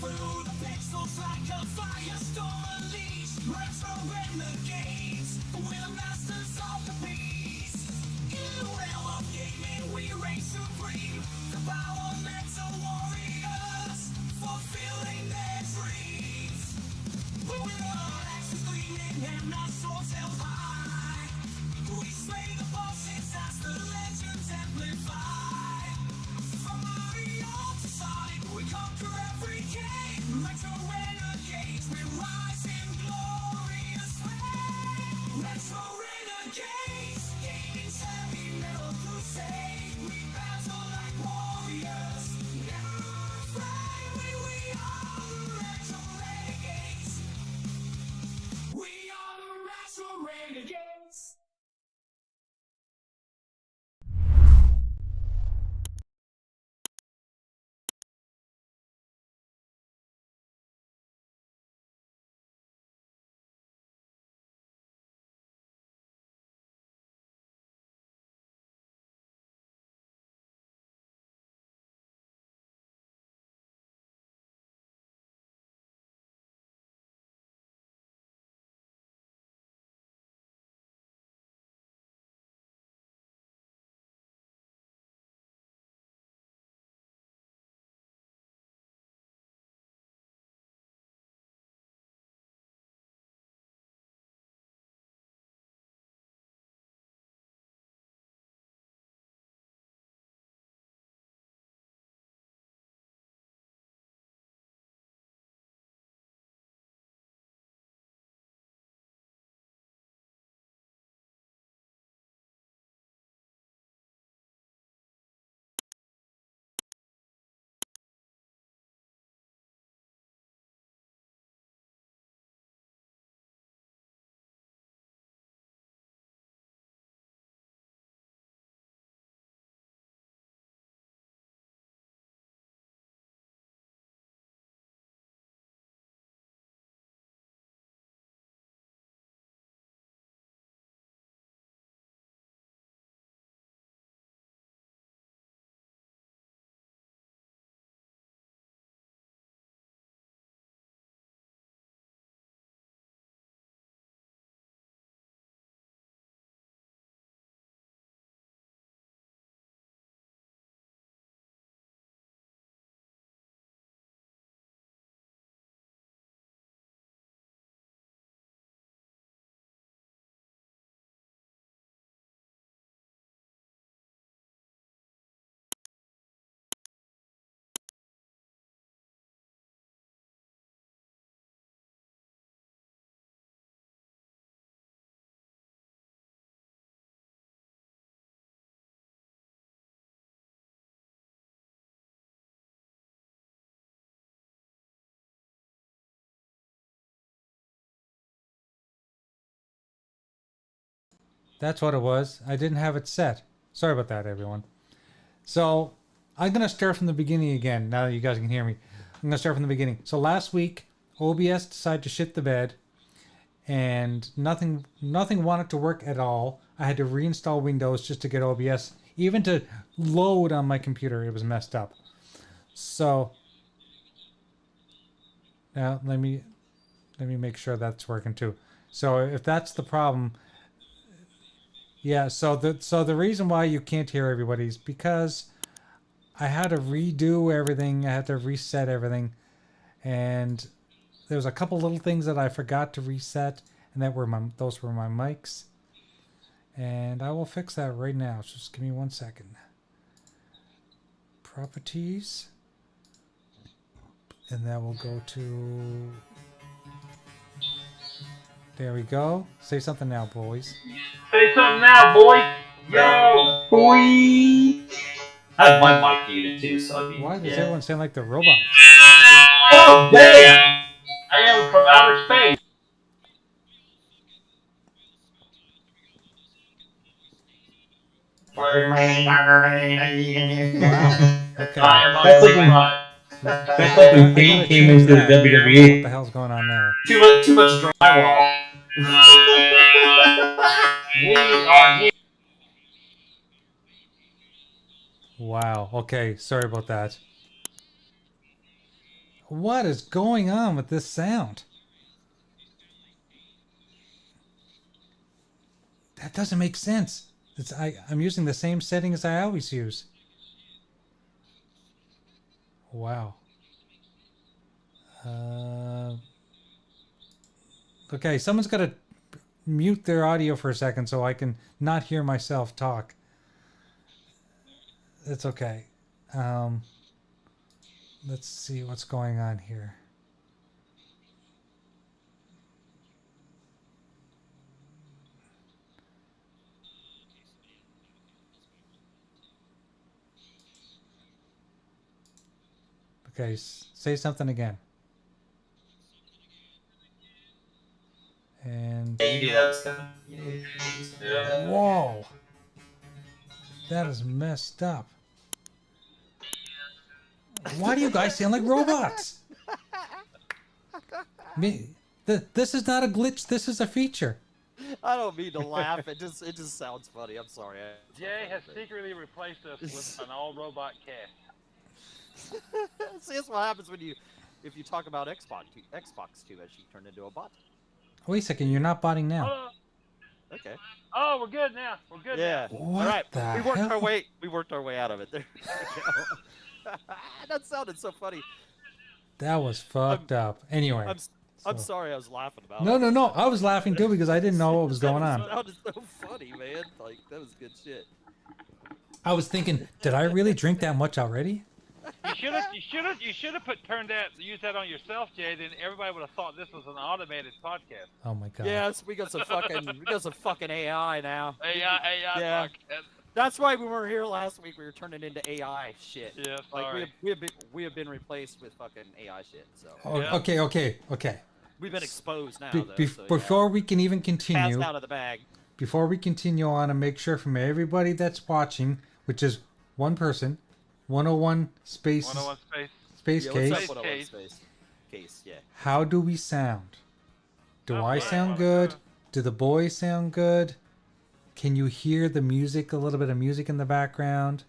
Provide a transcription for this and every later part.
through the pixels like a firestorm unleashed. Retro renegades, That's what it was. I didn't have it set. Sorry about that, everyone. So I'm going to start from the beginning again. Now that you guys can hear me, I'm going to start from the beginning. So last week, OBS decided to shit the bed, and nothing wanted to work at all. I had to reinstall Windows just to get OBS, even to load on my computer. It was messed up. So now let me make sure that's working too. So if that's the problem, yeah. So the reason why you can't hear everybody is because I had to redo everything. I had to reset everything, and there was a couple little things that I forgot to reset, and those were my mics. And I will fix that right now. So just give me 1 second. Properties, and that will go to. There we go. Say something now, boys. Say something now, boy. Yo, boy. I have my mic muted too, so I mean. Why does everyone sound like the robots? Oh damn! I am from outer space. Wow. Okay. That's like when Kane came into the WWE. What the hell's going on there? Too much drywall. We are here. Wow. Okay. Sorry about that. What is going on with this sound? That doesn't make sense. I'm using the same settings I always use. Wow. Okay, someone's got to mute their audio for a second so I can not hear myself talk. It's okay. Let's see what's going on here. Okay, say something again. And whoa, that is messed up. Why do you guys sound like robots? This is not a glitch. This is a feature. I don't mean to laugh. It just sounds funny. I'm sorry. Jay has secretly replaced us with an all-robot cast. See, that's what happens if you talk about Xbox too much. You turn into a bot. Wait a second, you're not botting now. Okay. Oh, we're good now. We're good. Yeah. Now. What all right. the We worked hell? our way out of it. There we go. That sounded so funny. That was fucked up. Anyway. I'm sorry I was laughing about No, it. No. I was laughing too because I didn't know what was going on. That sounded so funny, man. Like, that was good shit. I was thinking, did I really drink that much already? You should have used that on yourself, Jay. Then everybody would have thought this was an automated podcast. Oh my god. Yes, we got some fucking AI now. AI Yeah. podcast. That's why we weren't here last week. We were turning into AI shit. Yeah, like sorry. we have been replaced with fucking AI shit. So. Oh, Yeah. Okay. We've been exposed now. Before we can even continue, passed out of the bag. Before we continue on, and make sure from everybody that's watching, which is one person, 101 space. 101 Space Yeah, case. what's up, 101 space case? Yeah. How do we sound? Do Oh, I yeah. sound good? Do the boys sound good? Can you hear the music, a little bit of music in the background?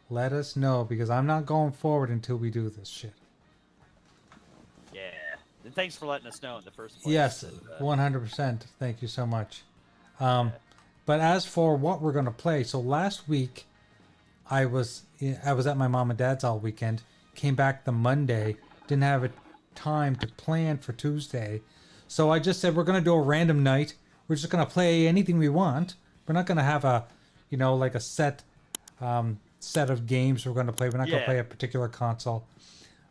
Let us know, because I'm not going forward until we do this shit. Yeah. And thanks for letting us know in the first place. Yes, 100%. Thank you so much. But as for what we're going to play, so last week I was at my mom and dad's all weekend. Came back the Monday. Didn't have a time to plan for Tuesday. So I just said we're going to do a random night. We're just going to play anything we want. We're not going to have a, like a set of games we're going to play. We're not going to play a particular console.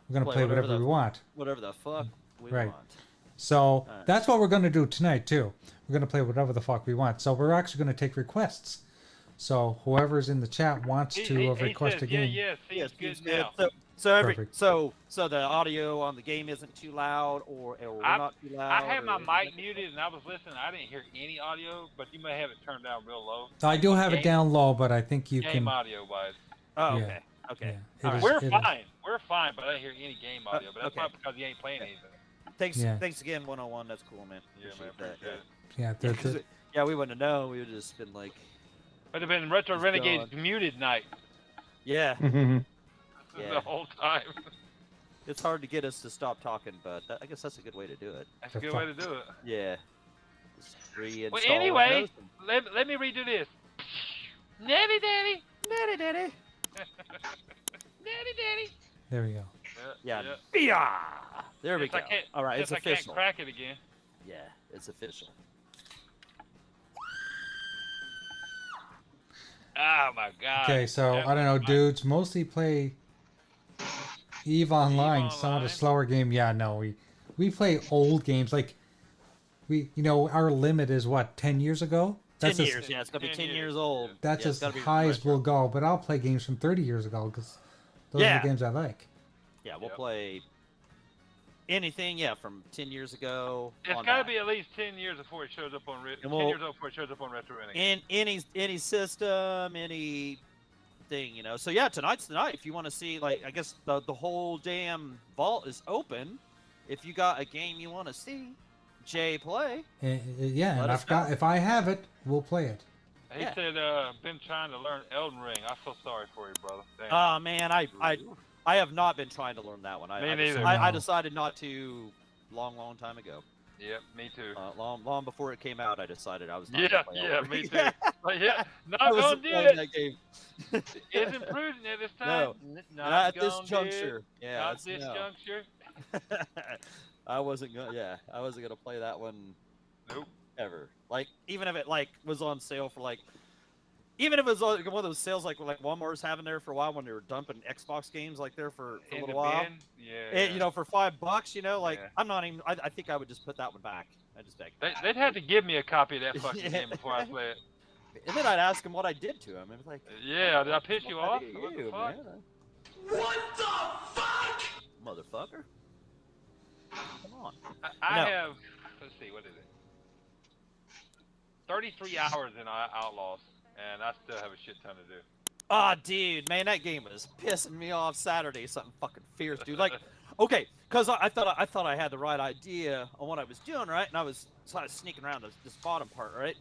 We're going to play whatever we want. Whatever the fuck we Right. want. So that's what we're going to do tonight too. We're going to play whatever the fuck we want. So we're actually going to take requests. So whoever's in the chat wants to request a game. Yes, Yes, good good. now. So Perfect. so the audio on the game isn't too loud, or we're not too loud. I had my or mic muted and I was listening. I didn't hear any audio, but you may have it turned down real low. So I do have it Game- down low, but I think you Game can. audio wise. Oh, Yeah. okay. Okay. Yeah, All it right. is- We're it is. fine. We're fine, but I didn't hear any game audio. But that's okay. not because you ain't playing anything. Thanks. Yeah. Thanks again, 101. That's cool, man. Yeah, man. Appreciate that. Appreciate it. Yeah, Yeah, 'cause yeah, we wouldn't have known. We would have just been like, Would have been Retro It's Renegades gone. muted night yeah. the Yeah. whole time. It's hard to get us to stop talking, but I guess that's a good way to do it. That's a good way to do it. Yeah. Just reinstall Well, anyway, Windows let me redo this. Natty daddy. Daddy, daddy. Daddy daddy. there we go. Yeah. yeah. Yeah. There we Guess I go. can't- All right, guess it's I can't official. crack it again. Yeah, it's official. Oh my god. Okay, so That I don't know, was my- dudes mostly play Eve Online, some of Online? the slower game. Yeah, no, we play old games like our limit is what 10 years ago. 10 as- years, yeah, it's gonna be 10 10 years years, old. yeah. That's Yeah, it's as gotta be high as retro. we'll go. But I'll play games from 30 years ago because those are Yeah. the games I like. Yeah, we'll Yep. play anything, yeah, from 10 years ago. It's on got to back. be at least 10 years before it shows up on 10 And we'll- years old before it shows up on Retro Renegades. in any system, any thing, you know. So yeah, tonight's the night. If you want to see, like, I guess the whole damn vault is open. If you got a game you want to see Jay play, Yeah, Let and us I've got know. if I have it, we'll play it. He Yeah. said, been trying to learn Elden Ring. I'm so sorry for you, brother. Damn. oh man, I have not been trying to learn that one. Me neither. I No. decided not to long time ago. Yep, me too. Long before it came out, I decided I was not Yeah, gonna play yeah, Elden me Ring. too. Like, yeah, not I was gonna do playing it. that game. Isn't prudent at this time. No, Not Not at this gonna do it. juncture. Yeah, Not it's this no. juncture. I wasn't gonna. Yeah, I wasn't gonna play that one. Nope. Ever. Like, even if it like was on sale for like, even if it was like one of those sales like Walmart's having there for a while when they were dumping Xbox games like there for a In little the while. bin? Yeah. You know, for $5, you know, like Yeah. I'm not even. I think I would just put that one back. I just beg. They'd have to give me a copy of that fucking Yeah. game before I play it. And then I'd ask him what I did to him. And it's like, Yeah, did I piss you what off? did What the you, fuck? man? What the fuck, motherfucker? Come on. I No. have, let's see, what is it? 33 hours in Outlaws, and I still have a shit ton to do. Ah, dude, man, that game was pissing me off Saturday. Something fucking fierce, dude. Like, okay, because I thought I had the right idea on what I was doing, right? And I was sneaking around this bottom part, right?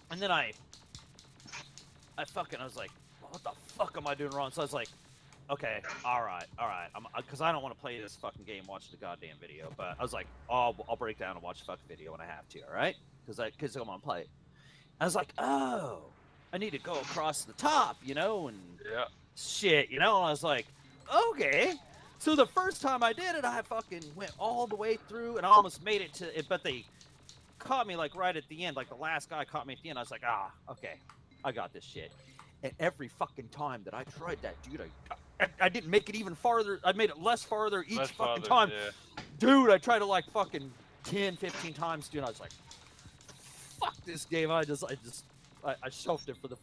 And then I was like, what the fuck am I doing wrong? So I was like, okay, all right, because I don't want to play this fucking game, watch the goddamn video. But I was like, oh, I'll break down and watch the fucking video when I have to, all right? Because I'm gonna play it. I was like, oh, I need to go across the top, you know, and Yeah. shit, you know. And I was like, okay. So the first time I did it, I fucking went all the way through and I almost made it to it, but they caught me like right at the end. Like the last guy caught me at the end. I was like, okay, I got this shit. And every fucking time that I tried that, dude, I didn't make it even farther. I made it less farther each Less fucking farther, time. yeah. Dude, I tried to like fucking 10, 15 times, dude. I was like, fuck this game. I shelved it for the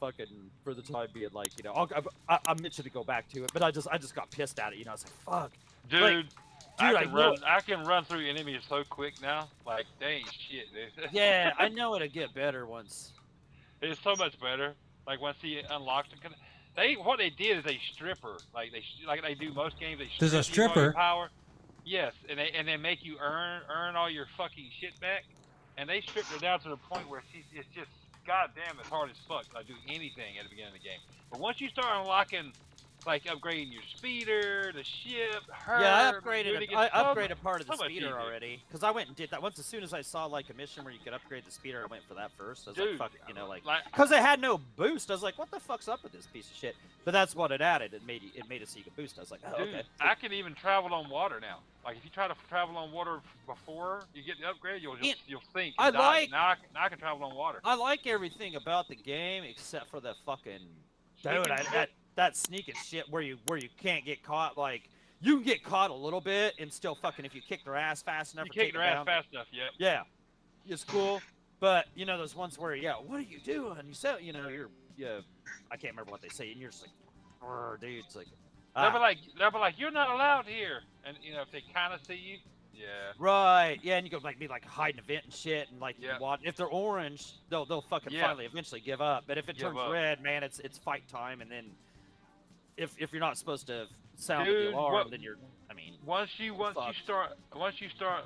time being. Like, you know, I'm itching to go back to it, but I just got pissed at it. You know, I was like, fuck. Dude, I I know can run through enemies so quick now. Like, they ain't shit, dude. Yeah, I know it'll get better once. It's so much better. Like, once he unlocks it, what they did is they strip her. Like they do most games. They There's a strip you of all your stripper? power. Yes, and they make you earn all your fucking shit back. And they stripped her down to the point where it's just goddamn it's hard as fuck to do anything at the beginning of the game. But once you start unlocking, like upgrading your speeder, the ship, her. Yeah, dude, it I gets so upgraded part of the so much speeder easier. already. Because I went and did that once. As soon as I saw like a mission where you could upgrade the speeder, I went for that first. I was Dude, like, fuck it, you know, like. Like, Because it had no boost. I was like, what the fuck's up with this piece of shit? But that's what it added. It made it so you could boost. I was like, oh, dude, okay. I can even travel on water now. Like if you try to travel on water before you get the upgrade, you'll sink. I and die. like- Now I can travel on water. I like everything about the game except for the fucking dude. Sneaking That sneaking shit where you can't get caught. Like you can get caught a little bit and still fucking if you kick their ass fast enough. You or kick take their them ass down. fast enough, yep. Yeah, it's cool. But you know those ones where what are you doing? You say I can't remember what they say, and you're just like, dude. It's like they'll be like, you're not allowed here. And you know, if they kind of see you, yeah. Right. Yeah, and you go like be like hiding a vent and shit, and like you Yeah. watch. If they're orange, they'll fucking Yeah. finally eventually give up. But if it Give turns up. red, man, it's fight time. And then if you're not supposed to sound Dude, the alarm, what- then you're. I mean, Once you start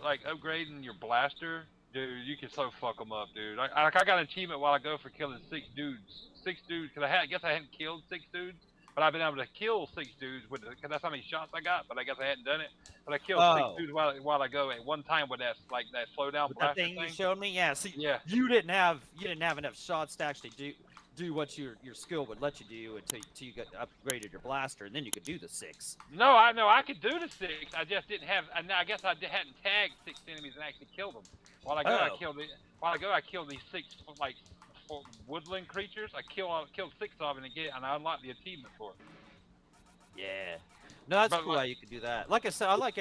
like upgrading your blaster, dude, you can so fuck them up, dude. I got an achievement while ago for killing 6 dudes. 6 dudes, because I guess I hadn't killed 6 dudes, but I've been able to kill 6 dudes with because that's how many shots I got. But I guess I hadn't done it. But I killed 6 dudes while ago at one time with that that slowdown with blaster that thing you showed me, yeah. See, Yeah. you didn't have enough shots to actually do what your skill would let you do until you got upgraded your blaster, and then you could do the 6. No, I know I could do the 6. I just didn't have. I guess I hadn't tagged 6 enemies and actually killed them. While ago I killed these 6 like woodland creatures. I killed 6 of them and I unlocked the achievement for it. Yeah. No, that's But cool how you can do that. Like I said, I like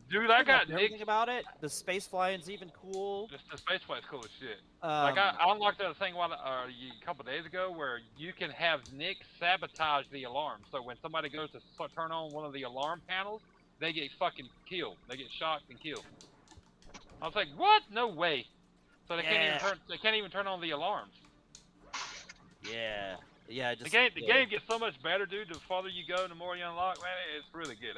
Dude, I got everything about it. The space flying's even cool. Just the space flight's cool as shit. Like I unlocked that thing a couple days ago where you can have Nick sabotage the alarm. So when somebody goes to turn on one of the alarm panels, they get fucking killed. They get shocked and killed. I was like, what? No way. So they can't even turn on the alarms. Yeah. Yeah, The game gets so much better, dude. The farther you go, the more you unlock, man. It's really good.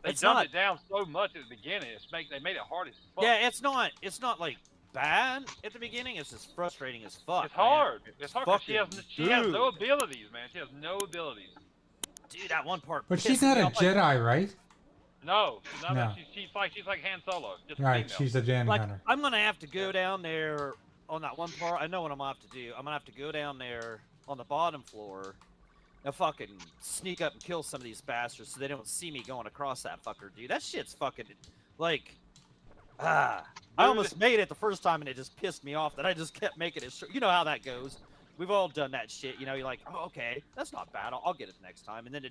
They dumbed it down so much at the beginning. They made it hard as fuck. Yeah, it's not like bad at the beginning. It's just frustrating as fuck. It's hard. Man. It's hard because she has no abilities, man. She has no abilities. Dude, that one part. But she's not a Jedi, right? No, No. She's like Han Solo. Just Right, female. she's a Danny Like, hunter. I'm gonna have to go down there on that one part. I know what I'm gonna have to do. I'm gonna have to go down there on the bottom floor and fucking sneak up and kill some of these bastards so they don't see me going across that fucker, dude. That shit's fucking like I almost made it the first time and it just pissed me off that I just kept making it short. You know how that goes. We've all done that shit, you know. You're like, oh, okay, that's not bad. I'll get it next time, and then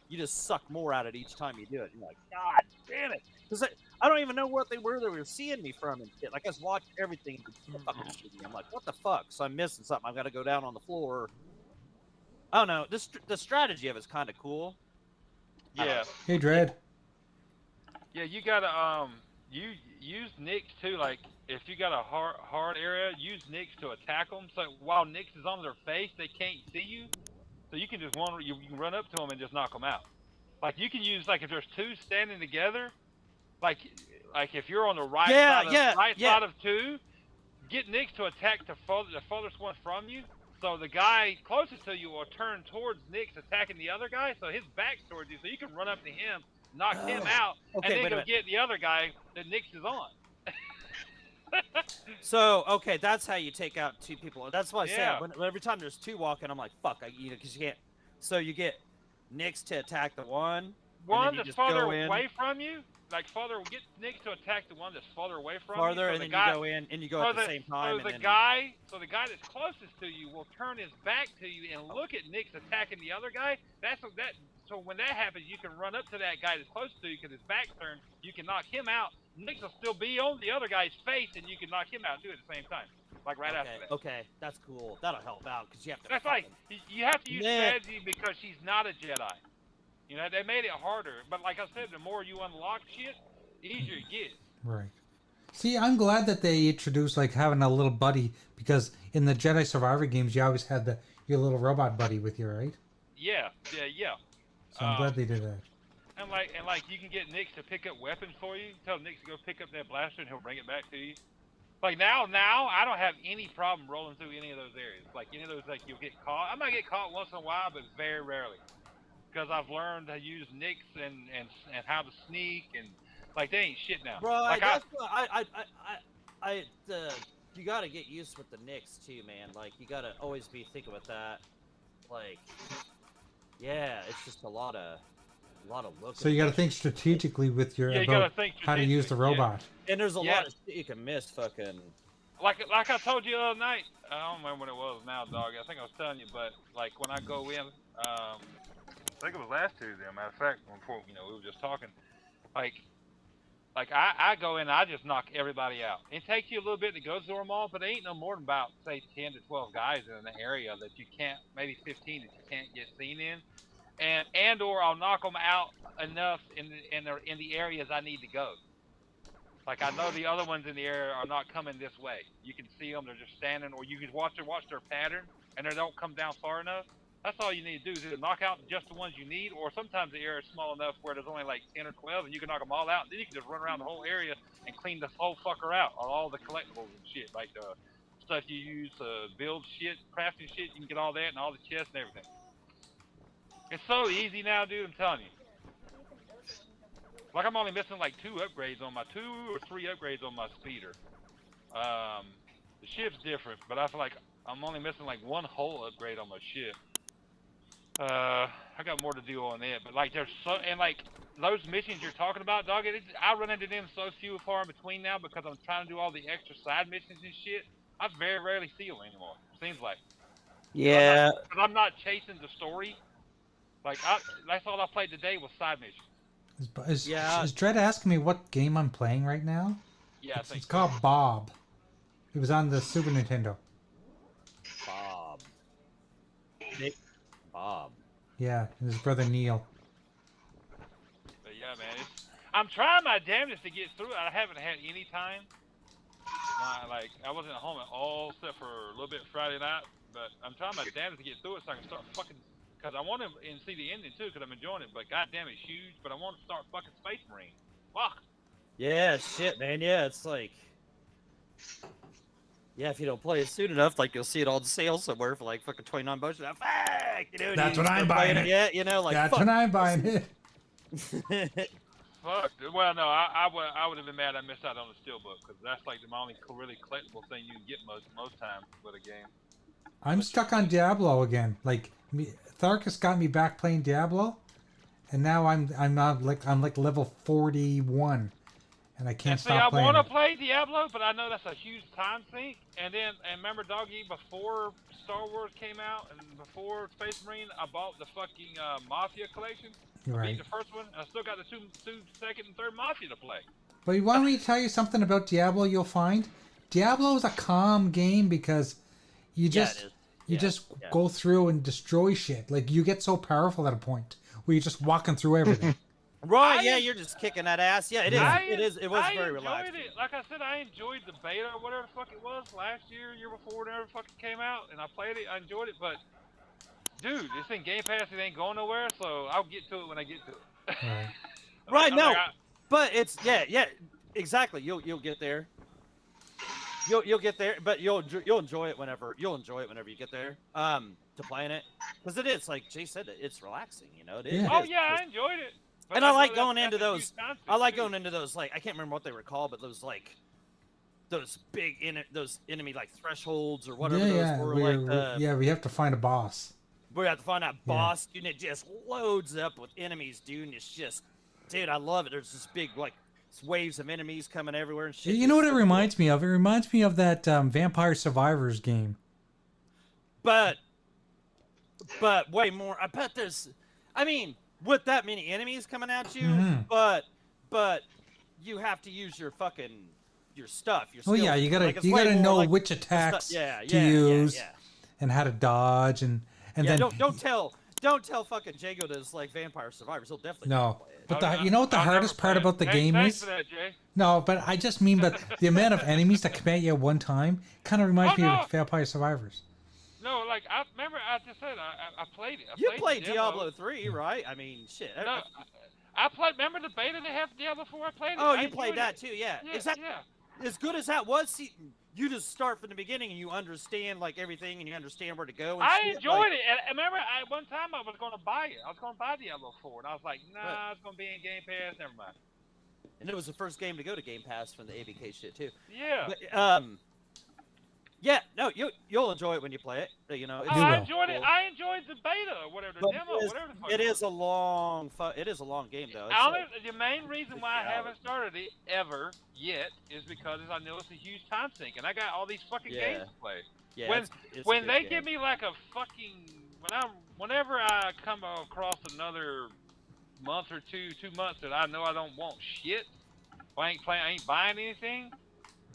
you just suck more out of it each time you do it. You're like, God damn it, because I don't even know what they were seeing me from and shit. Like I was watching everything. I'm like, what the fuck? So I'm missing something. I've got to go down on the floor. I don't know. The strategy of it's kind of cool. Yeah. Hey, Dread. Yeah, you gotta you use Nyx too. Like if you got a hard area, use Nyx to attack them. So while Nyx is on their face, they can't see you. So you can just you can run up to them and just knock them out. Like you can use like if there's 2 standing together, like if you're on the right side of 2, get Nyx to attack the farthest one from you. So the guy closest to you will turn towards Nyx attacking the other guy, so his back's towards you, so you can run up to him, knock him out, and then go get the other guy that Nyx is on. So okay, that's how you take out 2 people. That's why I say Yeah. every time there's 2 walking, I'm like, fuck, because you can't. So you get Nyx to attack the one. One that's farther away from you, like get Nyx to attack the one that's farther away from you. Farther, and then you go in, and you go at the same time. So the guy that's closest to you will turn his back to you and look at Nyx attacking the other guy. So when that happens, you can run up to that guy that's close to you because his back's turned. You can knock him out. Nyx will still be on the other guy's face, and you can knock him out too at the same time, like right after that. Okay, that's cool. That'll help out because you have to. That's like you have to use strategy because she's not a Jedi. You know, they made it harder, but like I said, the more you unlock shit, the easier it gets. Right. See, I'm glad that they introduced like having a little buddy because in the Jedi Survivor games, you always had your little robot buddy with you, right? Yeah. So I'm glad they did that. And like you can get Nyx to pick up weapons for you. Tell Nyx to go pick up that blaster and he'll bring it back to you. Like now I don't have any problem rolling through any of those areas. Like any of those, like you'll get caught. I might get caught once in a while, but very rarely. Because I've learned to use Nyx and how to sneak and like they ain't shit now. Bro, like you gotta get used with the Nyx too, man. Like you gotta always be thinking with that. Like, yeah, it's just a lot of looking. So you got to think strategically with your about how to use the robot. And there's a lot of shit you can miss. Fucking. Like I told you the other night. I don't remember when it was now, dog. I think I was telling you, but like when I go in, I think it was last Tuesday. As a matter of fact, before we were just talking. Like I go in, and I just knock everybody out. It takes you a little bit to go through them all, but there ain't no more than about say 10 to 12 guys in the area that you can't, maybe 15 that you can't get seen in. and or I'll knock them out enough in the areas I need to go. Like I know the other ones in the area are not coming this way. You can see them; they're just standing, or you can watch their pattern, and they don't come down far enough. That's all you need to do is either knock out just the ones you need, or sometimes the area is small enough where there's only like 10 or 12, and you can knock them all out. Then you can just run around the whole area and clean the whole fucker out on all the collectibles and shit, like the stuff you use to build shit, crafting shit. You can get all that and all the chests and everything. It's so easy now, dude. I'm telling you. Like I'm only missing like 2 or 3 upgrades on my speeder. The ship's different, but I feel like I'm only missing like 1 whole upgrade on my ship. I got more to do on it, but like there's so, and like those missions you're talking about, dog, I run into them so few far in between now because I'm trying to do all the extra side missions and shit. I very rarely see them anymore. Seems like. Yeah. Because I'm not chasing the story. Like that's all I played today was side missions. Is Dredd asking me what game I'm playing right now? Yeah, It's called Bob. It was on the Super Nintendo. Bob. Bob. Yeah, and his brother Neil. But yeah, man, I'm trying my damnedest to get through it. I haven't had any time. I wasn't home at all except for a little bit Friday night. But I'm trying my damnedest to get through it so I can start fucking. Because I want to see the ending too, because I'm enjoying it. But goddamn, it's huge. But I want to start fucking Space Marine. Fuck. Yeah, shit, man. Yeah, it's like. Yeah, if you don't play it soon enough, like you'll see it on sale somewhere for like fucking $29. Fuck, you know, That's when I'm buying it. Yeah, you know, like. That's when I'm buying it. Fuck. Well, no, I would have been mad I missed out on the Steelbook because that's like the only really collectible thing you can get most times with a game. I'm stuck on Diablo again. Like Tharkus got me back playing Diablo, and now I'm like level 41, and I can't stop playing. I want to play Diablo, but I know that's a huge time sink. And remember, doggy, before Star Wars came out and before Space Marine, I bought the fucking Mafia collection. You're right. The first one, I still got the two second and third Mafia to play. But you want me to tell you something about Diablo? You'll find Diablo is a calm game because you just go through and destroy shit. Like you get so powerful at a point where you're just walking through everything. Right? Yeah, you're just kicking that ass. Yeah, it is. It was very relaxing. I enjoyed it. Like I said, I enjoyed the beta or whatever the fuck it was last year, year before, whenever it fucking came out, and I played it. I enjoyed it, but. Dude, it's in Game Pass. It ain't going nowhere, so I'll get to it when I get to it. Right. No, but it's exactly. You'll get there. You'll get there, but you'll enjoy it whenever you get there. To playing it because it is like Jay said, it's relaxing. You know, it is. Oh yeah, I enjoyed it. And I like going into those. I like going into those like I can't remember what they were called, but those like. Those big those enemy like thresholds or whatever those were. We have to find a boss. We have to find that boss, dude, and it just loads up with enemies, dude, and it's just, dude, I love it. There's this big, like, waves of enemies coming everywhere and shit. You know what it reminds me of? It reminds me of that Vampire Survivors game. But way more. I bet there's, I mean, with that many enemies coming at you, but you have to use your fucking, your stuff, your skills. Oh, yeah, you gotta know like which attacks to use and how to dodge and then don't tell fucking Jago does like Vampire Survivors. He'll definitely play it. But you know what the hardest part about the game is? For that, Jay. No, but I just mean the amount of enemies that come at you at one time kind of reminds me of Vampire Survivors. No, like I remember I just said I played it. You played Diablo 3, right? I mean, shit. No, I played. Remember the beta they have Diablo 4? I played it. Oh, you played that too, yeah. Exactly. Yeah. As good as that was, see, you just start from the beginning and you understand like everything and you understand where to go. And I enjoyed it. And I remember one time I was going to buy it. I was going to buy Diablo 4, and I was like, nah, it's going to be in Game Pass. Never mind. And it was the first game to go to Game Pass from the ABK shit too. Yeah. But, yeah, no, you'll enjoy it when you play it. You know. I enjoyed it. I enjoyed the beta or whatever, the demo, whatever the fuck. It is a long game though. The main reason why I haven't started it ever yet is because I know it's a huge time sink, and I got all these fucking games to play. Yeah. When they give me like a fucking whenever I come across another month or 2 months that I know I don't want shit, I ain't buying anything.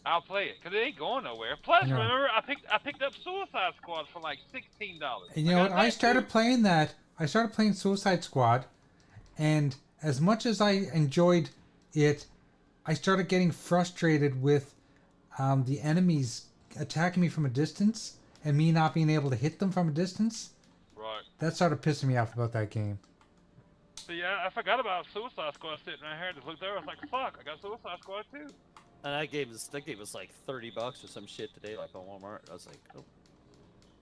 I'll play it because it ain't going nowhere. Plus, remember, I picked up Suicide Squad for like $16. And you know what? I started playing that I started playing Suicide Squad, and as much as I enjoyed it, I started getting frustrated with the enemies attacking me from a distance and me not being able to hit them from a distance. Right. That started pissing me off about that game. See, I forgot about Suicide Squad sitting right here. Just looked there. I was like, fuck, I got Suicide Squad too. And that game was like $30 or some shit today, like on Walmart. I was like, oh.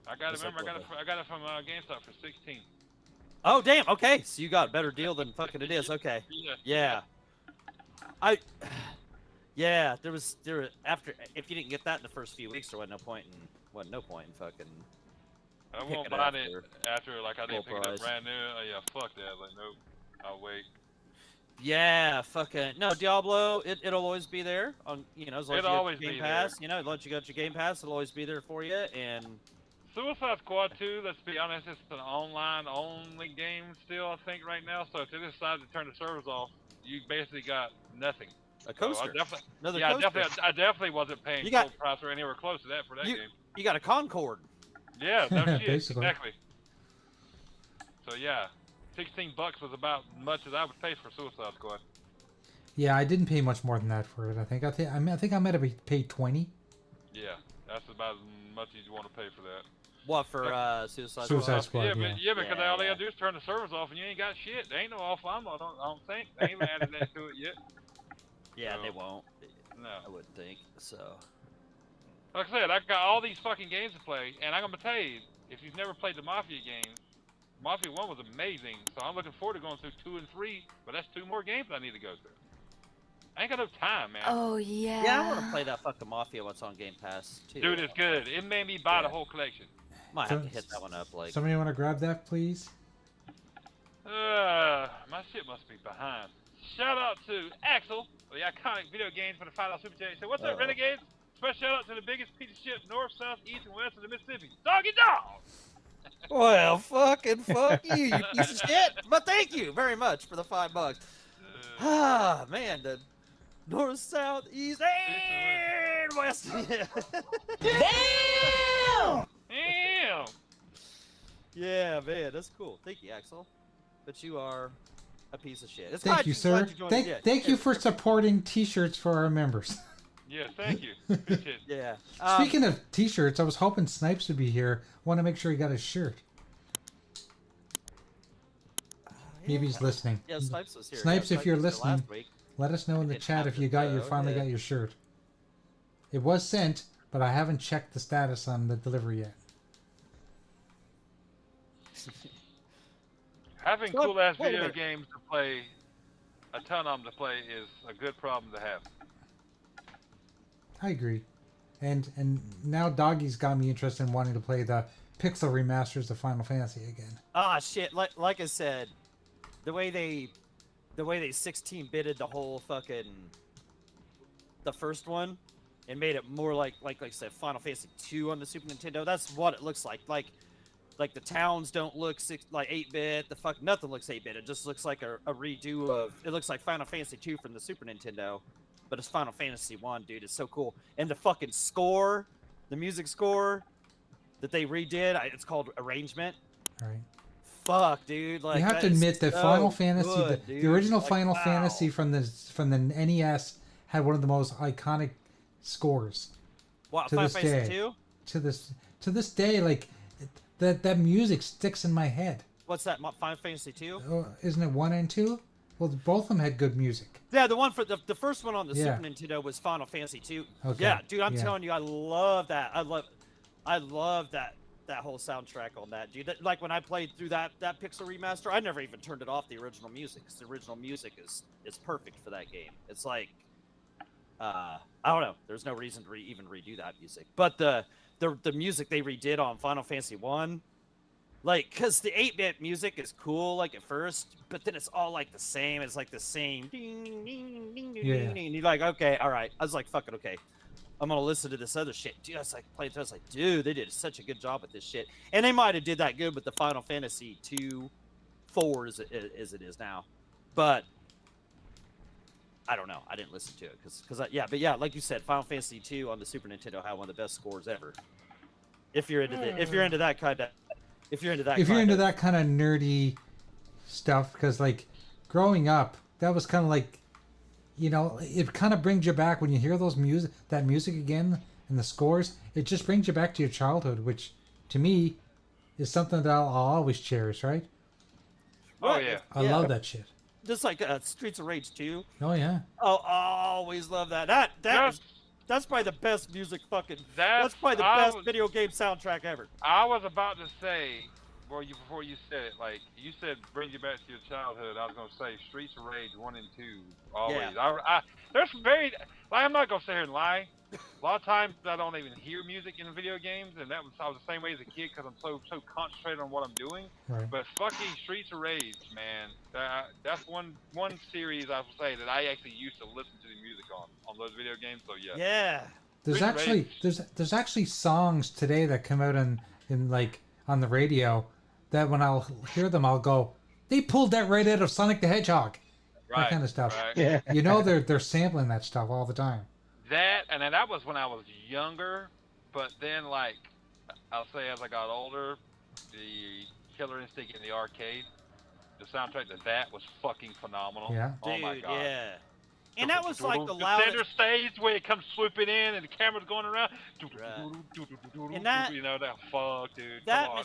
I got it. It's like Remember, I got it from GameStop for 16. Oh damn. Okay, so you got a better deal than fucking it is. Okay. Yeah. Yeah. Yeah. After if you didn't get that in the first few weeks, there wasn't no point in fucking. I won't Pick it buy up it after like I didn't pick full it up price. brand new. Oh yeah, fuck that. Like nope, I'll wait. Yeah, fucking no Diablo. It'll always be there on as long as It'll you always got your be Game there. Pass. As long as you got your Game Pass, it'll always be there for you. And Suicide Squad 2, let's be honest, it's an online only game still, I think, right now. So if they decide to turn the servers off, you basically got nothing. a coaster. So I definitely, Another yeah, coaster. I definitely wasn't paying You got- full price or anywhere close to that for that game. You got a Concorde. Yeah, no shit, Basically. exactly. So yeah, $16 was about as much as I would pay for Suicide Squad. Yeah, I didn't pay much more than that for it. I think I might have paid 20. Yeah, that's about as much as you want to pay for that. What for Suicide Suicide Squad? Squad, yeah, yeah. but because Yeah, all they yeah. gotta do is turn the servers off, and you ain't got shit. There ain't no offline mode. I don't think they ain't added that to it yet. Yeah, So, they won't. No. I wouldn't think so. Like I said, I got all these fucking games to play, and I'm gonna tell you, if you've never played the Mafia games, Mafia 1 was amazing, so I'm looking forward to going through 2 and 3, but that's 2 more games I need to go through. I ain't got no time, man. Oh yeah. Yeah, I want to play that fucking Mafia what's on Game Pass too. Dude, it's good. It made me buy the Yeah. whole collection. Might have to hit that one up. Like, Somebody want to grab that, please? My shit must be behind. Shout out to Axel, the iconic video games for the $5 Super Chat. He said, what's up, Uh-oh. Renegades? Special shout out to the biggest piece of shit north, south, east, and west of the Mississippi. Doggy dog! well, fuck you, you piece of shit. But thank you very much for the $5. Ah, man, the north, south, east, and west. Damn! Damn! Yeah, man, that's cool. Thank you, Axel. But you are a piece of shit. It's Thank glad you, glad sir. you joined Thank, us. Yeah, thank you for supporting T-shirts for our members. Yeah, thank you. Appreciate it. Yeah. Speaking of T-shirts, I was hoping Snipes would be here. Want to make sure he got his shirt. Maybe he's listening. Yeah, Snipes was here. Snipes, Yeah, if you're was here last listening, week. let us know in the It chat if you happened, finally yeah. got your shirt. It was sent, but I haven't checked the status on the delivery yet. Having What? cool ass Wait a video minute. games to play, a ton of them to play, is a good problem to have. I agree. And now Doggy's got me interested in wanting to play the pixel remasters of Final Fantasy again. Ah, shit. Like I said, the way they 16-bitted the whole fucking the first one and made it more like I said, Final Fantasy 2 on the Super Nintendo. That's what it looks like. Like the towns don't look 8-bit. The fuck nothing looks 8-bit. It just looks like a redo of. It looks like Final Fantasy 2 from the Super Nintendo, but it's Final Fantasy 1, dude. It's so cool. And the fucking score, the music score that they redid, it's called Arrangement. All right. Fuck, dude. Like, You have to that is admit that so Final Fantasy, good, the dude. original Like, Final wow. Fantasy from the NES, had one of the most iconic scores. What, to Final this Fantasy day. 2? To this day, like that music sticks in my head. What's that? Final Fantasy 2? Oh, isn't it 1 and 2? Well, both of them had good music. Yeah, the one for the first one on the Yeah. Super Nintendo was Final Fantasy 2. Okay, Yeah, dude, I'm yeah. telling you, I love that. I love that whole soundtrack on that, dude. Like when I played through that pixel remaster, I never even turned it off the original music, because the original music is perfect for that game. It's like, I don't know. There's no reason to even redo that music. But the music they redid on Final Fantasy 1, like, because the 8-bit music is cool, like, at first, but then it's all, like, the same. It's, like, the same. Ding, ding, ding, ding, ding, Yeah. ding. And you're like, okay, all right. I was like, fuck it, okay. I'm going to listen to this other shit. Dude, I was, like, playing through. I was like, dude, they did such a good job with this shit. And they might have did that good with the Final Fantasy 4 as it is now. But I don't know. I didn't listen to it. Yeah, like you said, Final Fantasy 2 on the Super Nintendo had one of the best scores ever. If you're into that kind of If you're into that. If you're kind into of- that kind of nerdy stuff, because like growing up, that was kind of like, you know, it kind of brings you back when you hear that music again and the scores. It just brings you back to your childhood, which to me is something that I'll always cherish. Right? Oh Right, yeah. I love that shit. Just like Streets of Rage 2. Oh yeah. Oh, I always love that. That's probably the best music fucking. That's probably the best video game soundtrack ever. I was about to say, before you said it, like you said, bring you back to your childhood. I was gonna say Streets of Rage 1 and 2 always. Yeah. There's very, like, I'm not gonna sit here and lie. A lot of times I don't even hear music in video games, and I was the same way as a kid because I'm so concentrated on what I'm doing. Right. But fucking Streets of Rage, man, that's one series I would say that I actually used to listen to the music on those video games. So yeah. Yeah. There's actually songs today that come out in like on the radio that when I'll hear them I'll go, they pulled that right out of Sonic the Hedgehog. Right, that kind of stuff. Right. Yeah. You know they're sampling that stuff all the time. That, and then that was when I was younger, but then, like, I'll say as I got older, the Killer Instinct in the arcade, the soundtrack to that was fucking phenomenal. Yeah. Oh Dude, my god. yeah. And that was like the loudest. center stage where it comes swooping in and the camera's going around. And that- you know, that fuck, dude. That come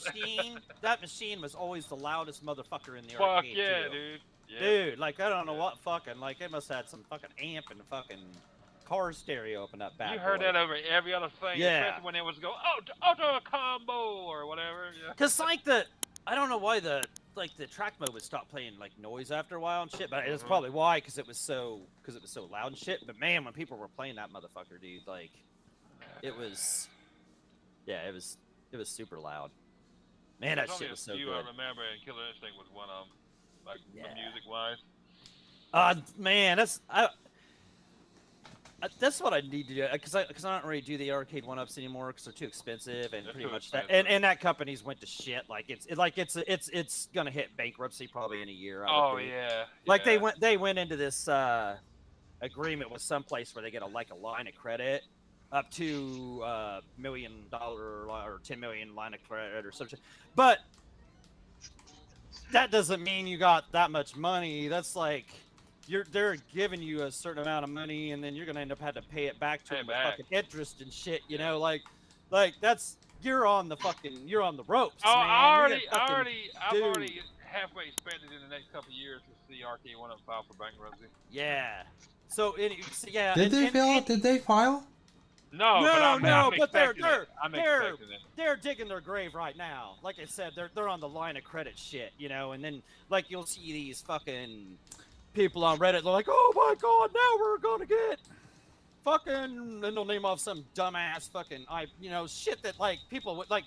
on. that machine was always the loudest motherfucker in the Fuck arcade. yeah, too. dude. Yeah. Dude, like I don't know what fucking, like it must have had some fucking amp and fucking car stereo up in that back. You heard that over every other thing, Yeah. especially when it was go auto combo or whatever. Yeah. Cause like I don't know why the track mode would stop playing like noise after a while and shit, but it's probably why, cause it was so loud and shit. But man, when people were playing that motherfucker, dude, like it was, yeah, it was super loud. Man, that There's shit only was a so few good. I remember, and Killer Instinct was one of them, like Yeah. music wise. Man, that's what I need to do, because I don't really do the arcade one-ups anymore because they're too expensive and They're pretty too much that expensive. and that company's went to shit. Like it's gonna hit bankruptcy probably in a year. I would Oh think. yeah. Like yeah. they went into this agreement with some place where they get a line of credit up to $1 million or 10 million line of credit or something. But that doesn't mean you got that much money. That's like they're giving you a certain amount of money, and then you're gonna end up having to pay it back to Pay them it with back. fucking interest and shit. You know, like that's you're on the ropes. Oh, man. I've Dude. already halfway spent it in the next couple of years to see Arcade One Up file for bankruptcy. Yeah. So yeah. Did they file? No, No, but I'm no, but expecting it. I'm they're- expecting it. They're digging their grave right now. Like I said, they're on the line of credit shit, you know. And then like you'll see these fucking people on Reddit. They're like, "Oh my god, now we're gonna get fucking," and they'll name off some dumbass fucking shit that like people would like,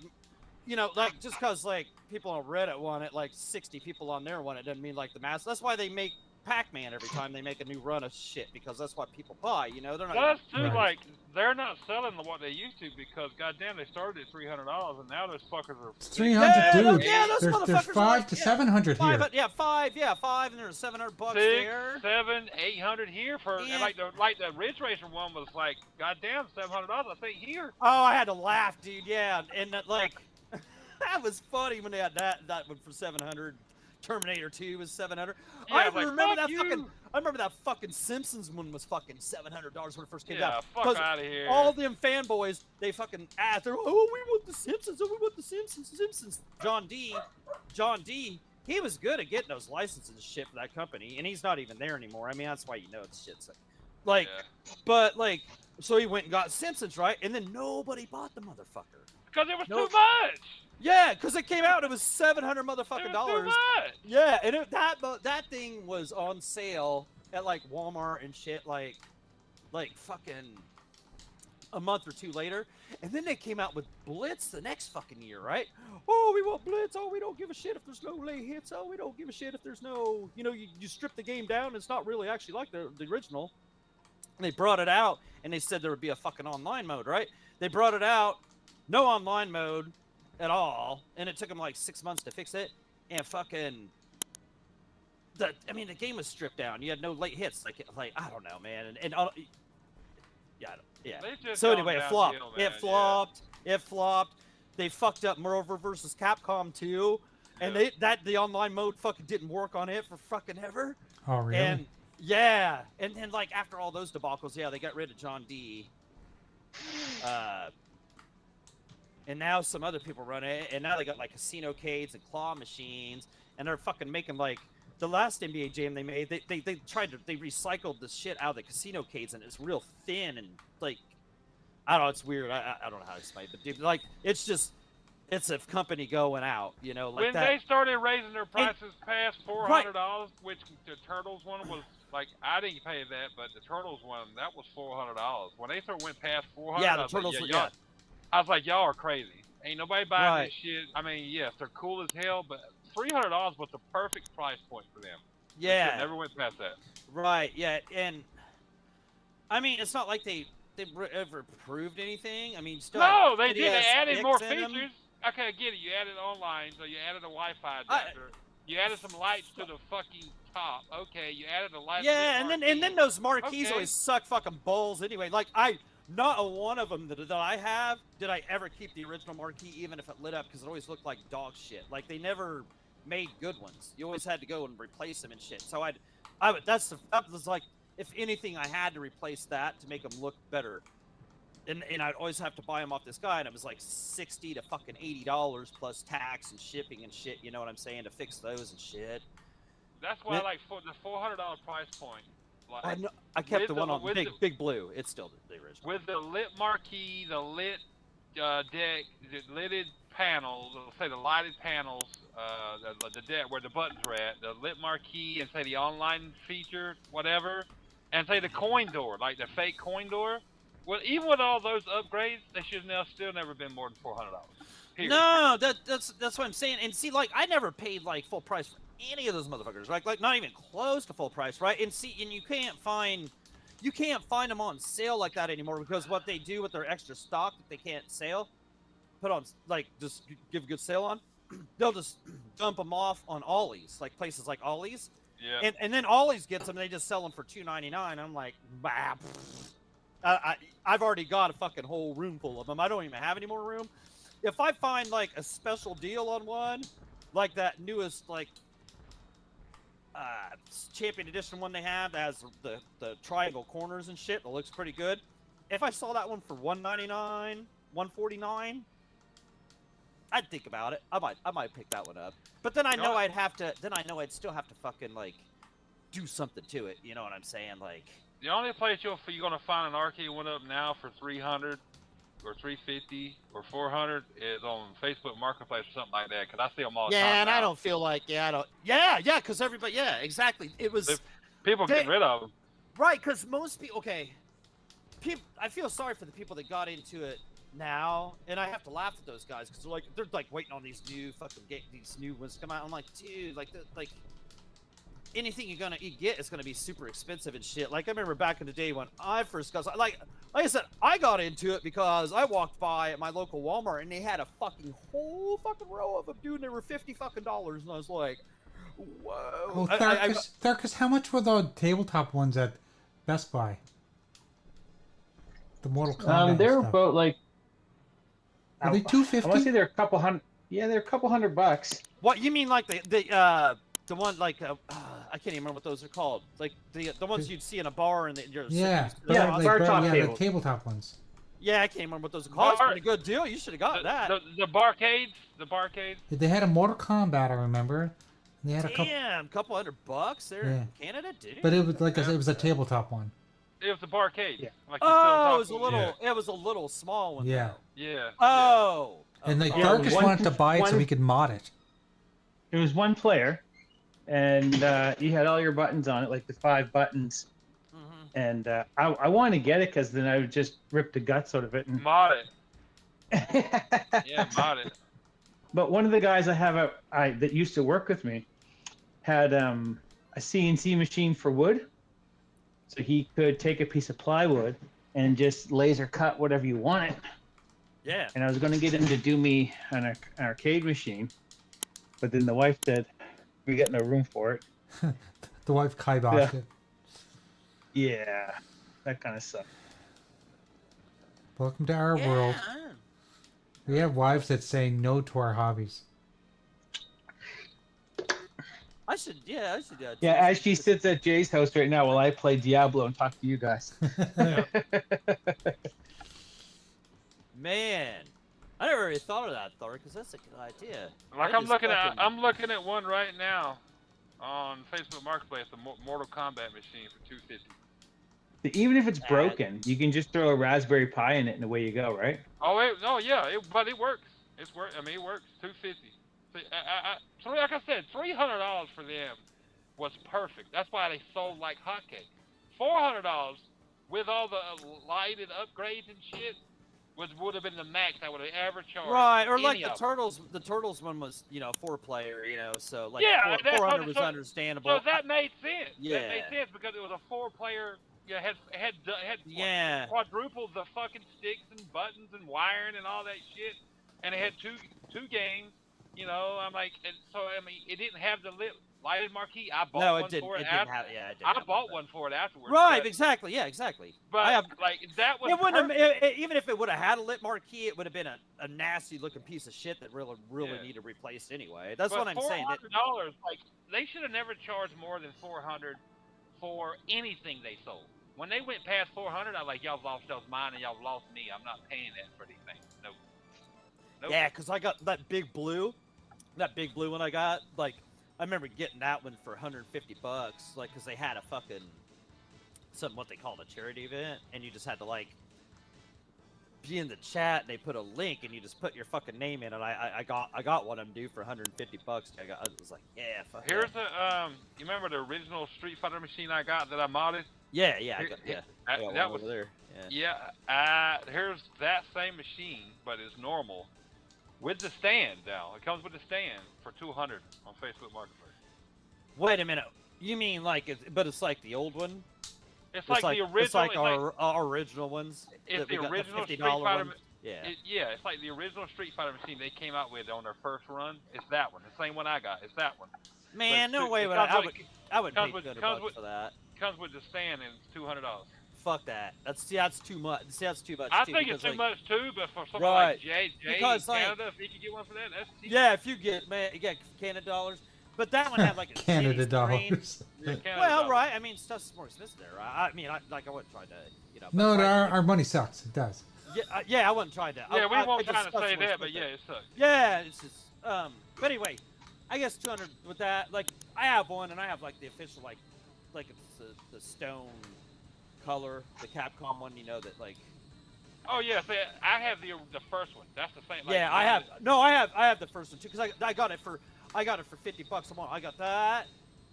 like just cause like people on Reddit want it, like 60 people on there want it, doesn't mean like the mass. That's why they make Pac-Man every time they make a new run of shit, because that's what people buy. You know, they're not. Plus, too, Right. like they're not selling what they used to because goddamn, they started at $300 and now those fuckers are. It's 300, Yeah, dude. those there's motherfuckers are 5 like- to yeah, 700 here. five, and there's $700 Six, there. 7, 800 here for Yeah. and like the Ridge Racer one was like goddamn $700 I think here. Oh, I had to laugh, dude. Yeah, and like that was funny when they had that one for 700. Terminator 2 was 700. Yeah, I like, remember fuck that you. fucking. I remember that fucking Simpsons one was fucking $700 when it first came Yeah, out. fuck 'Cause out of here. all them fanboys, they fucking asked, they're, "Oh, we want the Simpsons. Oh, we want the Simpsons." John D. He was good at getting those licenses and shit for that company, and he's not even there anymore. I mean, that's why you know it's shit's like, Yeah. but like, so he went and got Simpsons, right? And then nobody bought the motherfucker. Because it was Nope. too much. Yeah, because it came out, it was $700 It motherfucking was dollars. too much. Yeah, and that thing was on sale at like Walmart and shit, like fucking a month or two later, and then they came out with Blitz the next fucking year, right? Oh, we want Blitz. Oh, we don't give a shit if there's no lay hits. Oh, we don't give a shit if there's no, you strip the game down. It's not really actually like the original. And they brought it out, and they said there would be a fucking online mode, right? They brought it out, no online mode at all, and it took them like 6 months to fix it, and fucking the game was stripped down. You had no late hits, like I don't know, man, and yeah. They just So gone anyway, it downhill, flopped. man, It yeah. flopped. It flopped. they fucked up Marvel vs. Capcom 2, and the online mode fucking didn't work on it for fucking ever. Oh, really? And yeah, and then like after all those debacles, yeah, they got rid of John D. And now some other people run it, and now they got like casino cades and claw machines, and they're fucking making like the last NBA Jam they made. They recycled the shit out of the casino cades, and it's real thin and like I don't know, it's weird. I don't know how to explain it, but dude, like it's a company going out, you know, like when that. they started raising their prices past $400, which the Turtles one was like, I didn't pay that, but the Turtles one that was $400. When they went past $400, yeah, the Turtles, yeah. I was like, y'all are crazy. Ain't nobody buying this shit. I mean, yes, they're cool as hell, but $300 was the perfect price point for them. Yeah, never went past that. Right. Yeah, and I mean, it's not like they ever proved anything. I mean, still. No, they did. They added more in features. them. Okay, I get it. You added online, so you added a Wi-Fi adapter. You added some lights to the fucking top. Okay, you added a light. Yeah, and then those marquees always suck fucking balls anyway. Like not a one of them that I have did I ever keep the original marquee, even if it lit up, because it always looked like dog shit. Like they never made good ones. You always had to go and replace them and shit. So that was like, if anything, I had to replace that to make them look better. And I'd always have to buy them off this guy, and it was like $60 to fucking $80 plus tax and shipping and shit. You know what I'm saying, to fix those and shit. That's why I like the $400 price point. Like, I kept the one on big blue. It's still the original. With the lit marquee, the lit deck, the lidded panels, let's say the lighted panels, the deck where the buttons are at, the lit marquee, and say the online feature, whatever, and say the coin door, like the fake coin door. Well, even with all those upgrades, they should have still never been more than $400. No, that's what I'm saying. And see, like, I never paid like full price for any of those motherfuckers. Like not even close to full price, right? And see, and you can't find them on sale like that anymore, because what they do with their extra stock that they can't sell, put on, like, just give a good sale on, they'll just dump them off on Ollie's, like places like Ollie's. Yeah. And then Ollie's gets them, and they just sell them for $2.99. I'm like, bah. I've already got a fucking whole room full of them. I don't even have any more room. If I find like a special deal on one, like that newest like Champion Edition one they have that has the triangle corners and shit, that looks pretty good. If I saw that one for $199, $149, I'd think about it. I might pick that one up. But then I know I'd still have to fucking like do something to it. You know what I'm saying? Like, the only place you're gonna find an arcade one up now for $300 or $350 or $400 is on Facebook Marketplace or something like that. Cause I see them all the time. Yeah, and now. I don't feel like because everybody, exactly. It was people getting rid of them. Right, because most people, I feel sorry for the people that got into it now, and I have to laugh at those guys because they're like waiting on these new fucking these new ones to come out. I'm like, dude, like anything you get is gonna be super expensive and shit. Like I remember back in the day when I first got, like I said, I got into it because I walked by at my local Walmart and they had a fucking whole fucking row of them, dude. And they were $50 fucking, and I was like, whoa. Oh, Tharkus, how much were the tabletop ones at Best Buy? The Mortal Kombat. They're stuff. about like. Are they $250? I want to say they're a couple hundred. Yeah, they're a couple $100. What you mean, like the one like I can't even remember what those are called. Like the ones you'd see in a bar and bar table. tabletop ones. Yeah, I can't remember what those are called. It's a pretty good deal. You should have got that. The barcades. They had a Mortal Kombat, I remember. And they had couple $100 there in Canada, dude. But it was like it was a tabletop one. It was the barcade. Yeah. Like it was a little. Yeah. It was a little small one. Yeah. Though. Yeah. Oh. And like Tharkus wanted to buy it so we could mod it. It was one player, and you had all your buttons on it, like the 5 buttons. Mm-hmm. And I wanted to get it because then I would just rip the guts out of it and mod it. Yeah, mod it. But one of the guys that used to work with me had a CNC machine for wood, so he could take a piece of plywood and just laser cut whatever you wanted. Yeah. And I was going to get him to do me an arcade machine, but then the wife said, we got no room for it. The wife kiboshed it. Yeah, that kind of sucked. Welcome to our world. We have wives that say no to our hobbies. I should. Yeah, Yeah, tell as some- she sits at Jay's house right now while I play Diablo and talk to you guys. Man, I never really thought of that, Thor, because that's a good idea. Like They I'm just looking at, fucking- I'm looking at one right now on Facebook Marketplace, the Mortal Kombat machine for $250. Even if it's broken, you can just throw a Raspberry Pi in it and away you go, right? Oh yeah, but it works. I mean, it works. $250. So like I said, $300 for them was perfect. That's why they sold like hotcakes. $400 with all the lighted upgrades and shit would have been the max I would have ever charged. Right, or for like any the of them. turtles. The turtles one was 4-player, so like Yeah, that's 400 was so understandable. that made sense. Yeah. That made sense because it was a 4-player. Yeah, had Yeah. quadrupled the fucking sticks and buttons and wiring and all that shit, and it had two games. I'm like, and so I mean, it didn't have the lighted marquee. I bought No, one it didn't. for It it. didn't have. Yeah, it didn't. I have bought that. one for it afterwards. Right, exactly. Yeah, exactly. But I have. like that was It wouldn't have, perfect. even if it would have had a lit marquee, it would have been a nasty looking piece of shit that really Yeah. needed replaced anyway. That's But what I'm saying. $400, like they should have never charged more than $400 for anything they sold. When they went past $400, I'm like, y'all lost y'all's mind and y'all lost me. I'm not paying that for these things. Nope. Yeah, because I got that big blue one I got. Like, I remember getting that one for $150, like, because they had a fucking what they called a charity event, and you just had to like be in the chat. And they put a link, and you just put your fucking name in, and I got one of them due for $150. I was like, yeah, fuck. Here's yeah. you remember the original Street Fighter machine I got that I modded? Yeah, I got that one was over there. Here's that same machine, but it's normal with the stand now. It comes with the stand for $200 on Facebook Marketplace. Wait a minute. You mean like but it's like the old one? It's like the original. It's like our original ones. It's the original Street $50 Fighter. ones. Yeah. It's like the original Street Fighter machine they came out with on their first run. It's that one. The same one I got. It's that one. Man, But no way it would comes I with- would pay comes with- $200 comes with- for that. Comes with the stand and it's $200. Fuck that. That's too much. See, that's too much. I too, think it's because, too like, much too, but for someone Right. like Jay Because, in like- Canada, if he could get one for that, that's cheap. Yeah, if you get Canada dollars, but that one had like a Canada shitty screen. dollars. Yeah, Canada Well, dollars. right. I mean, stuff's more expensive there. Right? I mean, I wouldn't try to, but, No, right, our money sucks. It does. yeah, I wouldn't try that. Yeah, we won't just try to stuff's say more that, but yeah, expensive. it sucks. Yeah, it's just but anyway, I guess 200 with that. Like, I have one, and I have like the official like it's the stone color, the Capcom one. That like. Oh yeah, see, I have the first one. That's the same. Like, Yeah, I have. No, I have the first one too because I got it for $50 a month. I got that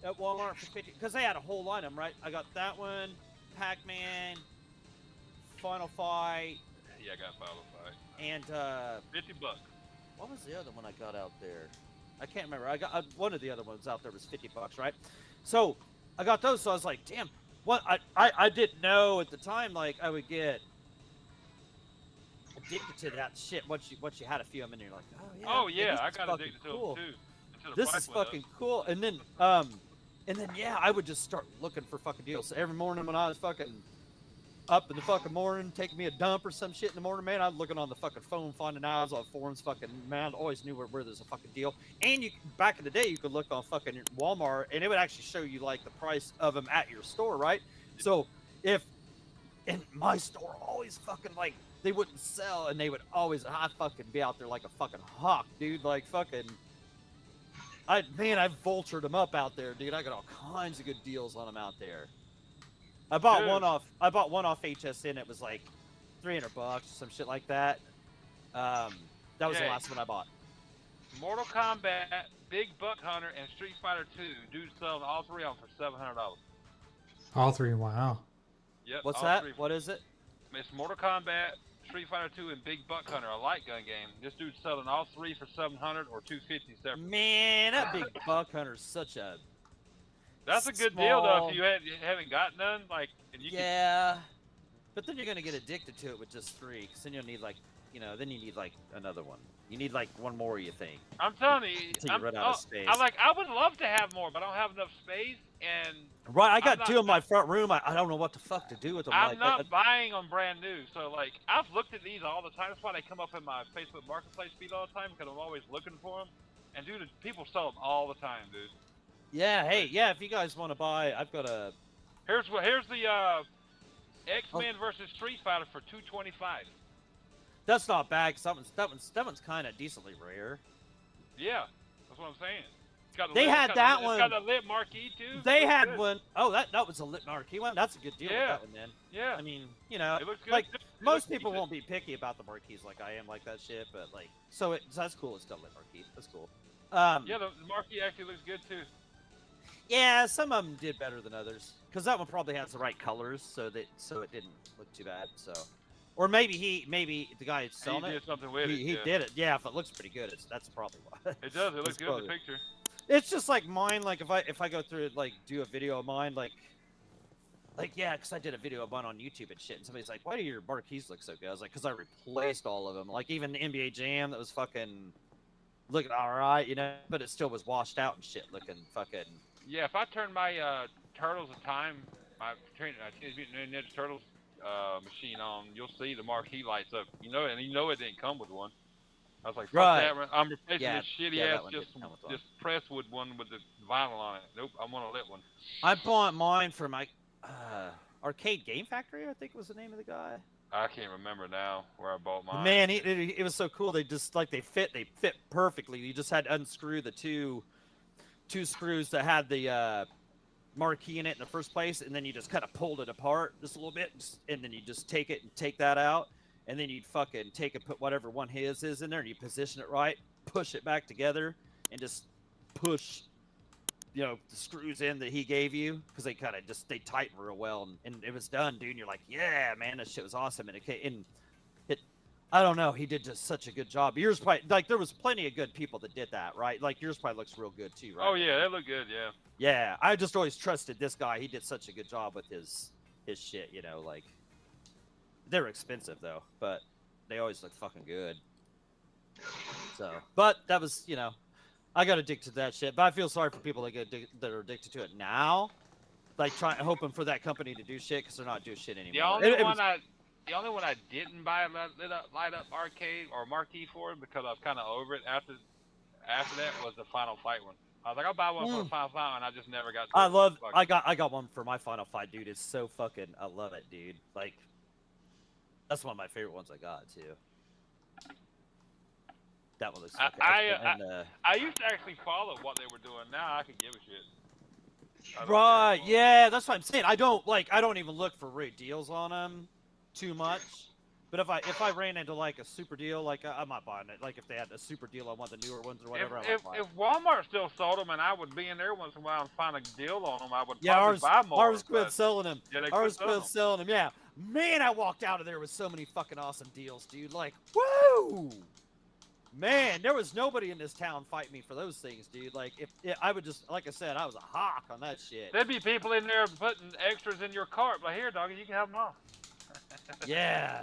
at Walmart for 50 because they had a whole line of them, right? I got that one, Pac-Man, Final Fight, Yeah, I got Final Fight. and $50. what was the other one I got out there? I can't remember. I got one of the other ones out there was $50, right? So I got those. So I was like, damn. What I didn't know at the time, like I would get addicted to that shit once you had a few of them, and you're like, Oh this yeah, I is got fucking addicted cool. to them too. Until the This price is went up. fucking cool. And then yeah, I would just start looking for fucking deals. So every morning when I was fucking up in the fucking morning, taking me a dump or some shit in the morning, man, I was looking on the fucking phone, finding out on forums, fucking, man, I always knew where there's a fucking deal. And back in the day, you could look on fucking Walmart, and it would actually show you, like, the price of them at your store, right? So, in my store, always fucking, like, they wouldn't sell, and they would always, I fucking be out there like a fucking hawk, dude, like, fucking, I vultured them up out there, dude. I got all kinds of good deals on them out there. I bought one off HSN. It was like $300 or some shit like that. That was the Yeah. last one I bought. Mortal Kombat, Big Buck Hunter, and Street Fighter 2. Dude's selling all three of them for $700. All three. Wow. Yep. What's all that? three. What is it? It's Mortal Kombat, Street Fighter 2, and Big Buck Hunter, a light gun game. This dude's selling all three for $700 or $250 separate. Man, that Big Buck Hunter's such a That's a good deal though. small- If you haven't got none, like, and you yeah. But then you're gonna get addicted to it with just three, because then you'll need like, then you need like another one. You need like one more, you think? I'm telling you, Until you run out of space. I would love to have more, but I don't have enough space, and Right, I I'm got not- two in my front room. I don't know what the fuck to do with them. I'm Like, not buying them brand new. So like, I've looked at these all the time. That's why they come up in my Facebook Marketplace feed all the time, because I'm always looking for them. And dude, people sell them all the time, dude. yeah, hey, yeah. If you guys want to buy, I've got a. Here's the X-Men versus Street Fighter for $225. That's not bad. 'Cause that one's kind of decently rare. Yeah, that's what I'm saying. It's got They had that one. It's got a lit marquee too. They Looks had good. one. Oh, that was a lit marquee one. That's a good deal with Yeah. that one, then. Yeah. I mean, you know, It looks good. like It most looks people decent. won't be picky about the marquees like I am, like that shit. But like, so that's cool. It's still lit marquee. That's cool. Yeah, the marquee actually looks good too. Yeah, some of them did better than others because that one probably has the right colors, so it didn't look too bad. So, or maybe the guy selling He it, did something with it. he Yeah. did it. Yeah, if it looks pretty good, that's probably why. It does. It looks It's good in probably- the picture. It's just like mine. Like if I go through it, like do a video of mine, like yeah, because I did a video of mine on YouTube and shit, and somebody's like, "Why do your marquees look so good?" I was like, "Cause I replaced all of them. Like even the NBA Jam that was fucking looking all right, you know, but it still was washed out and shit, looking fucking." Yeah, if I turn my Turtles of Time, my Teenage Mutant Ninja Turtles machine on, you'll see the marquee lights up. You know, and you know it didn't come with one. I was like, fuck Right. that. I'm replacing Yeah, this shitty yeah, that ass one just didn't come with one. just presswood one with the vinyl on it. Nope, I want a lit one. I bought mine from my Arcade Game Factory, I think was the name of the guy. I can't remember now where I bought mine. Man, it was so cool. They just like they fit perfectly. You just had to unscrew the two screws that had the marquee in it in the first place, and then you just kind of pulled it apart just a little bit, and then you just take it and take that out, and then you'd fucking take and put whatever one his is in there, and you position it right, push it back together, and just push, you know, the screws in that he gave you, because they kind of they tighten real well, and it was done, dude. And you're like, yeah, man, this shit was awesome, and it I don't know, he did just such a good job. Yours probably, like, there was plenty of good people that did that, right? Like yours probably looks real good too, right? Oh yeah, they look good. Yeah. Yeah, I just always trusted this guy. He did such a good job with his shit, you know, like they're expensive though, but they always look fucking good. So, but that was, you know, I got addicted to that shit. But I feel sorry for people that are addicted to it now, like hoping for that company to do shit because they're not doing shit anymore. The only one I didn't buy a light up arcade or marquee for because I was kind of over it after that was the Final Fight one. I was like, I'll buy one for the Final Fight, and I just never got to it. I got one for my Final Fight, dude. It's so fucking, I love it, dude. Like, that's one of my favorite ones I got, too. That one looks fucking I used to actually follow what they were doing. Now I can give a shit. Right, yeah, that's what I'm saying. I don't even look for rate deals on them too much. But if I ran into like a super deal, like I'm not buying it. Like if they had a super deal on one of the newer ones or whatever, If Walmart still sold them and I would be in there once in a while and find a deal on them, I would probably buy more. Ours quit selling them. Yeah, ours quit selling them. Yeah, man, I walked out of there with so many fucking awesome deals, dude. Like, woo! Man, there was nobody in this town fighting me for those things, dude. Like, I would just, like I said, I was a hawk on that shit. There'd be people in there putting extras in your cart. Like, here, doggy, you can have them all. Yeah.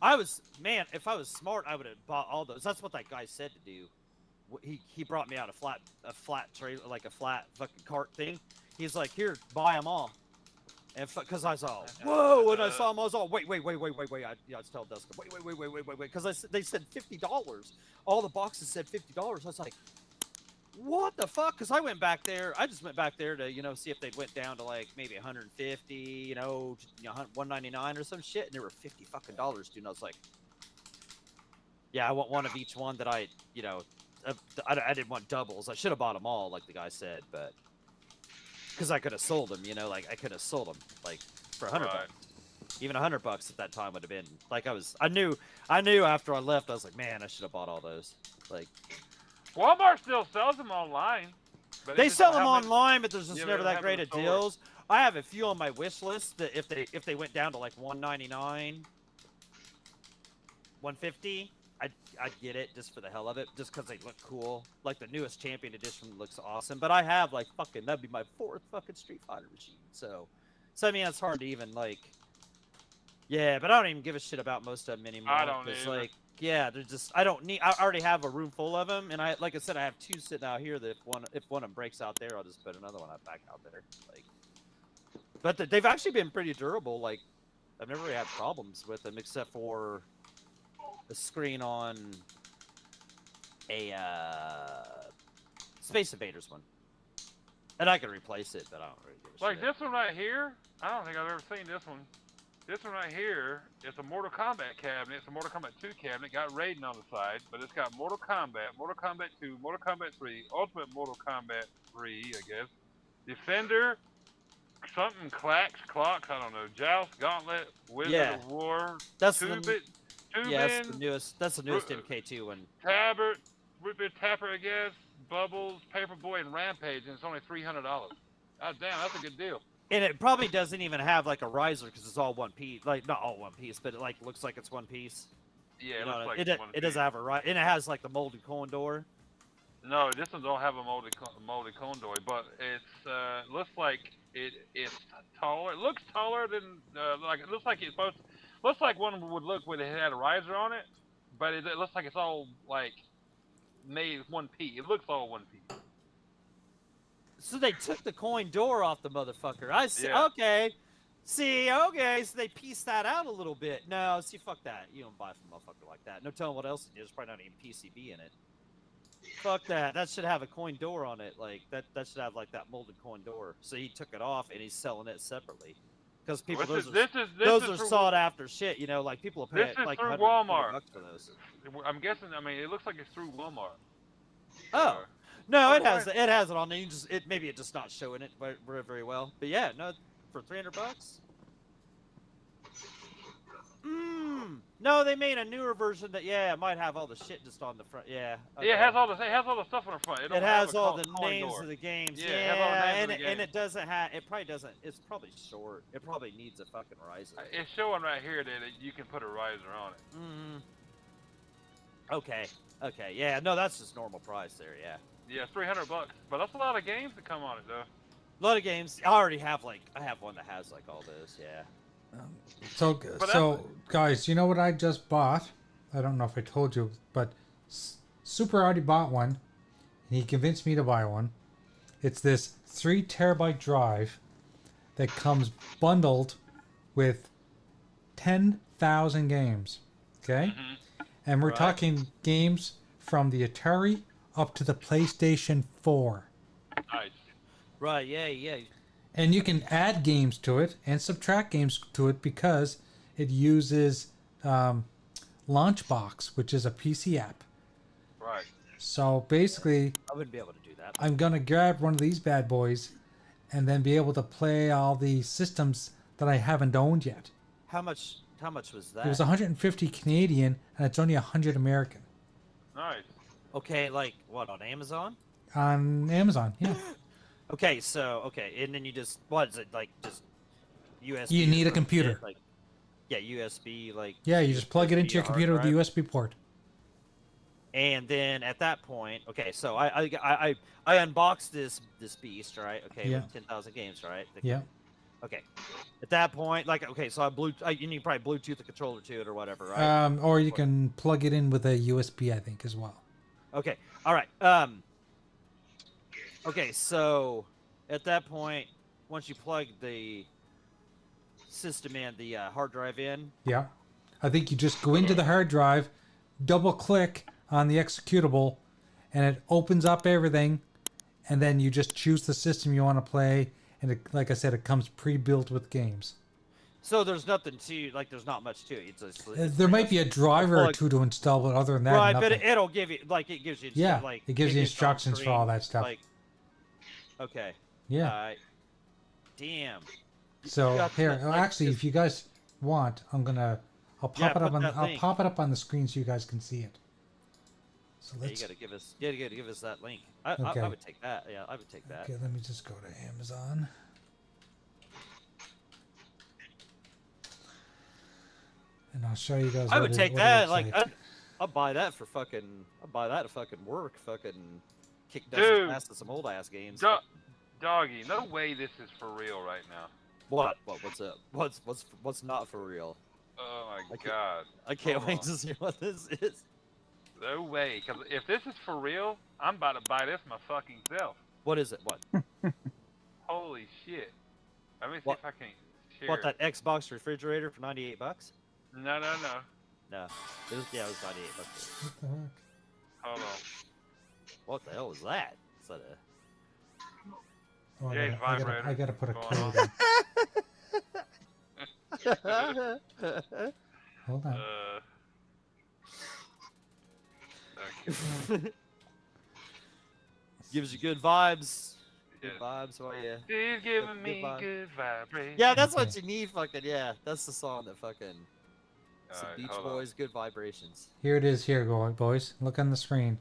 If I was smart, I would have bought all those. That's what that guy said to do. He brought me out a flat trailer, like a flat fucking cart thing. He's like, here, buy them all. And because I was all, whoa, and I saw them, I was all, wait. I was telling Dustin, wait, because they said $50. All the boxes said $50. I was like, what the fuck? Because I just went back there to, you know, see if they went down to like maybe 150, you know, 199 or some shit, and they were $50 fucking, dude. And I was like, yeah, I want one of each one that I, you know, I didn't want doubles. I should have bought them all, like the guy said, but because I could have sold them, you know, like I could have sold them like for $100. Even $100 at that time would have been like I knew after I left, I was like, man, I should have bought all those. Like, Walmart still sells them online. But they sell them online, but there's just never that great of deals. I have a few on my wish list that if they went down to like $199, $150, I'd get it just for the hell of it, just because they look cool. Like the newest Champion Edition looks awesome, but I have like that'd be my 4th fucking Street Fighter machine. So I mean, it's hard to even like. Yeah, but I don't even give a shit about most of them anymore. I don't either. Like, yeah, they're just I don't need. I already have a room full of them, and like I said, I have 2 sitting out here. That if one of them breaks out there, I'll just put another one back out there. Like, but they've actually been pretty durable. Like, I've never really had problems with them except for the screen on a Space Invaders one, and I can replace it, but I don't really give a Like shit. this one right here, I don't think I've ever seen this one. This one right here is a Mortal Kombat cabinet. It's a Mortal Kombat 2 cabinet. Got Raiden on the side, but it's got Mortal Kombat, Mortal Kombat 2, Mortal Kombat 3, Ultimate Mortal Kombat 3, I guess. Defender, something clocks, I don't know. Joust, Gauntlet, Wizard Yeah. of War, That's Two-Bit, yeah, that's the newest. That's the newest MK2 one. Tabert, Root Tapper, I guess, Bubbles, Paperboy, and Rampage, and it's only $300. God damn, that's a good deal. And it probably doesn't even have like a riser because it's all one piece. Like not all one piece, but it like looks like it's one piece. Yeah, You it know, looks like it, it's one it doesn't piece. have a right, and it has like the molded coin door. No, this one don't have a molded condor, but it's looks like it's taller. It looks taller than like it looks like it's supposed. Looks like one would look when it had a riser on it, but it looks like it's all like made one piece. It looks all one piece. So they took the coin door off the motherfucker. I see. Yeah. Okay. See, okay, so they pieced that out a little bit. No, see, fuck that. You don't buy from a motherfucker like that. No telling what else it is. There's probably not even PCB in it. Fuck that. That should have a coin door on it. Like that should have like that molded coin door. So he took it off and he's selling it separately. Because people, those are sought after shit. You know, like people will pay This is like through $100 Walmart. for those. I'm guessing. I mean, it looks like it's through Walmart. Oh. No, it Oh, has it on there. You just maybe it's just not showing it very well. But yeah, no, for $300. No, they made a newer version that it might have all the shit just on the front. Yeah. Okay. Yeah, it has all the stuff on the front. It has all the names of the games. Yeah, it has all the names of the and games. it doesn't have. It probably doesn't. It's probably short. It probably needs a fucking riser. It's showing right here that you can put a riser on it. Okay. Okay. Yeah. No, that's just normal price there. Yeah. Yeah, it's $300, but that's a lot of games that come on it though. A lot of games. I already have I have one that has like all those. Yeah. So guys, you know what I just bought? I don't know if I told you, but Super already bought one. And he convinced me to buy one. It's this 3 terabyte drive that comes bundled with 10,000 games. Okay? And we're talking games from the Atari up to the PlayStation 4. Nice. Right. Yeah. Yeah. And you can add games to it and subtract games to it because it uses Launchbox, which is a PC app. Right. So basically, I wouldn't be able to do that. I'm going to grab one of these bad boys and then be able to play all the systems that I haven't owned yet. How much was that? It was 150 Canadian and it's only 100 American. Nice. Okay, like what, on Amazon? On Amazon, yeah. Okay, and then you just what is it like? Just USB? You need or a computer. shit, like, yeah, USB. Like Yeah, you just plug it into your hard computer with the drive. USB port. And then at that point, okay, so I unboxed this beast, right? Okay, Yeah. with 10,000 games, right? Yeah. Okay. At that point, like, okay, so you need probably Bluetooth the controller to it or whatever, right? Or you can plug it in with a USB, I think, as well. Okay. All right. Okay, so at that point, once you plug the system in, the hard drive in. Yeah. I think you just go into the hard drive, double click on the executable, and it opens up everything, and then you just choose the system you want to play, and it, like I said, it comes pre-built with games. So there's nothing to like. There's not much to it. It's There might be a driver or plug. two to install, but other than that, right, nothing. but it'll give you it gives you Yeah, like it gives you menus on instructions for screen, all that stuff. Like, okay. Yeah. Damn. So got here, that, like, actually, if you guys want, I'll pop it up put on that I'll link. pop it up on the screen so you guys can see it. So Yeah, let's. you gotta give us that link. I Okay. would take that. Yeah, I would take that. Okay, let me just go to Amazon. And I'll show you guys. I would take what it that. looks Like, I'll buy that for fucking. I'll buy that to fucking work. Fucking kick Dude. ass to some old ass games. Doggy, no way this is for real right now. What? What's up? What's not for real? Oh my I can't- god. I can't Hold wait on. to see what this is. No way. Because if this is for real, I'm about to buy this my fucking self. What is it? What? Holy shit. Let me see What- if I can share. What, that Xbox refrigerator for $98? No, no, no. No. It was $98. What the heck? Hold on. What the hell was that? Is that a... Oh, Jay's vibrator I gotta put a going code on. in. Hold on. Okay. Gives you good vibes. Good Yeah. vibes, oh yeah. She's giving Good me vibe. good vibrations. Yeah, that's what Okay. you need, fucking, yeah. That's the song that fucking... Some Alright, Beach hold on. Boys, good vibrations. Here it is. Here, boys. Look on the screen.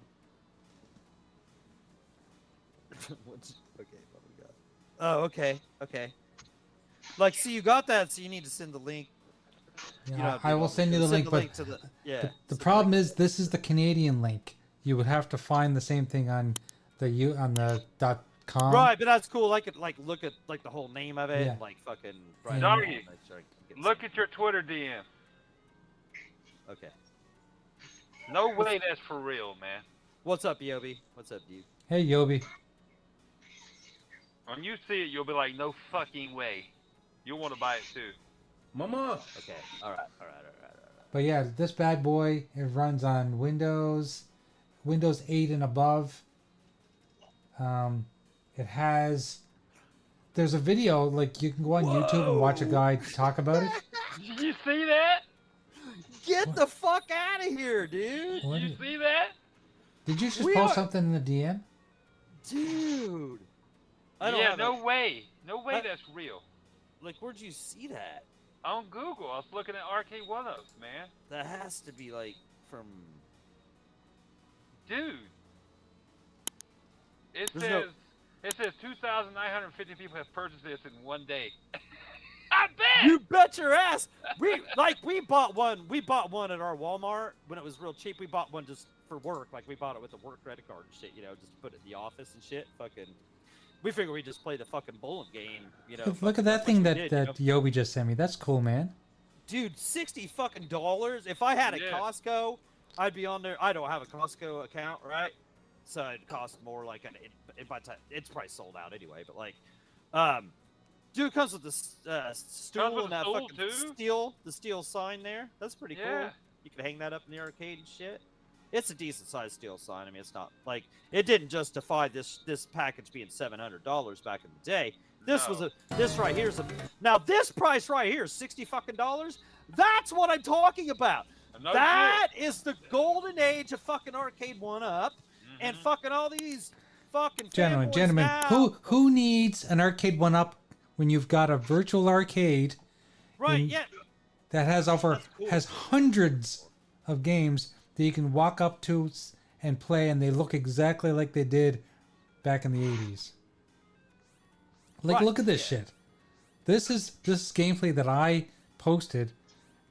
Okay, what do we got? Oh, okay, okay. Like, see, you got that, so you need to send the link. Yeah, You don't have to I do will all send you the send link, but to the, yeah. the send problem link. is this is the Canadian link. You would have to find the same thing on the .com. Right, but that's cool. I could, like, look at, like, the whole name of it Yeah. and, like, fucking... Yeah. Right Doggy, make sure I can get Look some- at your Twitter DM. Okay. No way that's for real, man. What's up, Yobi? What's up, dude? Hey, Yobi. When you see it, you'll be like, no fucking way. You'll want to buy it too. Mama. Okay, alright. But yeah, this bad boy, it runs on Windows 8 and above. It has... There's a video, like, you can go on YouTube and watch a guy talk about it. Did you see that? Get What? the fuck out of here, dude! What You is- see that? Did you just We post are- something in the DM? Dude! I don't Yeah, have no way. No way I- that's real. Like, where'd you see that? On Google, I was looking at Arcade 1-Ups, man. That has to be, like, from... Dude. It There's says no- it says 2,950 people have purchased this in one day. I bet. You bet your ass! We bought one at our Walmart when it was real cheap. We bought one just for work. Like, we bought it with a work credit card and shit, you know, just to put it in the office and shit. Fucking... We figured we'd just play the fucking bowling game, you know. Look fucking at that what thing you that, did, you know? that Yobi just sent me. That's cool, man. Dude, $60 fucking dollars. If I had a Yeah. Costco, I'd be on there. I don't have a Costco account, right? So it costs more. Like, by the time it's probably sold out anyway. But like, dude, it comes with the stool with and the that stool, fucking too? the steel sign there. That's pretty cool. Yeah. You can hang that up in the arcade and shit. It's a decent sized steel sign. I mean, it's not like it didn't justify this package being $700 back in the day. This was No. this right here's a now this price right here is $60 fucking dollars. That's what I'm talking about. No That is the golden age of fucking arcade 1-Up, shit. and Mhm. fucking all these fucking Gentlemen, fanboys gentlemen, now. who needs an arcade 1-Up when you've got a virtual arcade Right? in- Yeah. that has That's cool. has hundreds of games that you can walk up to and play, and they look exactly like they did back in the 80s. Like, Right, look at this yeah. shit. This is gameplay that I posted.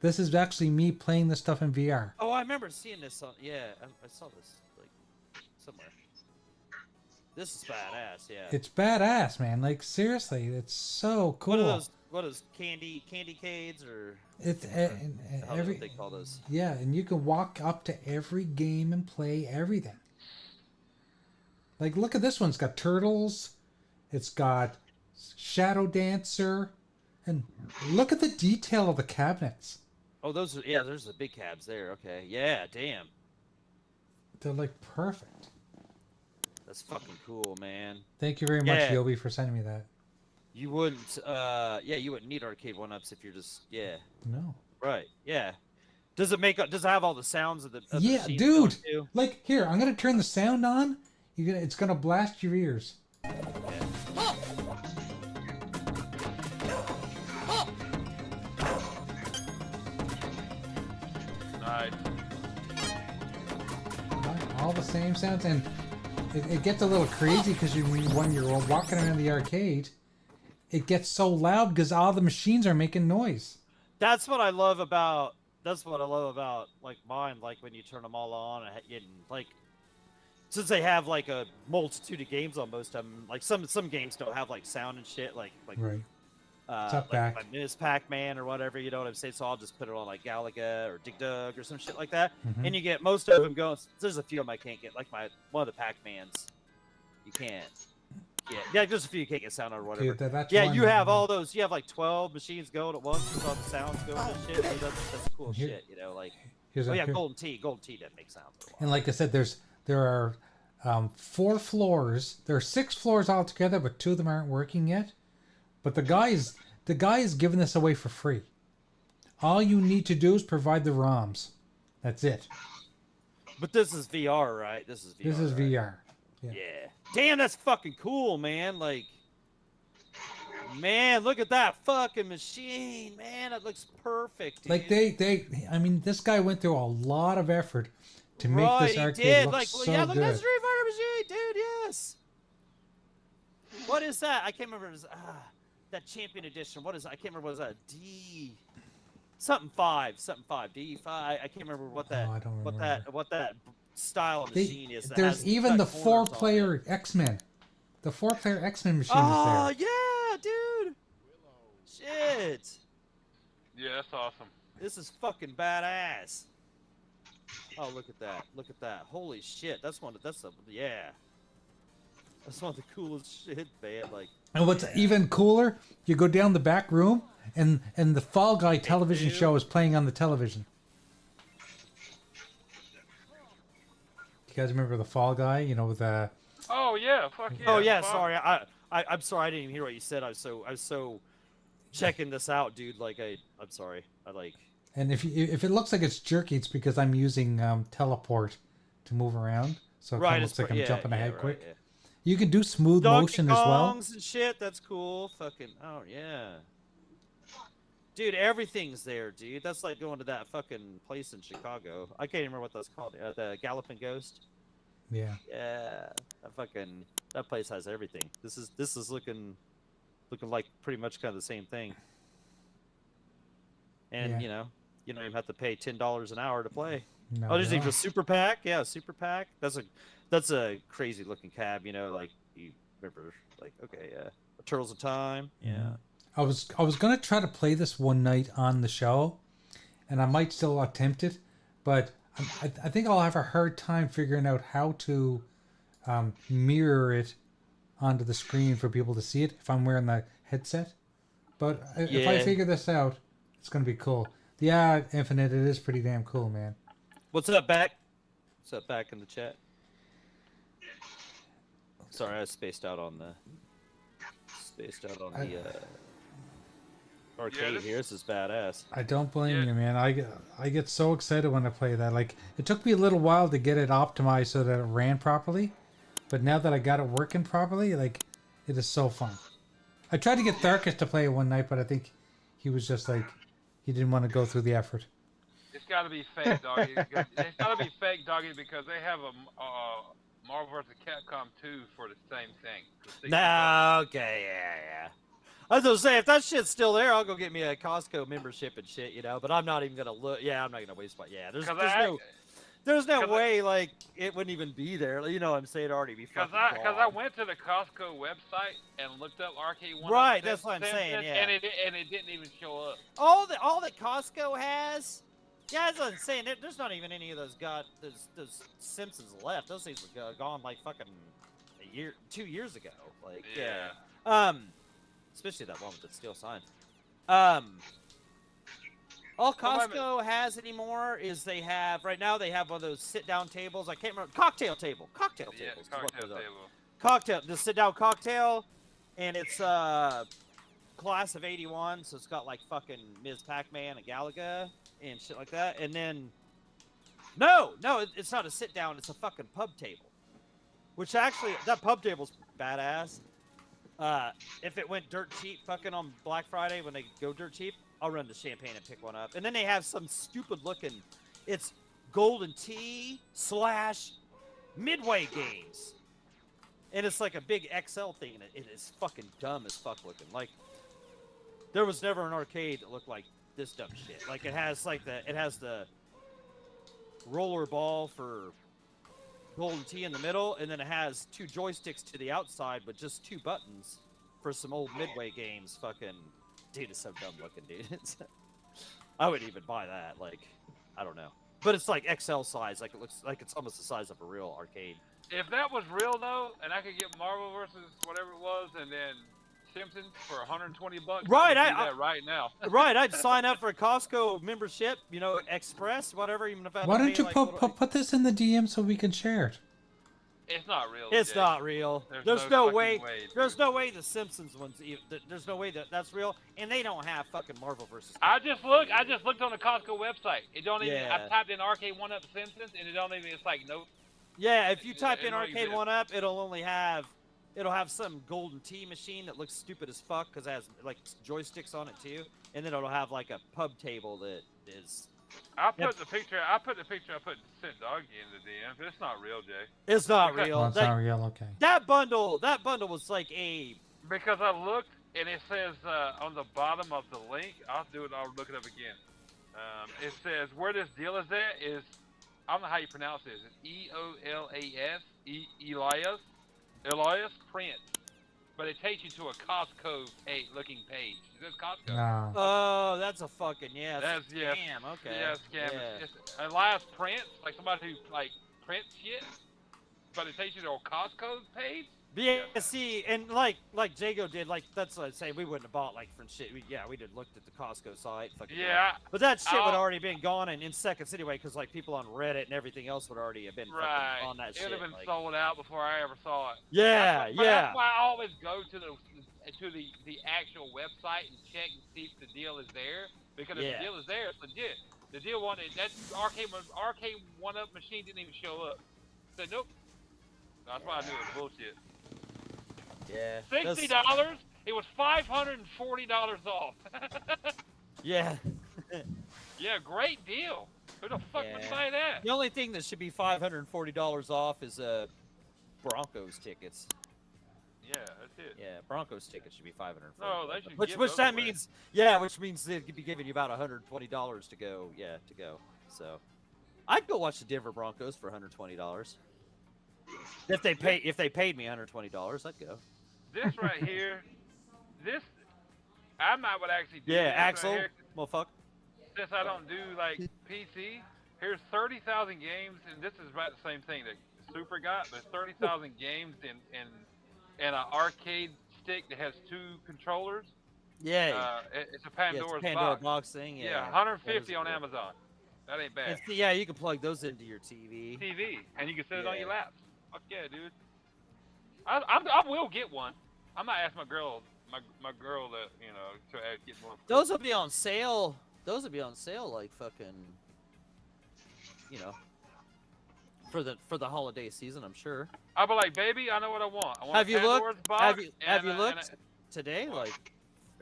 This is actually me playing this stuff in VR. Oh, I remember seeing this on. Yeah, I saw this like somewhere. This is badass. Yeah. It's badass, man. Like, seriously, it's so cool. What are those candy cades or It's how every they call those? yeah, and you can walk up to every game and play everything. Like, look at this one. It's got turtles. It's got Shadow Dancer, and look at the detail of the cabinets. Oh, those are there's the big cabs there. Okay, yeah, damn, They're like perfect. that's fucking cool, man. Thank you very much, Yeah. Yobi, for sending me that. You wouldn't, you wouldn't need arcade 1-Ups if you're just, No. right, yeah. Does it have all the sounds of the Yeah, machines dude. going too? Like, here, I'm gonna turn the sound on. It's gonna blast your ears. Nice. All the same sounds, and it gets a little crazy because when you're walking around the arcade, it gets so loud because all the machines are making noise. That's what I love about like mine. Like when you turn them all on and like, since they have like a multitude of games on most of them, like some games don't have like sound and shit. Like Right. What's up, like Back? Ms. Pac-Man or whatever, you know what I'm saying? So I'll just put it on like Galaga or Dig Dug or some shit like that, Mhm. and you get most of them going. There's a few of them I can't get, like one of the Pac-Mans. You can't get. Yeah, there's a few you can't get sound on or whatever. Okay, that's Yeah, one, you have all those. You have like 12 machines going at once with all the sounds going and shit. Dude, that's cool Here- shit, you know. Like, Here's oh a, yeah, here- Golden Tee doesn't make sounds. And like I said, there are 4 floors. There are 6 floors altogether, but 2 of them aren't working yet. But the guy is giving this away for free. All you need to do is provide the ROMs. That's it. But this is VR, right? This is VR. This is right? VR. Yeah. Damn, that's fucking cool, man. Like, man, look at that fucking machine, man. It looks perfect, dude. Like I mean, this guy went through a lot of effort to make this arcade did. look Like, so yeah, look at that good. Street Fighter machine, dude. Yes. What is that? I can't remember. It was, that Champion Edition. What is? I can't remember. What was that? D. Something 5. D5. I can't remember what that. I don't what remember. that. What that style of machine is. That There's has even the cut corners on it. 4-player X-Men. The 4-player X-Men machine Oh is there. yeah, dude. Shit. Yeah, that's awesome. This is fucking badass. Oh, look at that. Look at that. Holy shit. That's one of the coolest shit, man. Like, And what's even cooler, you go down the back room, and the Fall Guy television dude. show is playing on the television. You guys remember the Fall Guy? You know, with the Oh yeah, fuck yeah. oh yeah, fuck. sorry. I'm sorry. I didn't even hear what you said. I was so checking this out, dude. Like, I'm sorry. and if it looks like it's jerky, it's because I'm using teleport to move around, so it kind of looks like I'm jumping ahead quick. Yeah. You can do smooth Donkey motion as well. Kongs and shit. That's cool. Fucking oh yeah. Dude, everything's there, dude. That's like going to that fucking place in Chicago. I can't remember what that's called. The Galloping Ghost. Yeah. Yeah, that place has everything. This is looking like pretty much kind of the same thing. And Yeah. you don't even have to pay $10 an hour to play. No, Oh, there's no. even a super pack. Yeah, super pack. That's a crazy looking cab. You know, like you remember, like okay, Turtles of Time. Yeah. I was gonna try to play this one night on the show, and I might still attempt it, but I think I'll have a hard time figuring out how to mirror it onto the screen for people to see it if I'm wearing the headset. But if I Yeah. figure this out, it's gonna be cool. Yeah, Infinite, it is pretty damn cool, man. What's up, back? What's up, back in the chat? Sorry, I spaced out on the arcade this- here. This is badass. I don't blame Yeah. you, man. I get so excited when I play that. Like, it took me a little while to get it optimized so that it ran properly, but now that I got it working properly, like, it is so fun. I tried to get Tharkus to play it one night, but I think he was just like, he didn't want to go through the effort. It's got to be fake, doggy. It's got to be fake, doggy, because they have a Marvel vs. Capcom 2 for the same thing. for $60. Nah, okay, yeah. I was gonna say, if that shit's still there, I'll go get me a Costco membership and shit, but I'm not even gonna look. Yeah, I'm not gonna waste my. Yeah, there's no 'cause way like it wouldn't even be there. You know what I'm saying? It'd already be Because fucking I gone. went to the Costco website and looked up Arcade 1. Right, that's what I'm saying, yeah. And it didn't even show up. all that Costco has. Yeah, that's what I'm saying. There's not even any of those those Simpsons left. Those things were gone like fucking 2 years ago. Like Yeah. especially that one with the steel sign. All Costco has anymore is they have right now they have one of those sit down tables. I can't remember cocktail tables. Yeah, Is what cocktail those are. table. Cocktail, the sit down cocktail, and it's class of '81, so it's got like fucking Ms. Pac-Man and Galaga and shit like that. And then no, it's not a sit down. It's a fucking pub table, which actually that pub table's badass. If it went dirt cheap fucking on Black Friday when they go dirt cheap, I'll run to Champagne and pick one up. And then they have some stupid looking, it's Golden Tee / Midway games. And it's like a big XL thing, and it is fucking dumb as fuck looking. Like, there was never an arcade that looked like this dumb shit. Like, it has the roller ball for Golden Tee in the middle, and then it has 2 joysticks to the outside with just 2 buttons for some old Midway games. Fucking dude, it's so dumb looking, dude. I wouldn't even buy that. Like, I don't know. But it's like XL size. Like it looks like it's almost the size of a real arcade. If that was real though, and I could get Marvel versus whatever it was, and then Simpsons for $120, Right, I would do that right now. Right, I'd sign up for a Costco membership, you know, Express, whatever, even if I had Why to don't pay, you like, put this in the DM so we can share it? It's not real. It's Jay. not real. There's no no fucking way. way, There's dude. no way the Simpsons ones. There's no way that's real, and they don't have fucking Marvel versus. I just looked on the Costco website. It don't even. Yeah. I typed in Arcade 1-Up Simpsons, and it don't even. It's like nope. Yeah, if you type it in don't Arcade exist. 1-Up, it'll have some golden tea machine that looks stupid as fuck because it has like joysticks on it too, and then it'll have like a pub table that is. I put the picture. I put sent Doggy in the DM, but it's not real, Jay. It's not Because- real. Oh, it's not real. Okay. That bundle was like a. Because I looked, and it says on the bottom of the link. I'll look it up again. It says where this deal is at is. I don't know how you pronounce this. It's Elias Print. But it takes you to a Costco looking page. Is this Costco? No. Oh, that's a fucking yeah. That's yeah. Damn. Okay. Yeah, scam. Yeah. It's Elias Prince, like somebody who like prints shit. But it takes you to a Costco page. Yeah, see, and like Jago did, like that's what I'd say. We wouldn't have bought like from shit. We did looked at the Costco site. Fucking Yeah. but that shit would I'll- already been gone in seconds anyway, because like people on Reddit and everything else would already have been fucking Right. on that It shit. would have been like- sold out before I ever saw it. Yeah, But yeah. That's why I always go to the actual website and check and see if the deal is there. Because if Yeah. the deal is there, it's legit. The deal that arcade 1-Up machine didn't even show up. Said nope. That's why I knew it was bullshit. Yeah. $60. It was $540 off. Yeah. Yeah, great deal. Who the fuck would Yeah. buy that? The only thing that should be $540 off is Broncos tickets. Yeah, that's it. Yeah, Broncos tickets should be $540. No, they should which give which those that away. means which means they'd be giving you about $120 to go. Yeah, to go. So I'd go watch the Denver Broncos for $120. If they paid me $120, I'd go. This right here, I might would actually do Yeah, this Axel, right here, motherfucker. since I don't do like PC. Here's 30,000 games, and this is about the same thing that Super got. There's 30,000 games in an arcade stick that has 2 controllers. Yeah. It's a Yeah, Pandora's it's a Pandora box. box thing. Yeah. Yeah, that 150 is on cool. Amazon. That ain't bad. And yeah, you can plug those into your TV. TV, and you can set it on your Yeah. lap. Fuck yeah, dude. I will get one. I might ask my girl that to get one. Those will be on sale. Those will be on sale like fucking, for the holiday season, I'm sure. I'll be like, baby, I know what I want. I want Have a you Pandora's looked? box. Have you and looked today? Like,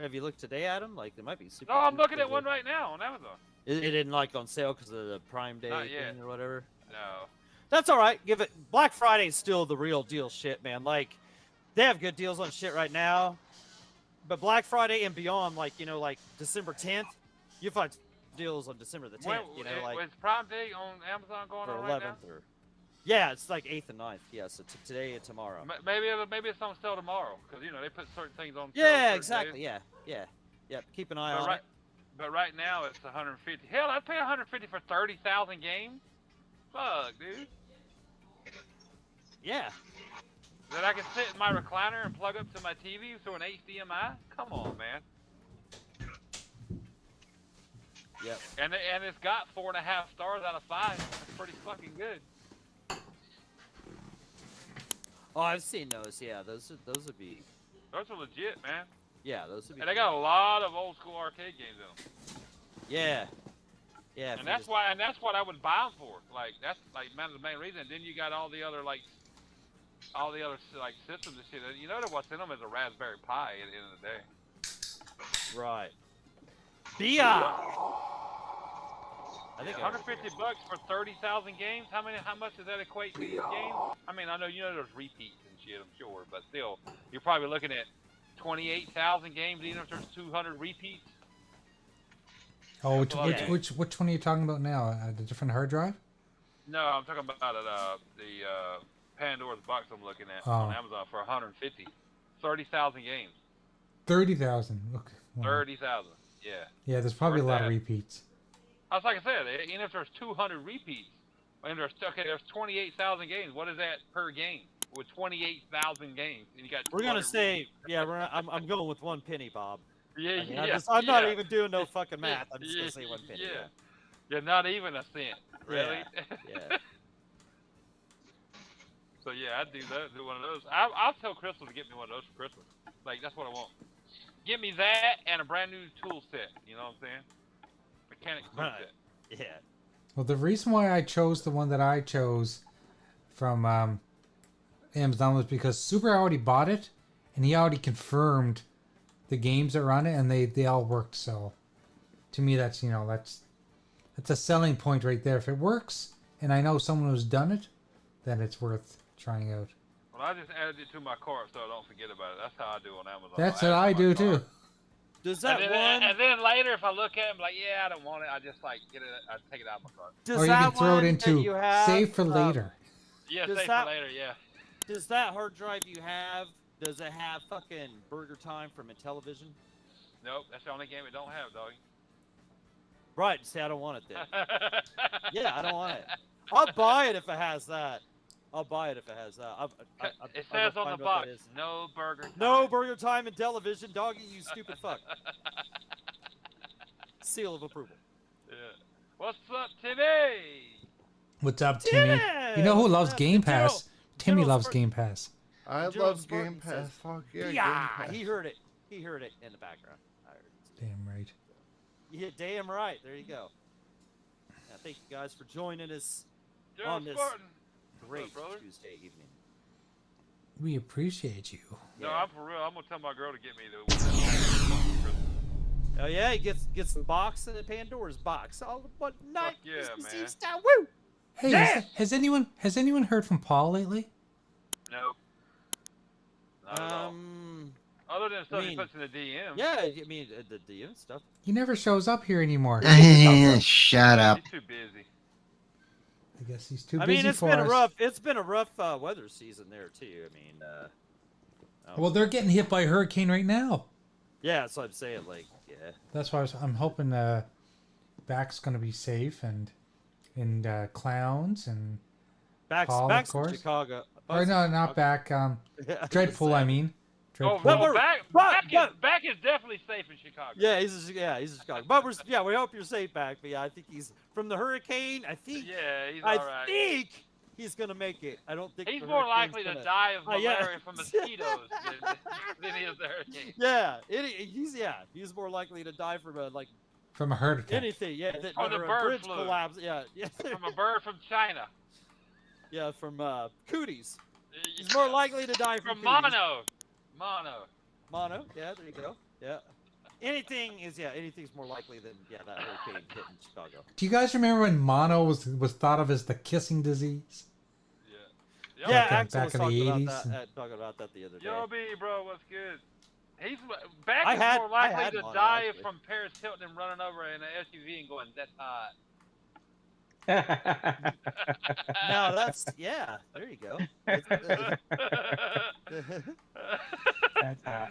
have you looked today, Adam? Like, there might be super. No, I'm cheap looking at deals. one right now on Amazon. It didn't like on sale because of the Prime Day Not yet. thing or whatever. No. That's all right. Give it. Black Friday's still the real deal shit, man. Like, they have good deals on shit right now, but Black Friday and beyond, like like December 10th, you find deals on December the 10th. Like was Prime Day on Amazon going or on right now? 11th or. Yeah, it's like 8th and 9th. Yeah, so today and tomorrow. Maybe it's on sale tomorrow because they put certain things on. sale Yeah, certain exactly. days. Yeah. Keep an eye But on right, it. but right now it's 150. Hell, I'd pay 150 for 30,000 games. Fuck, dude. Yeah. That I can sit in my recliner and plug up to my TV through an HDMI. Come on, man. Yep. And it's got 4.5 stars out of 5. That's pretty fucking good. Oh, I've seen those. Yeah, those would be. Those are legit, man. Yeah, those would be. And they got a lot of old school arcade games in them. Yeah. Yeah. And that's what I would buy them for. Like that's like the main reason. And then you got all the other systems and shit. You know what's in them is a Raspberry Pi at the end of the day. Right. Bia. I think $150 for 30,000 games. How much does that equate to these games? I mean, I know there's repeats and shit, I'm sure, but still, you're probably looking at 28,000 games, even if there's 200 repeats. Oh, Yeah. which one are you talking about now? The different hard drive? No, I'm talking about the Pandora's box I'm looking at Oh. on Amazon for 150. 30,000 games. 30,000. Okay. Wow. 30,000. Yeah. Yeah, there's probably a Worth lot of that. repeats. That's like I said. Even if there's 200 repeats, and there's 28,000 games. What is that per game? With 28,000 games, and you got. We're gonna 200 say, yeah, I'm going with 1 penny, Bob. Yeah, I mean, yeah. I'm not yeah. even doing no fucking math. I'm just Yeah, gonna say 1 penny. yeah. Yeah, not even a cent. Really? Yeah. So yeah, I'd do that. Do one of those. I'll tell Crystal to get me one of those for Christmas. Like that's what I want. Give me that and a brand new tool set. You know what I'm saying? Mechanic tool Right. set. Yeah. Well, the reason why I chose the one that I chose from Amazon was because Super already bought it, and he already confirmed the games that are on it, and they all worked. So, to me, that's that's a selling point right there. If it works, and I know someone who's done it, then it's worth trying out. Well, I just added it to my cart so I don't forget about it. That's how I do on Amazon. That's I'll what add it I to do my too. cart. Does that one? And then later, if I look at it, I'm like, yeah, I don't want it. I just like get it. I take it out of my cart. Does Or you that can throw it one into that you have, save for later. Yeah, Does save that- for later. Yeah. Does that hard drive you have? Does it have fucking Burger Time from Intellivision? Nope, that's the only game it don't have, dog. Right. See, I don't want it then. Yeah, I don't want it. I'll buy it if it has that. I'll buy it if it has that. It I'll says go on the find what box, that is. no burger. No time. Burger Time and Television, doggy, you stupid fuck. Seal of approval. Yeah. What's up, Timmy? What's up, Timmy? You know who What's loves up? Game And Joe- Pass? Timmy Joe's loves first- Game Pass. I Joe love Spartan Game Pass. says, Fuck yeah, Yeah, Game Pass. he heard it. He heard it in the background. I heard it. Damn right. Yeah, damn right. There you go. Yeah, thank you guys for joining us Joe on this Spartan. great brother? Tuesday evening. We appreciate you. No, Yeah. I'm for real. I'm gonna tell my girl to get me the one for Christmas. Oh yeah, he gets the box in Pandora's box. All but night yeah, Christmas man. Eve style. Woo! Hey, Yeah! has anyone heard from Paul lately? No. Not at all. Other than stuff he mean, puts in the DM. Yeah, I mean the DM stuff. He never shows up here anymore. Shut up. He's too busy. I guess he's too I busy mean, it's for been us. a rough. It's been a rough weather season there too. I mean, Well, they're getting hit by a hurricane right now. yeah, that's what I'm saying. Like, yeah, That's why I'm hoping Back's gonna be safe and Clowns and back Paul, back of course. to Chicago. or no, not Back. Dreadpool, I mean. Oh, Dreadpool. But well, we're- back is definitely safe in Chicago. Yeah, he's in Chicago. But we hope you're safe back. But yeah, I think he's from the hurricane. I think Yeah, he's I alright. think he's gonna make it. I don't think He's the more hurricane's likely to gonna- die of yeah. malaria from mosquitoes than he is the hurricane. Yeah, he's more likely to die from From a hurricane. anything. Yeah, that, Or the or a bird bridge flu. collapse. Yeah, yeah, From a bird from China. yeah, from cooties. He's more likely to die from From cooties. mono. Mono. Yeah, there you go. Yeah. Anything's more likely than that hurricane hitting Chicago. Do you guys remember when mono was thought of as the kissing disease? Yeah. Yeah, Back Axel in was the talking about 80s that. Talking about that the other day. Yo, B, bro, what's good? He's back I is had- more I likely had to mono, die actually. from Paris Hilton and running over in an SUV and going, "That's hot." No, that's yeah. There you go. That's hot.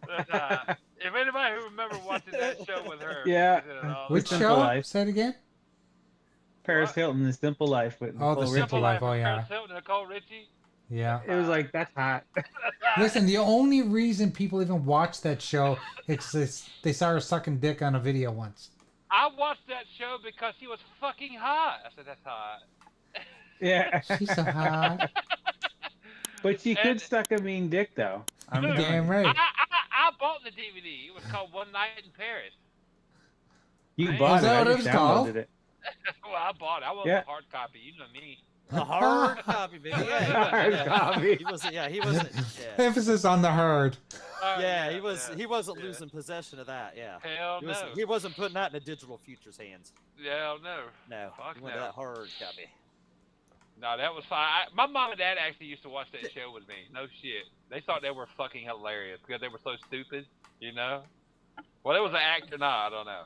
That's hot. If anybody who remember watching that show with her, Yeah. she said it all the Which time. Simple show? Life. Say it again. Paris What? Hilton, The Simple Life with Oh, The Nicole Simple Richie. Life. Oh, with yeah. Paris Hilton, Nicole Richie. Yeah. It was like, that's hot. Listen, the only reason people even watch that show is they saw her sucking dick on a video once. I watched that show because he was fucking hot. I said, "That's hot." Yeah. She's so hot. But she could And- suck a mean dick, though. I'm Dude, Damn telling right. I bought the DVD. It was called One Night in Paris. you. You Is bought it. that I what it just was called? downloaded it. Well, I bought it. I wasn't Yeah. a hard copy. You know me. A hard copy, baby. Yeah, Hard copy. He wasn't. Yeah, he wasn't. Yeah, Emphasis on the hard. Oh, yeah, he was. yeah. He wasn't Yeah. losing possession of that. Yeah, Hell he, no. he wasn't putting that in the digital future's hands. Hell no. No, Fuck he went no. to that hard copy. No, that was fine. My mom and dad actually used to watch that show with me. No shit. They thought they were fucking hilarious because they were so stupid, you know? Well, it was an act or not, I don't know.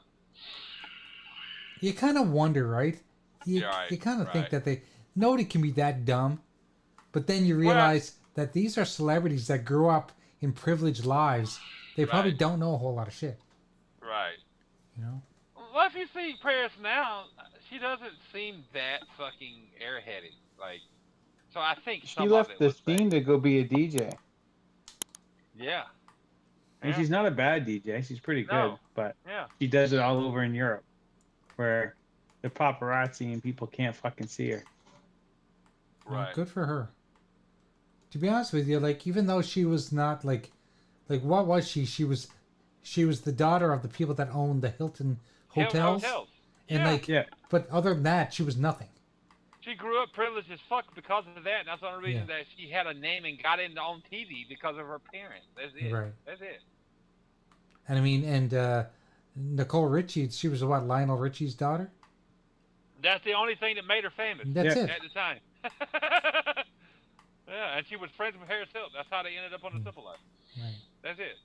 You kind of wonder, right? You, Yeah, right, you kind of think right. that nobody can be that dumb, but then you realize that these are celebrities that grew up in privileged lives, they probably Right. don't know a whole lot of shit. Right. You know. Well, if you see Paris now, she doesn't seem that fucking airheaded. Like, so I think She some of left it the was scene fake. to go be a DJ. Yeah. And Yeah. she's not a bad DJ. She's pretty good, No. but Yeah. she does it all over in Europe, where the paparazzi and people can't fucking see her. Well, Right. good for her. To be honest with you, like even though she was not like what was she? She was the daughter of the people that owned the Hilton hotels, Hotels. and Yeah. like, Yeah. but other than that, she was nothing. She grew up privileged as fuck because of that, and that's the only reason Yeah. that she had a name and got into on TV because of her parents. That's it. Right. That's it. And I mean, and Nicole Richie, she was what, Lionel Richie's daughter? That's the only thing that made her famous That's Yeah. it. at the time. Yeah, and she was friends with Paris Hilton. That's how they ended up on The Simple Life. Right. That's it.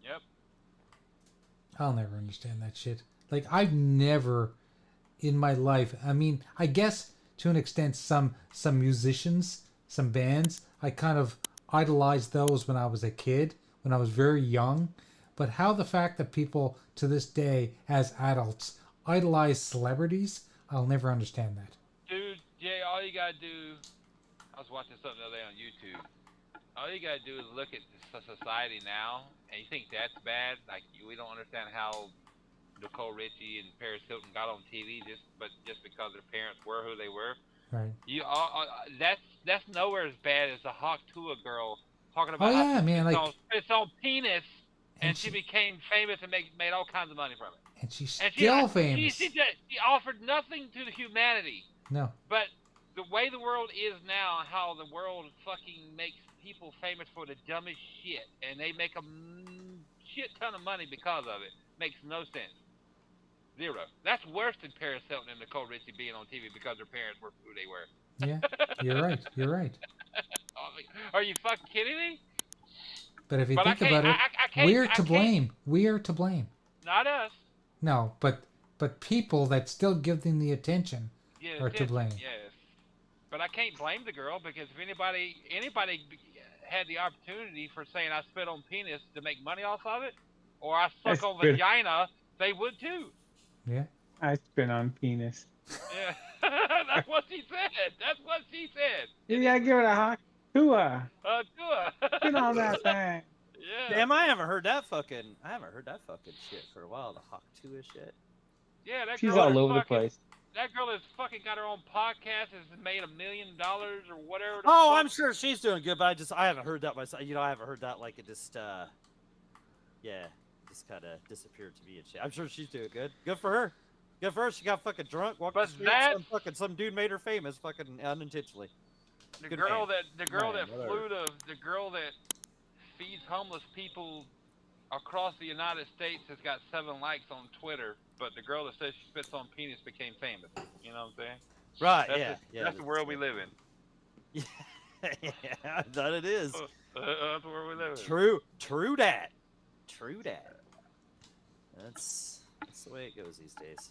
Yep. I'll never understand that shit. Like I've never in my life. I mean, I guess to an extent, some musicians, some bands, I kind of idolized those when I was a kid, when I was very young. But how the fact that people to this day, as adults, idolize celebrities, I'll never understand that. Dude, Jay, all you gotta do. I was watching something the other day on YouTube. All you gotta do is look at society now, and you think that's bad. Like we don't understand how Nicole Richie and Paris Hilton got on TV just because their parents were who they were. Right. You that's nowhere as bad as the Hawk Tuah girl talking about Oh how yeah, she man. spits Like, on, spits on penis, and and she became famous and made all kinds of money from it. and she's And still famous. She offered nothing to the humanity. No. But the way the world is now, how the world fucking makes people famous for the dumbest shit, and they make a shit ton of money because of it, makes no sense. Zero. That's worse than Paris Hilton and Nicole Richie being on TV because their parents were who they were. Yeah, you're right. You're right. Are you fucking kidding me? But if you But think about it, I can't, we're I to can't- blame. We are to blame. Not us. No, but people that still give them the attention Yeah, are to attention, blame. Yes. But I can't blame the girl because if anybody had the opportunity for saying I spit on penis to make money off of it, or I suck on spit- vagina, they would too. Yeah. I spit on penis. Yeah, that's what she said. That's what she said. You gotta give it a hawk. Tua. Spit on Good. that thing. Yeah. Damn, I haven't heard that fucking shit for a while. The Hawk 2 shit. Yeah, that She's girl all is over the fucking- place. That girl has fucking got her own podcast. Has made $1 million or whatever. the Oh, fuck. I'm sure she's doing good, but I haven't heard that myself. You know, I haven't heard that like it just just kind of disappeared to me and shit. I'm sure she's doing good. Good for her. Good for her. She got fucking drunk, walked But the street, some dude made her famous, fucking unintentionally. The Good girl man. that Man, flew the girl that feeds homeless people across the United States has got 7 likes on Twitter, but the girl that says she spits on penis became famous. You know what I'm saying? Right? That's the world we live in. Yeah, that it is. That's the world we live in. True that. That's the way it goes these days.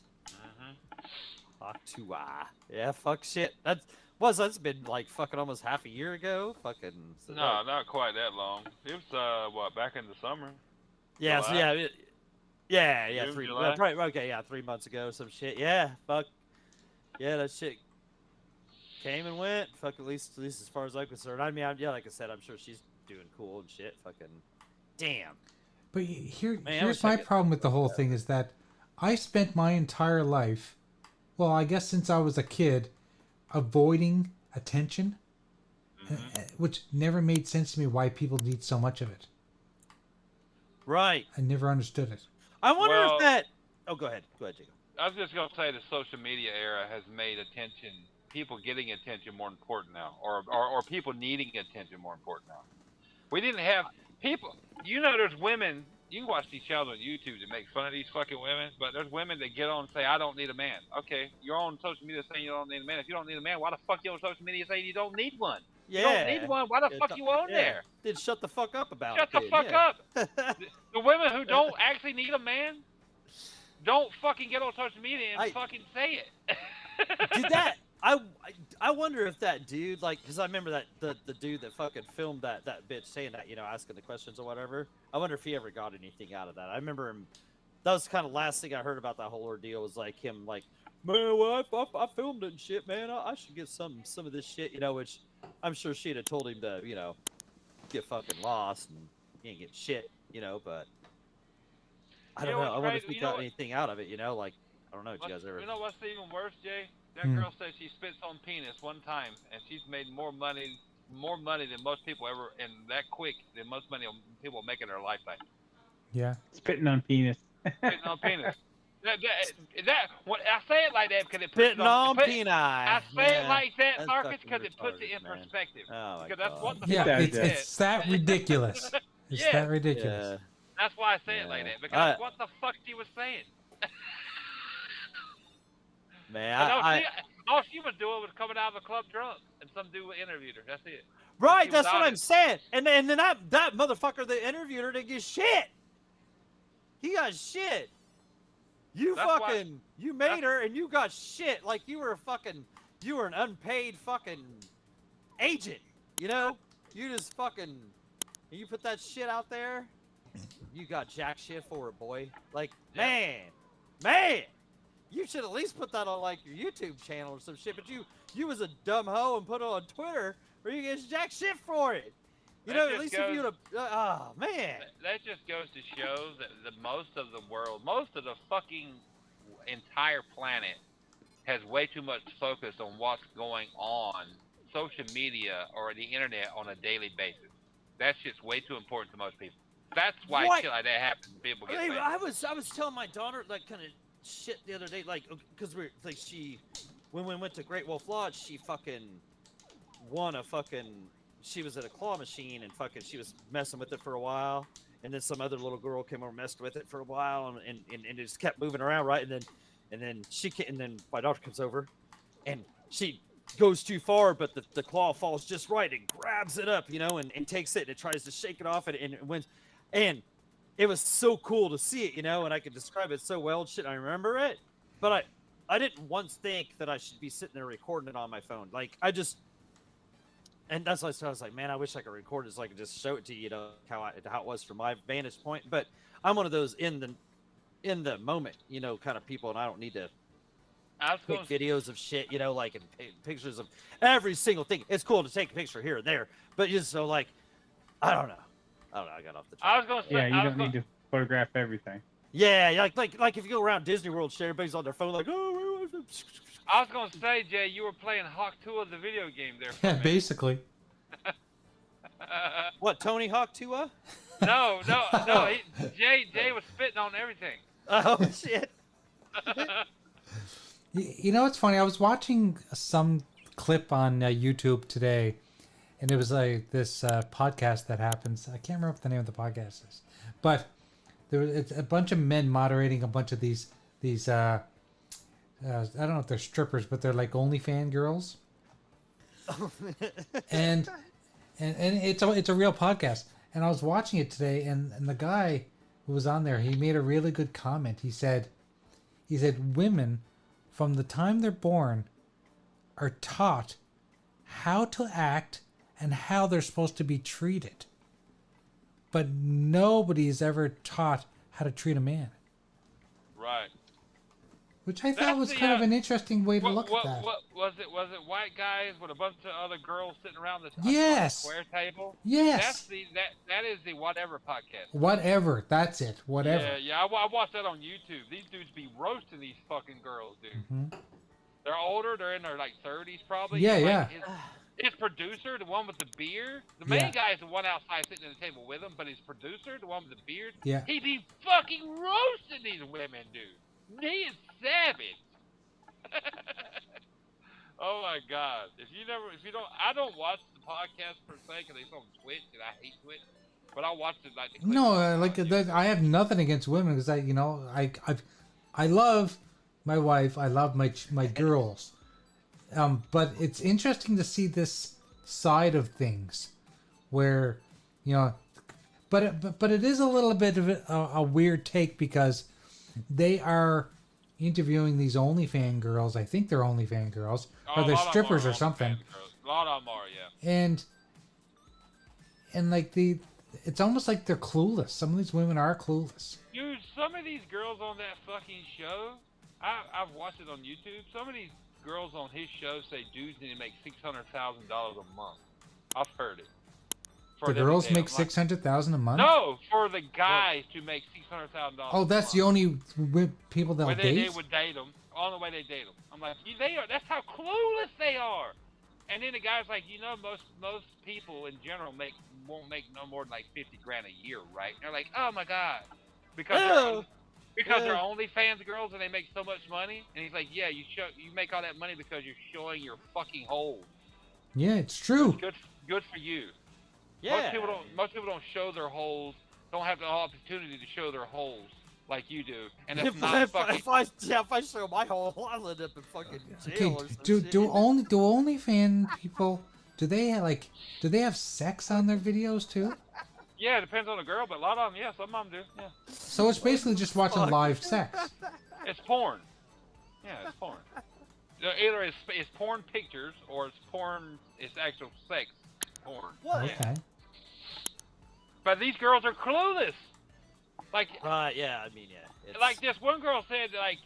Hawk 2. Yeah, fuck shit. That's been like fucking almost half a year ago. Fucking. No, not quite that long. It was back in the summer. Yeah, so July? yeah, June, 3 July? right, okay, yeah, 3 months ago, some shit. Yeah, fuck. Yeah, that shit came and went. Fuck, at least as far as I'm concerned. I mean, like I said, I'm sure she's doing cool and shit. Fucking, damn. But Man, I here's wish I my could- problem with the whole thing is that I spent my entire life, well, I guess since I was a kid, avoiding attention, which never made sense to me why people need so much of it. Right. I never understood it. I wonder Well- if that. Oh, go ahead, Jacob. I was just gonna say the social media era has made people getting attention more important now, or people needing attention more important now. We didn't have people. You know, there's women. You can watch these channels on YouTube that make fun of these fucking women, but there's women that get on and say, "I don't need a man." Okay, you're on social media saying you don't need a man. If you don't need a man, why the fuck you on social media saying you don't need one? Yeah. You don't need one. Why the fuck you on there? Then shut the fuck up about Shut it. the then, fuck yeah. up. The women who don't actually need a man, don't fucking get on social media and fucking say it. I wonder if that dude, like, because I remember that the dude that fucking filmed that bitch saying that, asking the questions or whatever. I wonder if he ever got anything out of that. I remember him. That was kind of last thing I heard about that whole ordeal was like him, like, man, well, I filmed it and shit, man. I should get some of this shit, which I'm sure she'd have told him to, get fucking lost and he ain't get shit, But I don't know. I wonder if he got anything out of it, like. I don't know if you guys ever. You know what's even worse, Jay? That girl says she spits on penis one time, and she's made more money than most people ever, and that quick than most money people make in their lifetime. Yeah. Spitting on penis. Spitting on penis. What I say it like that because it puts Spitting on penis. I say it like that, Marcus, because it puts it in perspective. Oh, because that's what the Yeah, fuck it's that ridiculous. It's Yeah. that ridiculous. Yeah. That's why I say it like that, because what the fuck she was saying. Man, all she was doing was coming out of the club drunk, and some dude interviewed her. That's it. right, that's what I'm saying. And then that motherfucker that interviewed her didn't get shit. He got shit. You made her, and you got shit. Like you were an unpaid fucking agent. You just fucking, you put that shit out there. You got jack shit for it, boy. Like, man. You should at least put that on like your YouTube channel or some shit. But you was a dumb hoe and put it on Twitter where you get jack shit for it. At least if you would have. Oh man. That just goes to show that most of the world, most of the fucking entire planet, has way too much focus on what's going on social media or the internet on a daily basis. That shit's way too important to most people. That's why shit like that happens. People get famous. I was telling my daughter like kind of shit the other day, like, because we're like when we went to Great Wolf Lodge, she fucking won a fucking. She was at a claw machine and fucking she was messing with it for a while, and then some other little girl came over and messed with it for a while, and it just kept moving around, right? And then my daughter comes over, and she goes too far, but the claw falls just right and grabs it up, and takes it and it tries to shake it off and it wins, and it was so cool to see it, and I could describe it so well. Shit, I remember it, but I didn't once think that I should be sitting there recording it on my phone. Like and that's why I was like, man, I wish I could record it so I could just show it to you, how it was from my vantage point. But I'm one of those in the moment, kind of people, and I don't need to take videos of shit, like and pictures of every single thing. It's cool to take a picture here and there, but just so like, I don't know. I got off the track. I was gonna say, you don't need to photograph everything. Yeah, like if you go around Disney World, shit, everybody's on their phone, like, oh. I was gonna say, Jay, you were playing Hawk 2 the video game there. Yeah, basically. What, Tony Hawk 2? No. Jay was spitting on everything. Oh shit. It's funny. I was watching some clip on YouTube today, and it was like this podcast that happens. I can't remember what the name of the podcast is, but it's a bunch of men moderating a bunch of these. I don't know if they're strippers, but they're like OnlyFans girls. and it's a real podcast. And I was watching it today, and the guy who was on there, he made a really good comment. He said women from the time they're born are taught how to act and how they're supposed to be treated. But nobody's ever taught how to treat a man. Right. Which I thought was kind of an interesting way to look at that. Was it white guys with a bunch of other girls sitting around the square table? Yes. That is the Whatever podcast. Whatever. That's it. Whatever. Yeah. I watched that on YouTube. These dudes be roasting these fucking girls, dude. Mm-hmm. They're older. They're in their like 30s probably. Yeah. His producer, the one with the beard, the main guy is the one outside sitting at the table with him, but his producer, the one with the beard, he be fucking roasting these women, dude. He is savage. Oh my god! I don't watch the podcast per se because it's on Twitch and I hate Twitch, but I watch it like. I have nothing against women because I love my wife. I love my girls, but it's interesting to see this side of things, where, but it is a little bit of a weird take because they are interviewing these OnlyFans girls. I think they're OnlyFans girls, Oh, or a they're lot of 'em strippers are or something. OnlyFans girls. A lot of them are, yeah. And like it's almost like they're clueless. Some of these women are clueless. Dude, some of these girls on that fucking show, I've watched it on YouTube. Some of these girls on his show say dudes need to make $600,000 a month. I've heard it. The girls make $600,000 a month. No, for the guys to make $600,000. Oh, that's the only people they'll way date. they would date them. On the way they date them. I'm like, they are. That's how clueless they are. And then the guy's like, most people in general won't make no more than like 50 grand a year, right? And they're like, oh my god, because they're OnlyFans girls and they make so much money. And he's like, yeah, you make all that money because you're showing your fucking holes. Yeah, it's true. Good for you. Yeah. Most people don't show their holes. Don't have the opportunity to show their holes like you do. And it's not if fucking. if I show my hole, I'll end up in fucking jail or some shit. Do OnlyFans people do they have sex on their videos too? Yeah, it depends on the girl, but a lot of them, yeah, some of them do. Yeah. So it's basically just watching live sex. It's porn. Yeah, it's porn. Either it's porn pictures or it's porn. It's actual sex porn. What? Okay. But these girls are clueless. Like, yeah, I mean, yeah. It's... like this one girl said, like,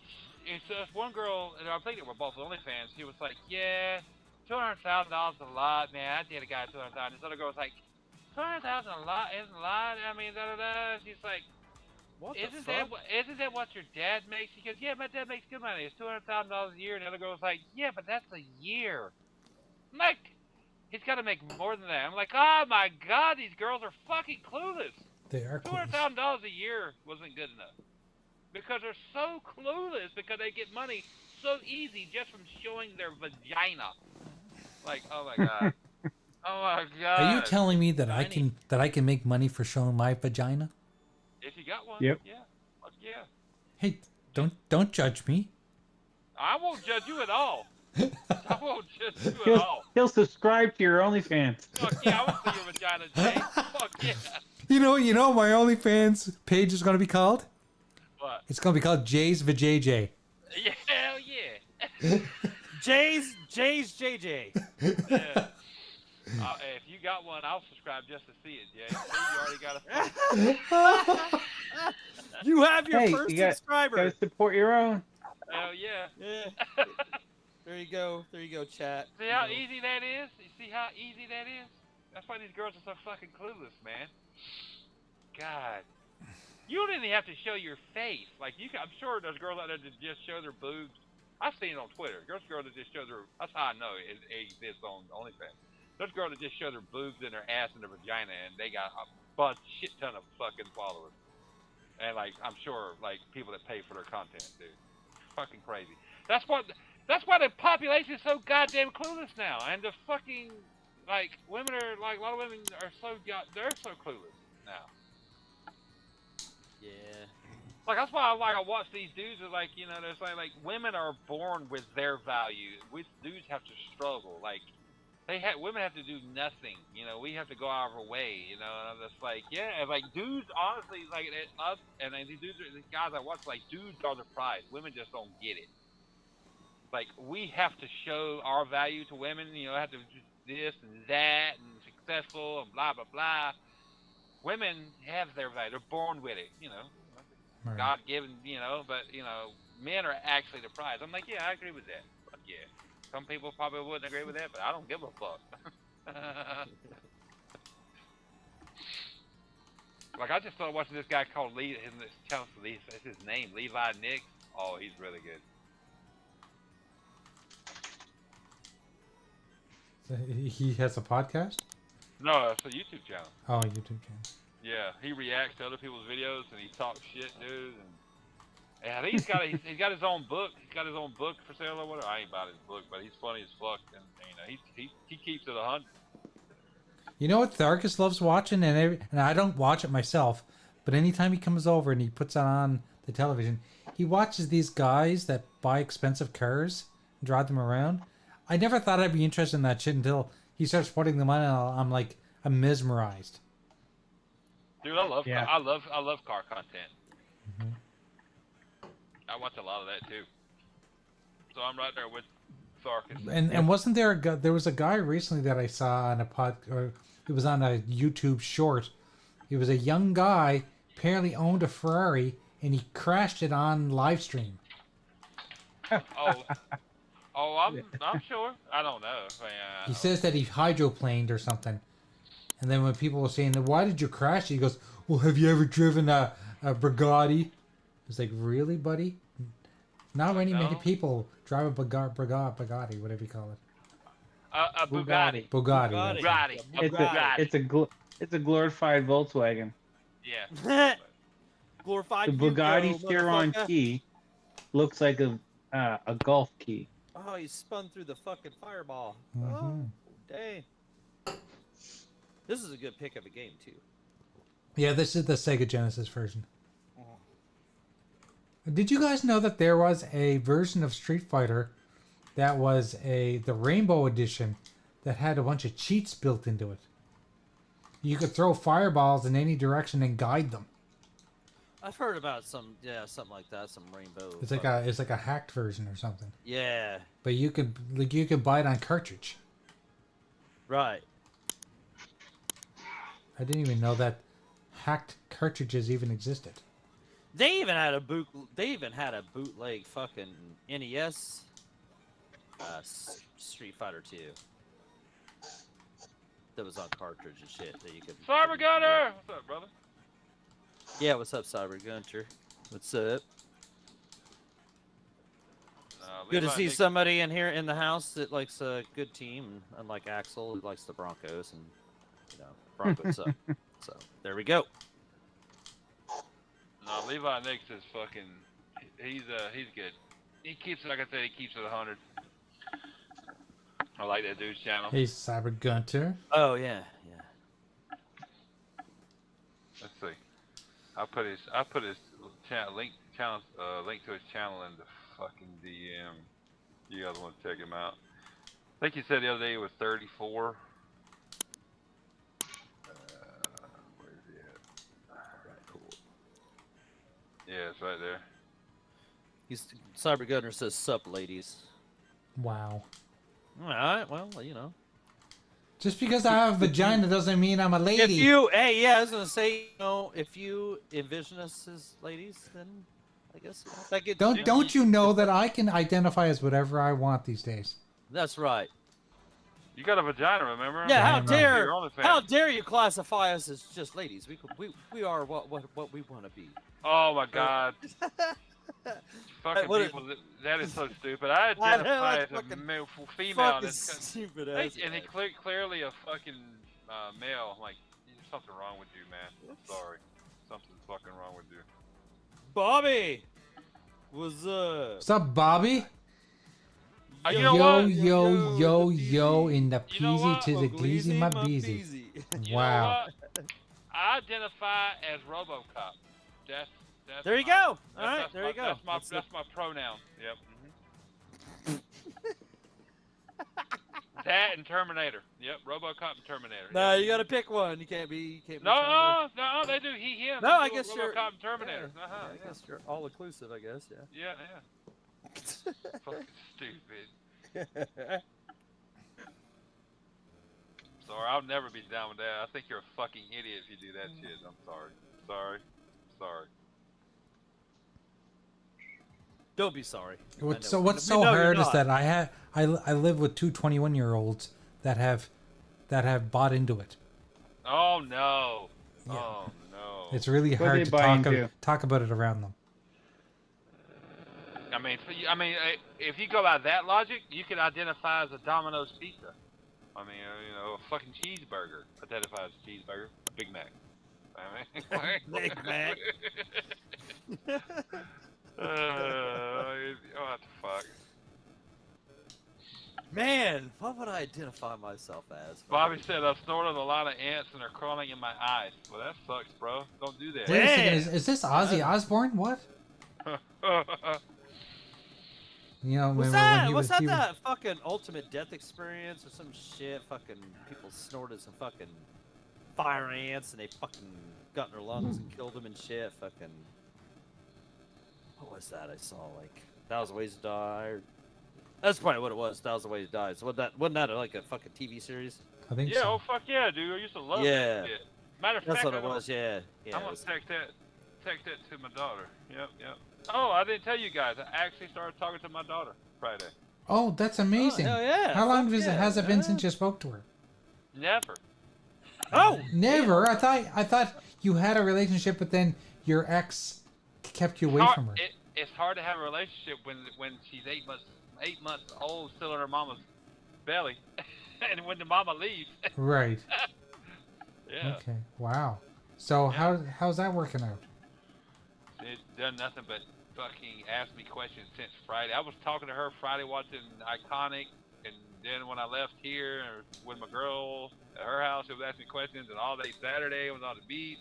it's this one girl, and I think they were both OnlyFans. She was like, yeah, $200,000 a lot, man. I did a guy $200,000. This other girl was like, $200,000 a lot isn't a lot. I mean, da da da. She's like, isn't that what your dad makes? He goes, yeah, my dad makes good money. It's $200,000 a year. And the other girl's like, yeah, but that's a year. I'm like, he's got to make more than that. I'm like, oh my god, these girls are fucking clueless. They are clueless. $200,000 a year wasn't good enough because they're so clueless because they get money so easy just from showing their vagina. Like, oh my god. Oh my god. Are you telling me that I can make money for showing my vagina? If you got one, Yep. yeah. Fuck yeah. Hey, don't judge me. I won't judge you at all. I won't judge you at all. He'll subscribe to your OnlyFans. Fuck yeah, I want to see your vagina, Jay. Fuck yeah. You know my OnlyFans page is gonna be called? What? It's gonna be called Jay's VJJ. Yeah, hell yeah. Jay's JJ. Yeah. If you got one, I'll subscribe just to see it, Jay. See, you already got a. You have your Hey, first you subscriber. Gotta support your own. Hell yeah. Yeah. There you go, chat. See how easy that is? You see how easy that is? That's why these girls are so fucking clueless, man. God. You don't even have to show your face. Like, I'm sure there's girls out there that just show their boobs. I've seen it on Twitter. Girls that just show their... That's how I know it exists on OnlyFans. There's girls that just show their boobs and their ass and their vagina, and they got a shit ton of fucking followers. And, like, I'm sure, like, people that pay for their content, dude. Fucking crazy. That's why the population is so goddamn clueless now. And the fucking, like, women are, like, a lot of women are they're so clueless now. Yeah. Like, that's why I watch these dudes are like, there's like women are born with their value. Dudes have to struggle. Like, women have to do nothing. We have to go out of our way. And I'm just like, yeah, and like dudes, honestly, like us, and these guys I watch, like, dudes are the prize. Women just don't get it. Like, we have to show our value to women. Have to do this and that and successful and blah blah blah. Women have their value. They're born with it. Right. God given. But men are actually the prize. I'm like, yeah, I agree with that. But yeah. Some people probably wouldn't agree with that, but I don't give a fuck. Like, I just started watching this guy called Lee. It's his name, Levi Nick. Oh, he's really good. So he has a podcast? No, it's a YouTube channel. Oh, a YouTube channel. Yeah, he reacts to other people's videos and he talks shit, dude. And he's got his own book. He's got his own book for sale or whatever. I ain't bought his book, but he's funny as fuck, and he keeps it 100. You know what Tharkus loves watching, and I don't watch it myself, but anytime he comes over and he puts it on the television, he watches these guys that buy expensive cars and drive them around. I never thought I'd be interested in that shit until he starts putting them on, and I'm mesmerized. Dude, I love car content. Mm-hmm. I watch a lot of that too. So I'm right there with Sarkis. And wasn't there there was a guy recently that I saw on a or it was on a YouTube short. He was a young guy, apparently owned a Ferrari, and he crashed it on live stream. Oh, I'm sure. I don't know. He says that he hydroplaned or something. And then when people were saying, "Why did you crash it?" He goes, "Well, have you ever driven a Bugatti?" It's like, really, buddy? Not many people drive a Bugatti, whatever you call it. A Bugatti. Bugatti. Bugatti. It's a glorified Volkswagen. Yeah. Glorified The Bugatti Yugo, Chiron motherfucker. key looks like a golf key. Oh, he spun through the fucking fireball. Mhm. Oh, dang. This is a good pick of a game, too. Yeah, this is the Sega Genesis version. Did you guys know that there was a version of Street Fighter that was the Rainbow Edition that had a bunch of cheats built into it? You could throw fireballs in any direction and guide them. I've heard about something like that, some rainbow. It's like a hacked version or something. Yeah, But you could buy it on cartridge. right. I didn't even know that hacked cartridges even existed. They even had a bootleg fucking NES Street Fighter 2 that was on cartridge and shit that you could. Cyber Gunner! What's up, brother? Yeah, what's up, Cyber Gunter? What's up? Good to Levi see Nick- somebody in here in the house that likes a good team, unlike Axel, who likes the Broncos, and Broncos suck. So there we go. No, Levi Nix is fucking. He's good. He keeps, like I said, he keeps it 100. I like that dude's channel. Hey, Cyber Gunter. Oh yeah. Let's see. I put his link to his channel in the fucking DM. You guys want to check him out? I think he said the other day it was 34. Where is he at? Cool. Yeah, it's right there. Cyber Gunner says, "Sup, ladies." Wow. All right. Well, Just because I have a vagina doesn't mean I'm a lady. I was gonna say, if you envision us as ladies, then I guess that gets Don't you know that I can identify as whatever I want these days? That's right. You got a vagina, remember? Yeah. How Damn right. dare You're on the how fan. dare you classify us as just ladies? We are what we want to be. Oh my god. Fucking What a- people, that is so stupid. I I know, identify that's as a fucking- male, female. Fucking That's stupid Hey, ass. and he clearly a fucking male. Like, there's something wrong with you, man. I'm sorry. Something's fucking wrong with you. Bobby, what's up? What's up, Bobby? You know Yo, what? yo, in the You know peasy what? to the gleasy, my beezy. You know Wow. what? I identify as RoboCop. That's There you my- go. All that's- right, that's there my- you go. That's my pronoun. Yep. That and Terminator. Yep, RoboCop and Terminator. No, Yep. you gotta pick one. You can't be. No, they do. He, him. No, They I do guess you're. RoboCop and Terminator. Yeah, Uh-huh, I guess you're all inclusive. I guess. yeah. Fucking stupid. Sorry, I'll never be down with that. I think you're a fucking idiot if you do that shit. I'm sorry. Sorry. Don't be sorry. What's I know. what's We so know you're hard is not. that I live with two 21-year-olds that have bought into it. Oh no. Yeah. Oh no. It's really What hard they to buy into? talk about it around them. I mean, if you go by that logic, you could identify as a Domino's pizza. I mean, a fucking cheeseburger identifies as a cheeseburger, a Big Mac. I mean, Big Mac. what the fuck? Man, what would I identify myself as? Bobby said I've snorted a lot of ants and they're crawling in my eyes. Well, that sucks, bro. Don't do that. Wait a second, Damn. is this Ozzy Osbourne? What? You know, What's remember when that? he What's was, that fucking ultimate death experience or some shit? Fucking people snorted some fucking fire ants and they fucking got in their lungs and killed them and shit. Fucking. what was that? I saw like 1,000 Ways to Die. That's probably what it was. 1,000 Ways to Die. So wasn't that like a fucking TV series? I think Yeah, so. oh fuck yeah, dude. I used to love Yeah. that shit. Matter of That's fact, what it was. Yeah. Yeah. I'm it gonna was- text that to my daughter. Yep. Oh, I didn't tell you guys. I actually started talking to my daughter Friday. Oh, that's amazing. hell yeah. How long Fuck has it been man. since you spoke to her? Never. Oh. Never. I thought you had a relationship, but then your ex kept you away from her. It's hard to have a relationship when she's 8 months old, still in her mama's belly, and when the mama leaves. Right. Yeah. Okay. Wow. So Yeah. how's that working out? It's done nothing but fucking ask me questions since Friday. I was talking to her Friday watching Iconic, and then when I left here with my girl at her house, she was asking me questions, and all day Saturday I was on the beach,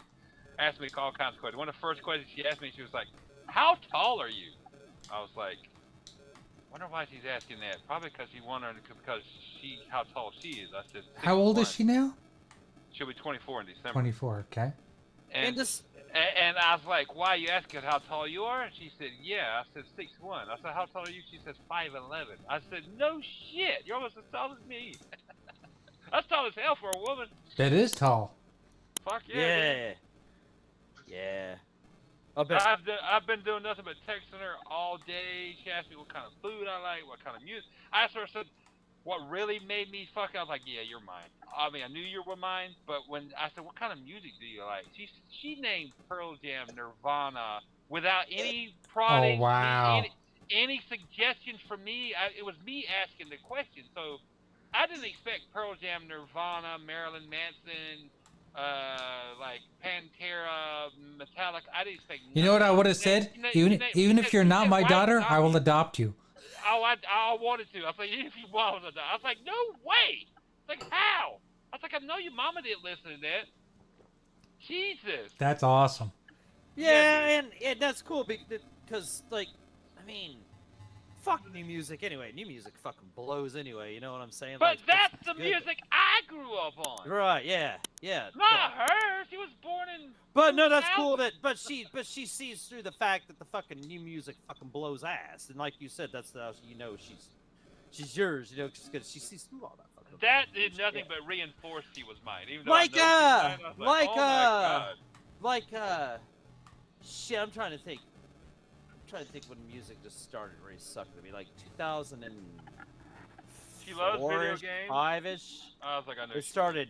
asked me all kinds of questions. One of the first questions she asked me, she was like, "How tall are you?" I was like, wonder why she's asking that. Probably because she wondering because how tall she is. I said, How old is 6'1". she now? She'll be 24 in December. 24. Okay. And just And I was like, why are you asking how tall you are? And she said, yeah. I said, 6'1". I said, how tall are you? She says, 5'11". I said, no shit. You're almost as tall as me. That's tall as hell for a woman. That is tall. Fuck yeah. yeah. Yeah. I bet. I've been doing nothing but texting her all day. She asked me what kind of food I like, what kind of music. I asked her, I said, what really made me fuck, I was like, yeah, you're mine. I mean, I knew you were mine, but when I said, what kind of music do you like? She named Pearl Jam, Nirvana, without any prodding, Oh, wow. any suggestions from me. It was me asking the question, so I didn't expect Pearl Jam, Nirvana, Marilyn Manson, like Pantera, Metallica. I didn't expect. You know what I would have nothing. said? You Even if you're not my why daughter, not I will me? adopt you. Oh, I wanted to. I was like, if you was a dog. I was like, no way. Like, how? I was like, I know your mama didn't listen to that. Jesus. That's awesome. Yeah, and that's cool because, like, I mean, fuck new music anyway. New music fucking blows anyway. You know what I'm saying? But Like, that's it's the good. music I grew up on. Right? Yeah. Not her. She was born in. But no, that's 2000. cool. But she sees through the fact that the fucking new music fucking blows ass, and like you said, that's how you know she's yours. You know, because she sees through all that. Fucking That did bullshit. nothing but reinforce she was mine. Even though Like, I know she's mine, I was like, oh my God. shit. I'm trying to think when music just started really sucking to me, like 2000 and. She loves video games. 5-ish. I was like, I know. It started.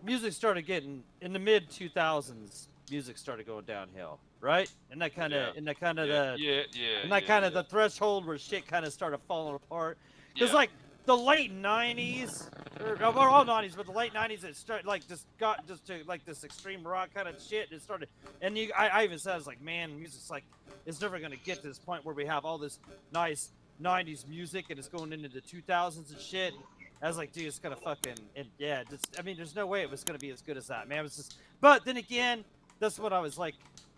Music started getting in the mid 2000s. Music started going downhill, right? And that kind of, Yeah. and that kind of Yeah, the, yeah. and that kind of the threshold where shit kind of started falling apart. Because Yeah. like the late 90s, or all 90s, but the late 90s, it started like just got just to like this extreme rock kind of shit. And it started, and I even said, I was like, man, music's like, it's never gonna get to this point where we have all this nice 90s music and it's going into the 2000s and shit. I was like, dude, it's gonna fucking, and yeah, just, I mean, there's no way it was gonna be as good as that, man. It was just, but then again, that's what I was like,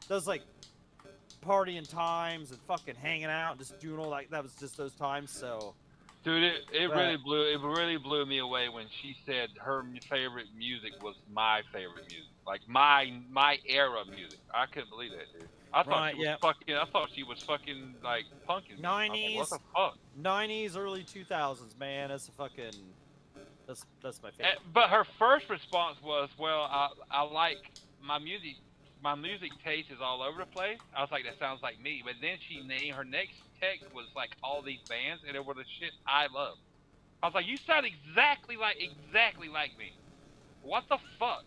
those like partying times and fucking hanging out and just doing all that was just those times, so. Dude, it But- really blew me away when she said her favorite music was my favorite music, like my era music. I couldn't believe that, dude. I thought Right, she was yeah. fucking. I thought she was fucking like punking me. I was like, 90s. what the fuck? 90s, early 2000s, man, that's a fucking, that's my favorite. But her first response was, "Well, I like my music. My music taste is all over the place." I was like, "That sounds like me." But then she named her next text was like all these bands, and it were the shit I love. I was like, "You sound exactly like me. What the fuck?"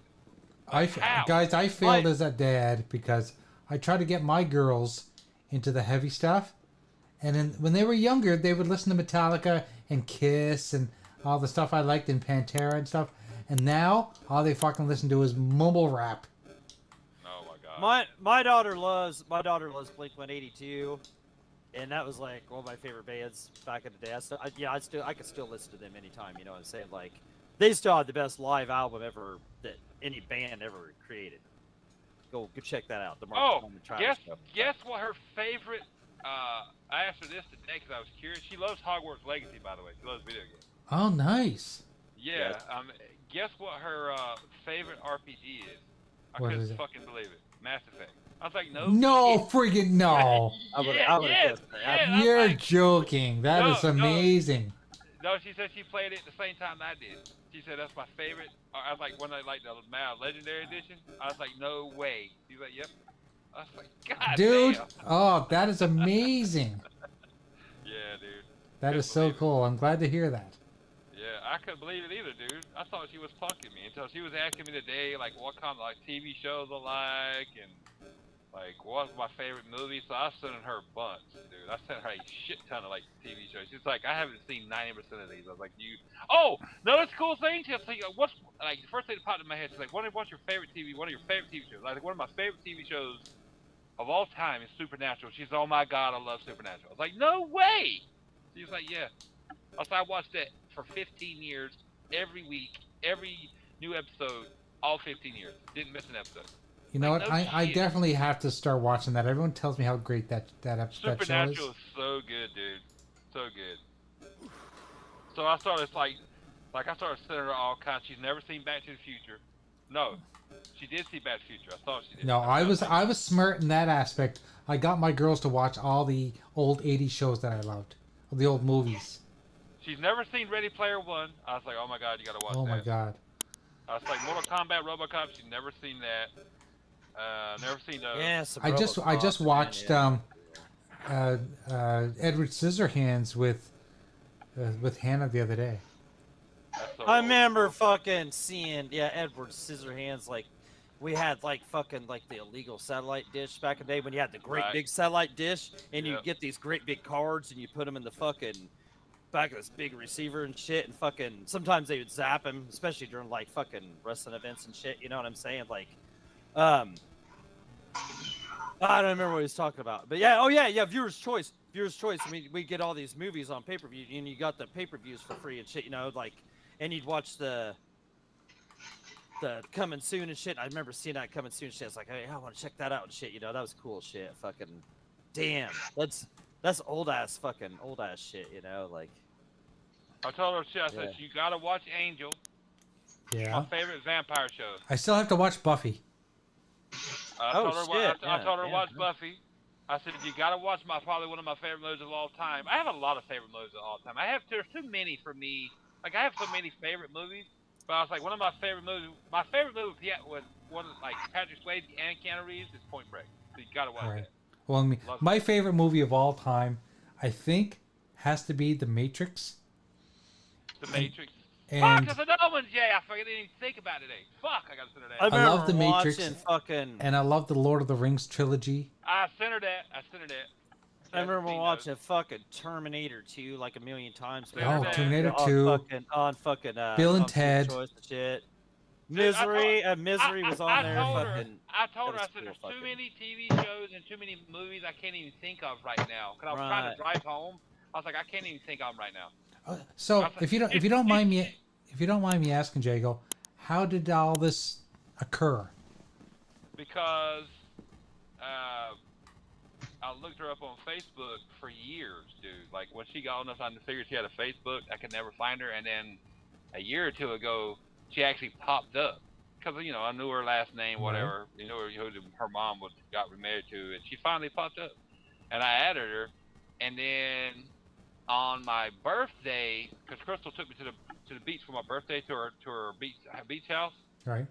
How? Guys, I failed I- as a dad because I tried to get my girls into the heavy stuff, and then when they were younger, they would listen to Metallica and Kiss and all the stuff I liked in Pantera and stuff. And now all they fucking listen to is mumble rap. Oh my god. My daughter loves Blink-182, and that was like one of my favorite bands back in the day. I could still listen to them anytime. You know what I'm saying? Like, they still had the best live album ever that any band ever created. Go check that out. The Mark Oh, Coleman Travis stuff. guess what her favorite? I asked her this today because I was curious. She loves Hogwarts Legacy, by the way. She loves video games. Oh, nice. Yeah. Yes. Guess what her favorite RPG is? I What couldn't is it? fucking believe it. Mass Effect. I was like, no. No, shit. friggin' no. I would Yeah, have yes, guessed that. yes. I'm You're like, joking. That no, is amazing. no. She said she played it the same time I did. She said that's my favorite. I was like, when I like the Legendary Edition. I was like, no way. She's like, yep. I was like, God Dude, damn. oh, that is amazing. Yeah, dude. That Couldn't is so believe it. cool. I'm glad to hear that. Yeah, I couldn't believe it either, dude. I thought she was punking me until she was asking me today, like, what kind of like TV shows I like and like what's my favorite movie. So I sent her a bunch, dude. I sent her a shit ton of like TV shows. She's like, I haven't seen 90% of these. I was like, you. Oh, no, that's a cool thing. She's like, what's like the first thing that popped in my head? She's like, what's your favorite TV? One of your favorite TV shows? Like one of my favorite TV shows of all time is Supernatural. She's, oh my god, I love Supernatural. I was like, no way. She's like, yeah. I watched it for 15 years, every week, every new episode, all 15 years. Didn't miss an episode. You know Like, what? no I shit. definitely have to start watching that. Everyone tells me how great that show Supernatural is. is so good, dude. So good. So I started like I started sending her all kinds. She's never seen Back to the Future. No, she did see Back to the Future. I thought she did. No, I was smart in that aspect. I got my girls to watch all the old 80s shows that I loved. The old movies. She's never seen Ready Player One. I was like, oh my god, you gotta watch Oh that. my god. I was like, Mortal Kombat, RoboCop. She's never seen that. Never seen those. Yeah, some I just RoboCop, man, watched yeah. Edward Scissorhands with Hannah the other day. That's so I old. remember fucking seeing Edward Scissorhands, like we had like fucking like the illegal satellite dish back in the day when you had the great Right. big satellite dish and you Yep. get these great big cards and you put them in the fucking back of this big receiver and shit and fucking sometimes they would zap him, especially during like fucking wrestling events and shit, you know what I'm saying? Like I don't remember what he was talking about. But yeah, viewers choice. I mean, we get all these movies on pay-per-view and you got the pay-per-views for free and shit, you know, like and you'd watch the coming soon and shit. I remember seeing that coming soon and shit. It's like, hey, I want to check that out and shit. You know, that was cool shit. Fucking, damn, that's old ass shit. You know, like. I told her, I said, Yeah. you gotta watch Angel. Yeah. My favorite vampire show. I still have to watch Buffy. I Oh, told her, shit, I yeah, told her to yeah, watch yeah. Buffy. I said, you gotta watch probably one of my favorite movies of all time. I have a lot of favorite movies of all time. There's too many for me. Like, I have so many favorite movies. But I was like, one of my favorite movies was one like Patrick Swayze and Keanu Reeves is Point Break. So you gotta watch Right. that. Well, I mean, Love my favorite movie of all time, I think, has to be The Matrix. The Matrix. And Fuck, there's another one, Jay. I didn't even think about it today. Fuck, I gotta send her that. I remember love The Matrix, watching fucking. and I love the Lord of the Rings trilogy. I sent her that. I remember Seen those. watching fucking Terminator 2 like a million times. Oh, man. Terminator On 2. on fucking Bill and on Food Ted. Choice and shit. Dude, Misery was on there. Fucking. I told her, that I was said, cool, there's fucking. too many TV shows and too many movies I can't even think of right now. Cause I was trying to drive home. I was like, I can't even think of them right now. So, if you don't mind me asking, Jago, how did all this occur? Because I looked her up on Facebook for years, dude. Like when she got on us, I figured she had a Facebook. I could never find her, and then a year or two ago, she actually popped up. Because I knew her last name, whatever. You know who her mom got remarried to, and she finally popped up, and I added her, and then on my birthday, because Crystal took me to the beach for my birthday to her beach house. Right.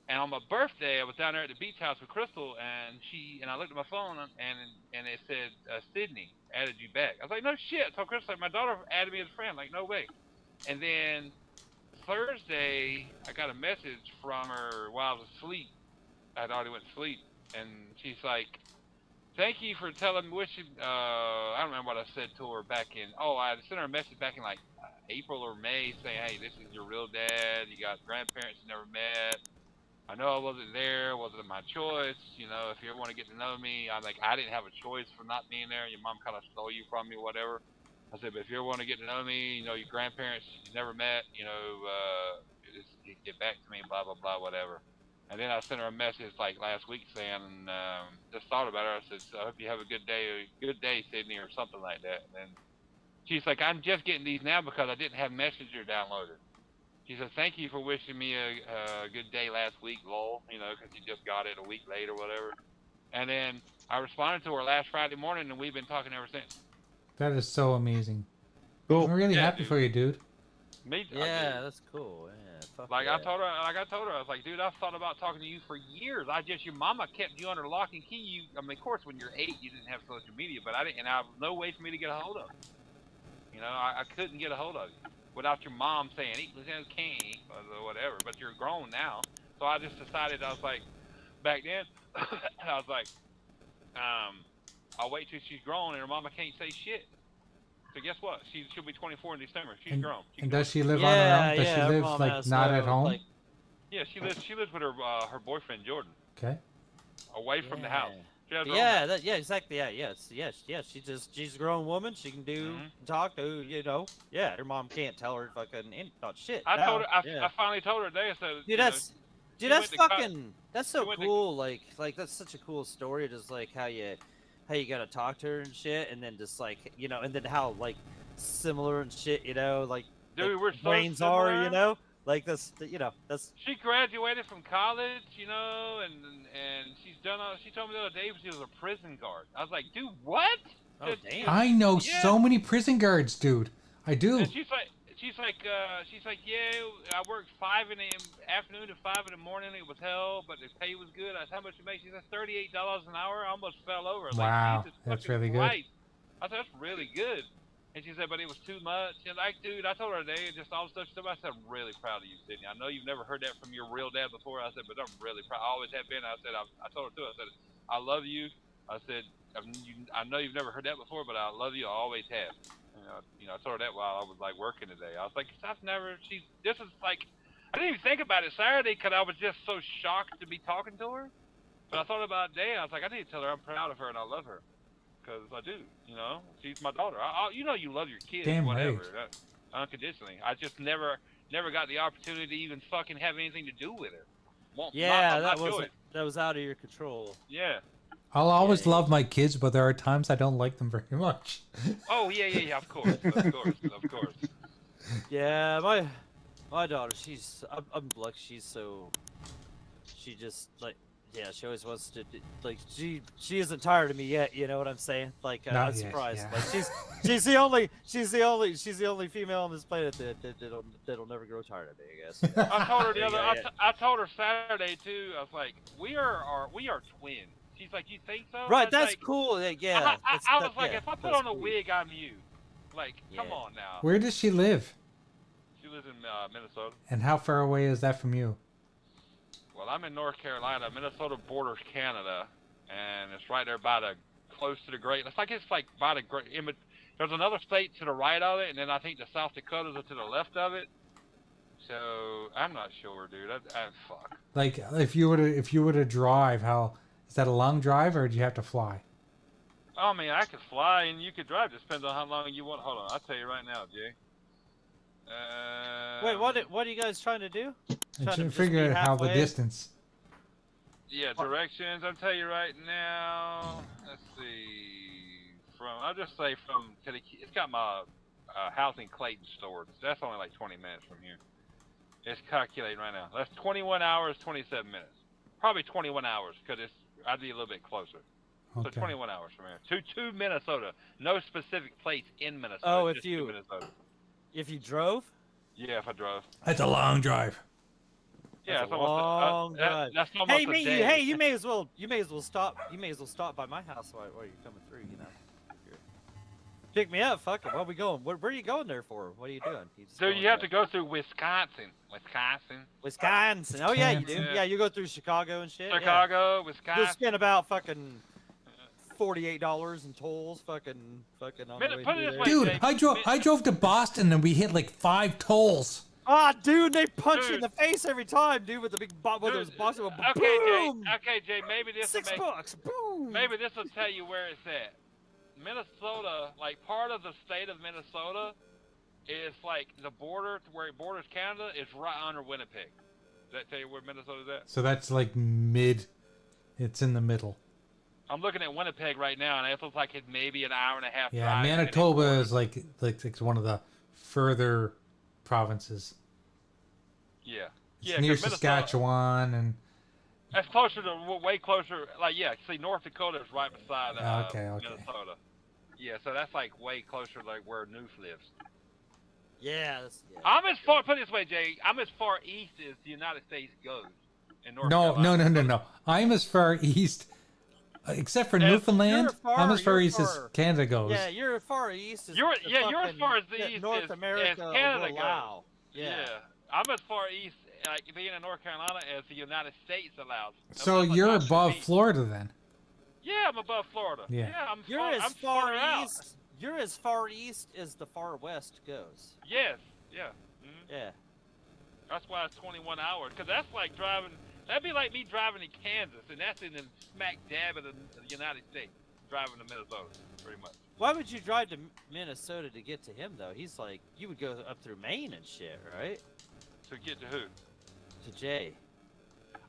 And on my birthday, I was down there at the beach house with Crystal, and I looked at my phone, and it said Sydney added you back. I was like, no shit. I told Crystal, like, my daughter added me as a friend. Like, no way. And then Thursday, I got a message from her while I was asleep. I'd already went to sleep, and she's like, thank you for wishing. I don't remember what I said to her back in. Oh, I sent her a message back in like April or May saying, hey, this is your real dad. You got grandparents you never met. I know I wasn't there, wasn't my choice. If you ever want to get to know me, I didn't have a choice for not being there. Your mom kind of stole you from me, whatever. I said, but if you ever want to get to know me, your grandparents you never met, just get back to me, blah, blah, blah, whatever. And then I sent her a message like last week saying, just thought about her. I said, I hope you have a good day, Sydney, or something like that. And then she's like, I'm just getting these now because I didn't have Messenger downloaded. She said, thank you for wishing me a good day last week, lol, because you just got it a week late or whatever. And then I responded to her last Friday morning, and we've been talking ever since. That is so amazing. Cool. I'm really Yeah, happy dude. for you, dude. Me, Yeah, that's cool. Yeah, fuck Like yeah. I told her, I was like, dude, I've thought about talking to you for years. Your mama kept you under lock and key. I mean, of course, when you're 8, you didn't have social media, but I didn't, and I was no way for me to get a hold of you. You know, I couldn't get a hold of you without your mom saying it was okay or whatever. But you're grown now, so I just decided. I was like, back then, I was like, I'll wait till she's grown and her mama can't say shit. So guess what? She'll be 24 in December. She's grown. And does she live Yeah, on her own? Does yeah, she her live mom like has not no, at home? like- Yeah, she lives with her boyfriend Jordan, Okay. away from the house. She has her own Yeah, house. yeah, exactly. Yeah, yes. She's a grown woman. She can do talk to, you know. Yeah, her mom can't tell her fucking not shit. I told her. Yeah. I finally told her today. I said, Dude, that's she that's went to fucking that's so she went to- cool. Like that's such a cool story. Just like how you gotta talk to her and shit, and then just like and then how like similar and shit. Like dude, we're so brains are. similar. Like that's that's She graduated from college, and she's done. She told me the other day she was a prison guard. I was like, dude, what? oh Just- damn. I know Yeah. so many prison guards, dude. I do. And she's like, yeah, I worked 5 in the afternoon to 5 in the morning. It was hell, but the pay was good. I said, how much you make? She said, $38 an hour. I almost fell over. I was Wow, like, Jesus that's fucking really good. Christ. I said, that's really good. And she said, but it was too much. And like, dude, I told her today, just all the stuff she said, I said, I'm really proud of you, Sydney. I know you've never heard that from your real dad before. I said, but I'm really proud. I always have been. I said, I told her too. I said, I love you. I said, I know you've never heard that before, but I love you. I always have. I told her that while I was like working today. I was like, this is like, I didn't even think about it Saturday because I was just so shocked to be talking to her. But I thought about it today. I was like, I need to tell her I'm proud of her and I love her. Because I do, she's my daughter. You love your kids, Damn whatever, right. unconditionally. I just never got the opportunity to even fucking have anything to do with her. That was out of your control. Yeah. I'll always Yeah. love my kids, but there are times I don't like them very much. Oh yeah. Of course. Yeah, my daughter, I'm like she just like she always wants to like she isn't tired of me yet, you know what I'm saying? Like Not I'm yet, surprised. yeah. Like she's the only female on this planet that'll never grow tired of me, I guess. I told her Yeah. I told her Saturday too. I was like, we are twins. She's like, you think so? I Right, was that's like, cool. Yeah. I was like, if I put on a wig, I'm you. Like, come Yeah. on now. Where does she live? She lives in Minnesota. And how far away is that from you? Well, I'm in North Carolina. Minnesota borders Canada, and it's right there close to the Great. It's like by the Great. There's another state to the right of it, and then I think the South Dakotas are to the left of it. So I'm not sure, dude. Fuck. Like, if you were to drive, how is that a long drive or do you have to fly? I mean, I could fly and you could drive. Just depends on how long you want. Hold on, I'll tell you right now, Jay. Wait, what are you guys trying to do? And Trying to to just figure be out how the halfway? distance. Yeah, directions. I'll tell you right now. Let's see. I'll just say it's got my house in Clayton stored. So that's only like 20 minutes from here. It's calculating right now. That's 21 hours, 27 minutes. Probably 21 hours because I'd be a little bit closer. So Okay. 21 hours from here. To Minnesota. No specific place in Minnesota. Oh, just to Minnesota. If you drove? Yeah, if I drove. That's a long drive. Yeah, That's it's a almost long drive. that's almost Hey, a me, day. you may as well stop by my house while you're coming through. Pick me up, fuck it. Where are we going? Where are you going there for? What are you doing? So you have to go through Wisconsin. Wisconsin. Oh yeah, you do. Wisconsin. Yeah, you go through Chicago and shit. yeah. Chicago, You'll Wisconsin. spend about fucking $48 in tolls. Fucking on the way Put it through this there. way, Dude, Jake. I drove to Boston and we hit like 5 tolls. Ah, dude, they punch you in Dude. the face every time, dude, with the big whether it was boxing, boom, Okay, Jay. Maybe this will $6, boom. maybe this will tell you where it's at. Minnesota, like part of the state of Minnesota, is like the border to where it borders Canada is right under Winnipeg. Does that tell you where Minnesota's at? So that's like it's in the middle. I'm looking at Winnipeg right now, and it looks like it's maybe an hour and a half Yeah, drive. Manitoba is like it's one of the further provinces. Yeah. It's Yeah, near 'cause Minnesota- Saskatchewan and That's closer to way closer. Like yeah, see North Dakota is right beside Okay. Minnesota. Yeah, so that's like way closer, like where Noof lives. Yeah. I'm as far. Put it this way, Jay. I'm as far east as the United States goes in North No, Carolina. no. I'm as far east, except for As- Newfoundland. I'm as far east as Canada goes. Yeah, you're as far east as You're the you're as fucking far as the east North as America Canada will allow. goes. Yeah. I'm as far east, like being in North Carolina, as the United States allows. So Unless, like, you're Joshua above Beach. Florida then. Yeah, I'm above Florida. Yeah. You're I'm as far farther out. east. You're as far east as the far west goes. Yes. Yeah. Yeah. That's why it's 21 hours, because that's like driving. That'd be like me driving to Kansas, and that's in the smack dab of the United States, driving to Minnesota, pretty much. Why would you drive to Minnesota to get to him though? He's like, you would go up through Maine and shit, right? To get to who? To Jay.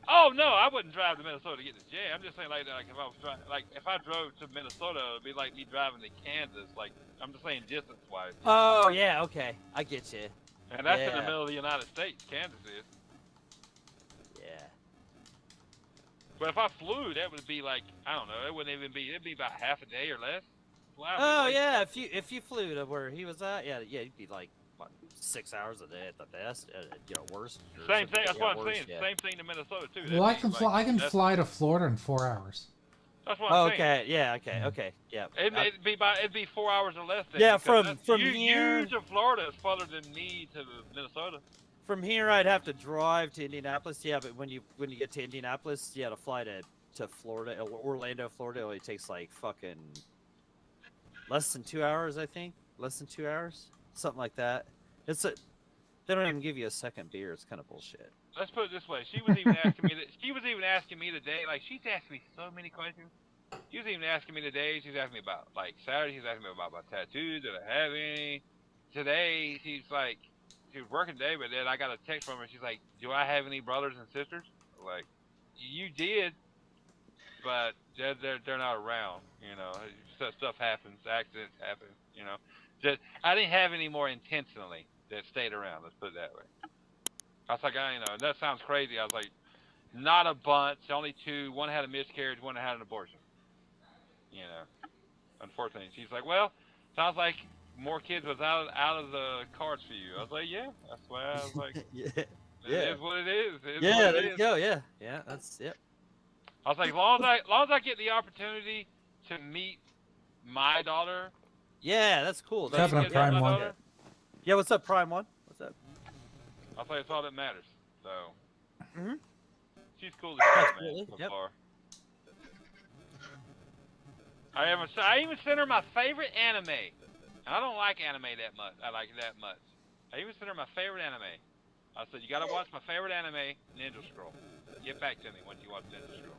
Oh no, I wouldn't drive to Minnesota to get to Jay. I'm just saying like if I was if I drove to Minnesota, it'd be like me driving to Kansas. Like I'm just saying distance wise. Oh yeah, okay, I get you. And that's in the Yeah. middle of the United States. Kansas is. Yeah. But if I flew, that would be like I don't know. It wouldn't even be. It'd be about half a day or less. Fly would be Oh way- yeah, if you flew to where he was at, yeah, it'd be like what, 6 hours a day at the best, worst. or Same something. thing. That's Yeah, what I'm worse, saying. yeah. Same thing to Minnesota too. Well, I That'd can be fly. like- I can that's- fly to Florida in 4 hours. That's what I'm saying. Okay, yeah, okay, yeah. It'd be 4 hours or less. Then, Yeah, because from you here- to Florida is farther than me to Minnesota. From here, I'd have to drive to Indianapolis. Yeah, but when you get to Indianapolis, to fly to Florida, Orlando, Florida, it only takes like fucking less than 2 hours, I think. Less than 2 hours, something like that. They don't even give you a second beer. It's kind of bullshit. Let's put it this way: she was even asking me that. She was even asking me today. Like she's asking me so many questions. She was even asking me today. She's asking me about like Saturday. She's asking me about my tattoos. Did I have any? Today she's like, she was working today, but then I got a text from her. She's like, "Do I have any brothers and sisters?" Like, you did, but they're not around. You know, stuff happens. Accidents happen. You know, just I didn't have any more intentionally that stayed around. Let's put it that way. I was like, that sounds crazy. I was like, not a bunch, only two. One had a miscarriage, one had an abortion. You know, unfortunately. She's like, well, sounds like more kids was out of the cards for you. I was like, yeah, that's why I was like, Yeah. it is what it is. It is Yeah, what it there you is. go. Yeah, that's it. I was like, as long as I get the opportunity to meet my daughter. Yeah, that's cool. What's happening, get my Prime One? daughter, Yeah, what's up, Prime One? What's up? I was like, it's all that matters. So, Mhm. she's cool as shit, Absolutely, man, so yep. far. I even sent her my favorite anime. And I don't like anime that much. I even sent her my favorite anime. I said, you gotta watch my favorite anime, Ninja Scroll. Get back to me once you watch Ninja Scroll.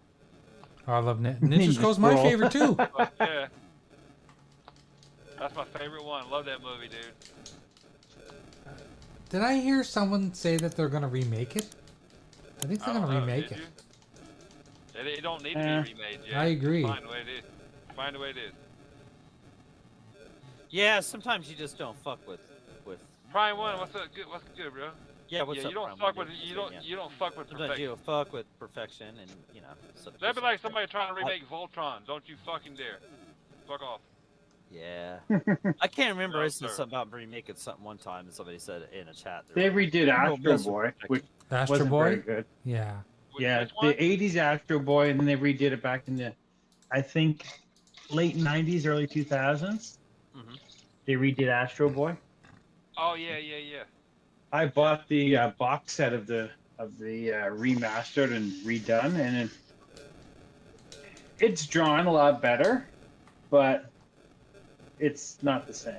Oh, I love Ninja Scroll's my Scroll. favorite too. But, yeah. That's my favorite one. Love that movie, dude. Did I hear someone say that they're gonna remake it? I think they're I don't gonna know, remake did it. you? It don't need to Eh. be remade yet. I agree. Find the way it is. Find the way it is. Yeah, sometimes you just don't fuck with. Prime One, what's up? Good, what's good, bro? Yeah, what's Yeah, up? you don't Prime fuck One, with dude? you don't Yeah. you don't fuck with Sometimes perfection. you fuck with perfection, and stuff That'd be just like somebody trying to remake Voltron. Don't you fucking dare. Fuck off. Yeah, I can't remember. No, I said sir. something about remaking something one time, and somebody said in a chat. They were like, redid "Oh, Astro Best Boy, Protection." which Astro wasn't very Boy. good. Yeah. Yeah, Which one? the '80s Astro Boy, and then they redid it back in the, I think, late '90s, early 2000s. Mhm. They redid Astro Boy. Oh yeah. I bought the box set of the remastered and redone, and it's drawn a lot better, but it's not the same.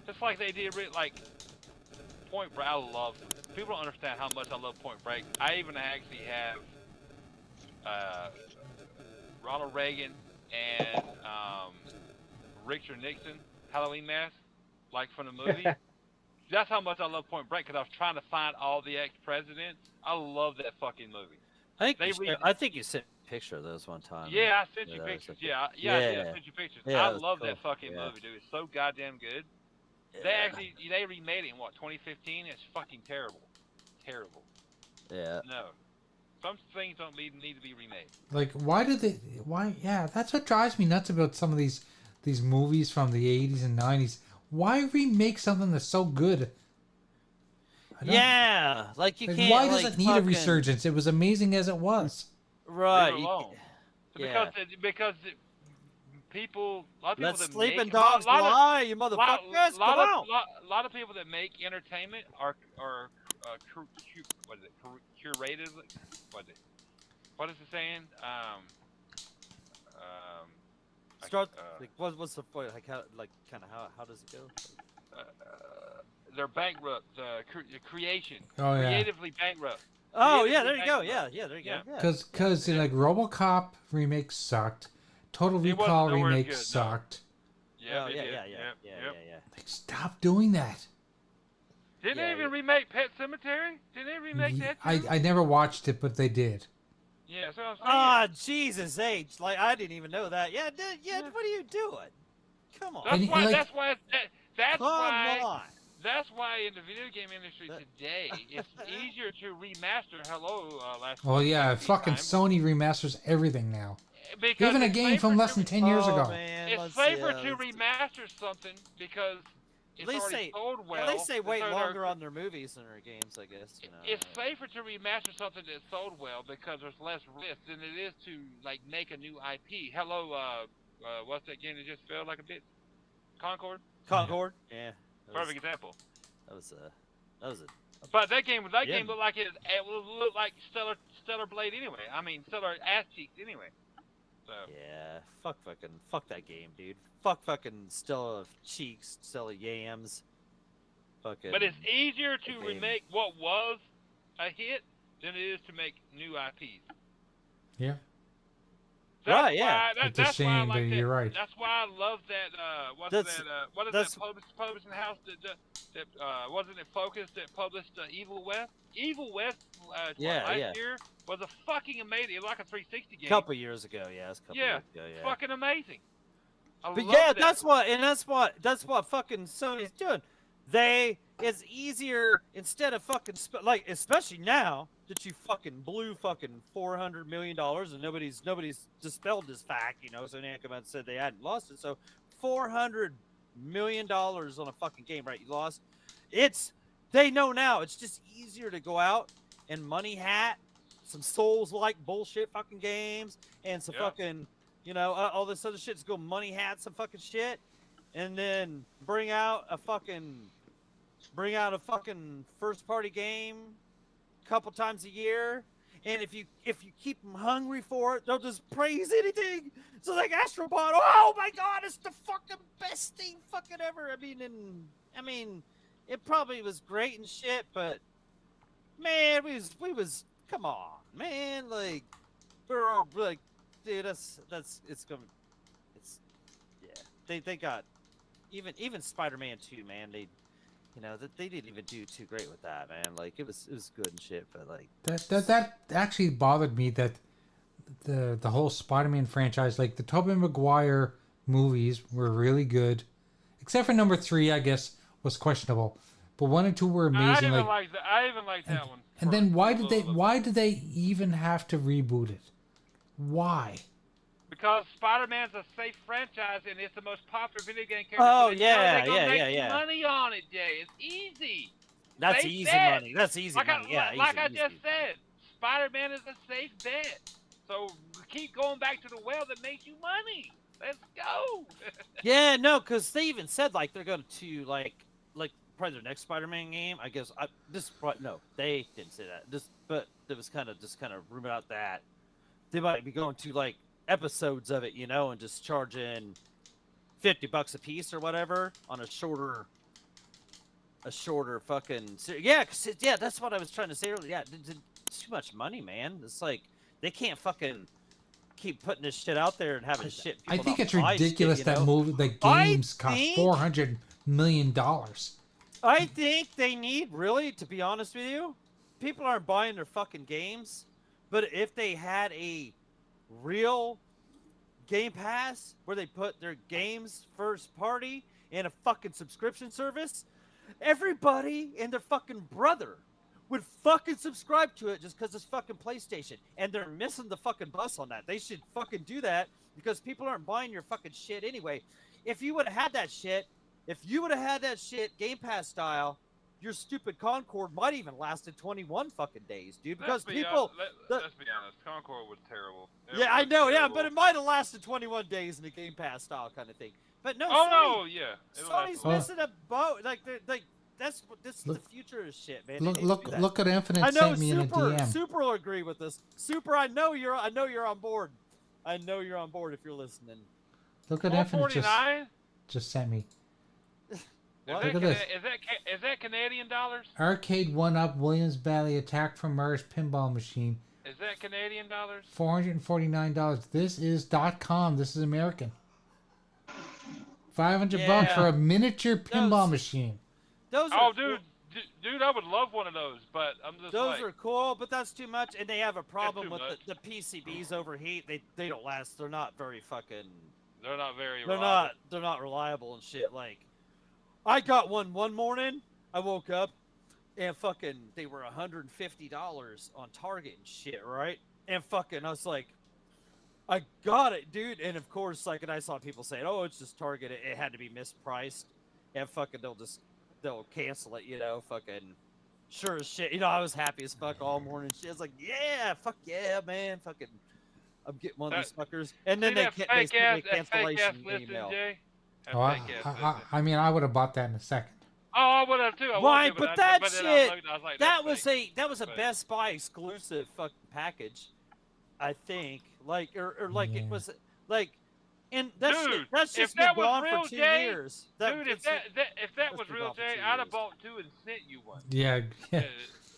Just like they did, like Point Break. I love. People don't understand how much I love Point Break. I even actually have Ronald Reagan and Richard Nixon Halloween mask, like from the movie. That's how much I love Point Break, because I was trying to find all the ex-presidents. I love that fucking movie. I think you sent a picture of those one time. Yeah, I sent you that was pictures. okay. Yeah, I Yeah. sent you pictures. Yeah, I that was love that cool. fucking Yeah. movie, dude. It's so goddamn good. They Yeah. actually remade it in what 2015. It's fucking terrible. Terrible. Yeah. No. Some things don't need to be remade. Like, why did they? Why? Yeah, that's what drives me nuts about some of these movies from the 80s and 90s. Why remake something that's so good? I don't- Yeah, like you Like, can't. why does like, it need a fucking- resurgence? It was amazing as it was. Right. Leave it alone. Yeah. Because people, a lot of people Let that sleeping make dogs lot of- lie, you motherfuckers. Come on. lot of people that make entertainment are what is it? Curated. What is it? What is it saying? Start. Like, what's the point? Like how does it go? They're bankrupt. Creation. Oh, yeah. Creatively bankrupt. Oh yeah, Creatively there you go. bankrupt. Yeah, there you go. Yeah. Yeah. Because like RoboCop remake sucked, Total It wasn't Recall nowhere remake good, no. sucked. Oh, it yeah, did. yeah. Yep. Like, stop doing that. Didn't Yeah, they even yeah. remake Pet Cemetery? Didn't they remake that too? I never watched it, but they did. Yeah, that's what I'm saying. Ah, Jesus H. Like I didn't even know that. Yeah, what are you doing? Come on. That's And, why. like- That's Come why. on. That's why in the video game industry today, it's easier to remaster. Last. Oh yeah, 17 fucking times, Sony remasters everything now. because Even a it's game safer from less to- than 10 years Oh, ago. Man, It's let's- safer yeah, to let's- remaster something because it's At least already they- sold well. At least they wait so they're- longer on their movies than their games, I guess. You know. It's safer to remaster something that's sold well because there's less risk than it is to like make a new IP. What's that game that just failed like a bit? Concord. Concord. Yeah. Perfect example. That was a. But that game looked like it looked like Stellar Blade anyway. I mean Stellar Ass Cheeks anyway. So Yeah. Fuck that game, dude. Fucking Stella Cheeks, Stella Yams. Fucking. but it's easier to game. remake what was a hit than it is to make new IPs. Yeah. Right, yeah. It's a shame, but you're right. That's why I love that. What is that publishing house that wasn't it Focus that published Evil West? Evil West last year was a fucking amazing. It was like a 360 game. A couple years ago, yeah. It's a couple Yeah, years ago, yeah. fucking amazing. But yeah, that's what fucking Sony's doing. It's easier instead of fucking like, especially now that you fucking blew fucking $400 million and nobody's dispelled this fact, you know. Sony had come out and said they hadn't lost it. So $400 million on a fucking game, right? You lost. They know now. It's just easier to go out and money hat some Souls-like bullshit fucking games and some fucking, you know, all this other shit. Just go money hat some fucking shit, and then bring out a fucking first party game a couple times a year. And if you keep them hungry for it, they'll just praise anything. So like Astrobot, oh my god, it's the fucking best thing fucking ever. I mean, it probably was great and shit, but man, we was come on, man, like we're all like, dude, they got even Spider-Man 2, man, they didn't even do too great with that, man. Like it was good and shit, but like That actually bothered me, that the whole Spider-Man franchise, like the Tobey Maguire movies were really good, except for number 3, I guess, was questionable. But 1 and 2 were amazing. I even liked that one. And then why did they even have to reboot it? Why? Because Spider-Man's a safe franchise and it's the most popular video game character. Oh, so they know yeah, they're gonna yeah, make yeah. money on it, Jay. It's easy. that's Safe easy bet. money. That's easy Like money. Yeah, I easy. just said, Spider-Man is a safe bet. So keep going back to the well that makes you money. Let's go. Yeah, no, because they even said like they're going to like probably their next Spider-Man game. I guess no, they didn't say that. But it was kind of rumored out that they might be going to like episodes of it, you know, and just charging $50 a piece or whatever on a shorter fucking that's what I was trying to say earlier. Yeah, it's too much money, man. It's like they can't fucking keep putting this shit out there and having shit. I think it's buy ridiculous shit, that the games cost $400 million. I think they need, really, to be honest with you, people aren't buying their fucking games, but if they had a real Game Pass where they put their games first party in a fucking subscription service, everybody and their fucking brother would fucking subscribe to it just because it's fucking PlayStation. And they're missing the fucking bus on that. They should fucking do that because people aren't buying your fucking shit anyway. If you would have had that shit, Game Pass style, your stupid Concord might even lasted 21 fucking days, dude. Because people. Let's be honest. Concord was terrible. Yeah, I know. Yeah, but it might have lasted 21 days in the Game Pass style kind of thing. But no, Sony's missing a boat. Like, this is the future of shit, man. Look at Infinite I know sent me in a DM. Super will agree with this. Super, I know you're on board. I know you're on board if you're listening. Look at Infinite just sent me. Look at this. Is that Canadian dollars? Arcade 1-Up Williams Valley Attack from Mars pinball machine. Is that Canadian dollars? $449. This is .com. This is American. $500 for a miniature pinball machine. Those are dude, I would love one of those, but I'm just those are cool, but that's too much, and they have a problem with much. the PCBs overheat. They don't last. They're not very fucking. They're not very reliable. They're not reliable and shit. Like, I got one morning. I woke up, and fucking they were $150 on Target and shit, right? And fucking I was like, I got it, dude. And of course, like, and I saw people saying, "Oh, it's just Target. It had to be mispriced." And fucking they'll cancel it, you know, fucking sure as shit. You know, I was happy as fuck all morning. Shit, I was like, yeah, fuck yeah, man, fucking, I'm getting one of these fuckers. And then they sent me a cancellation email. I mean, I would have bought that in a second. Oh, I would have too. Right, but that shit, that was a Best Buy exclusive fucking package, I think. Like, or like it was like. And that's just been gone for 2 years. If that was real, Jay, I'd have bought two and sent you one. Yeah.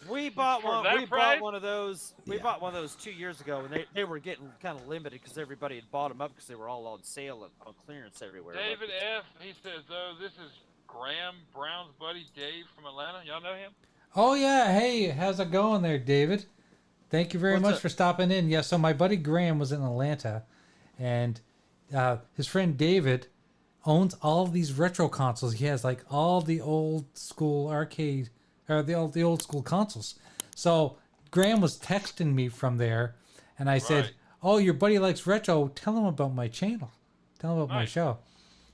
We bought one. We bought one of those. We bought one of those 2 years ago, and they were getting kind of limited because everybody had bought them up because they were all on sale and on clearance everywhere. David F. He says, this is Graham Brown's buddy Dave from Atlanta. Y'all know him? Oh yeah. Hey, how's it going there, David? Thank you very much for stopping in. Yeah. So my buddy Graham was in Atlanta, and his friend David owns all of these retro consoles. He has like all the old school arcade, or the old school consoles. So Graham was texting me from there, and I said, "Oh, your buddy likes retro. Tell him about my channel. Tell him about my show."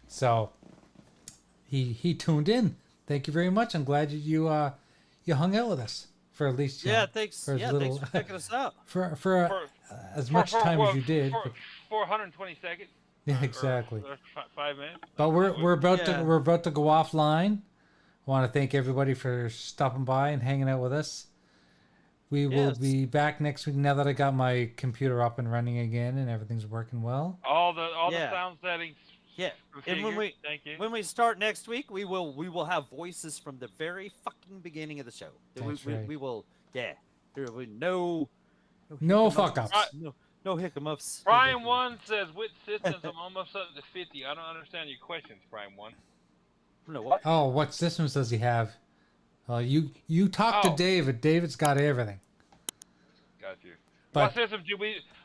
So he tuned in. Thank you very much. I'm glad you hung out with us for at least thanks. Thanks for checking us out for as much time as you did. For 120 seconds. Yeah, exactly. Or 5 minutes. But we're about to go offline. I want to thank everybody for stopping by and hanging out with us. We will be back next week now that I got my computer up and running again and everything's working well. All the sound settings. Yeah. And when we start next week, we will have voices from the very fucking beginning of the show. We will there will be no fuck ups. No hiccups. Prime 1 says, which systems? I'm almost up to 50. I don't understand your questions, Prime 1. No, what? Oh, what systems does he have? You talk to David. David's got everything. Got you. But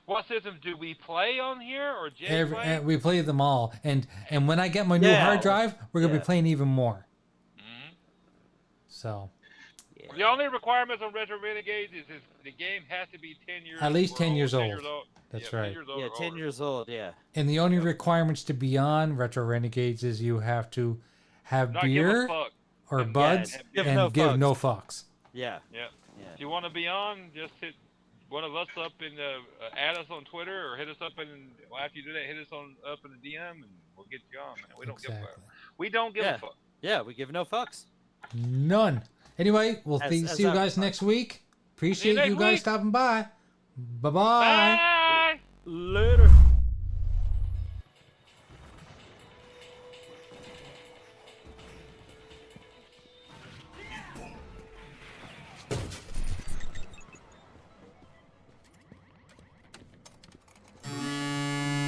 what systems do we play on here, or Jay play? We play them all. And when I get my new hard drive, we're going to be playing even more. Mm-hmm. So... The only requirements on Retro Renegades is the game has to be 10 years old. At least 10 years old. That's right. 10 years old, yeah. And the only requirements to be on Retro Renegades is you have to have beer or buds and give no fucks. Yeah. If you want to be on, just hit one of us up and add us on Twitter, or hit us up after you do that, hit us up in the DM, and we'll get you on, man. We don't give a fuck. We don't give a fuck. Yeah, we give no fucks. None. Anyway, we'll see you guys next week. Appreciate you guys stopping by. Bye-bye. Bye. Later.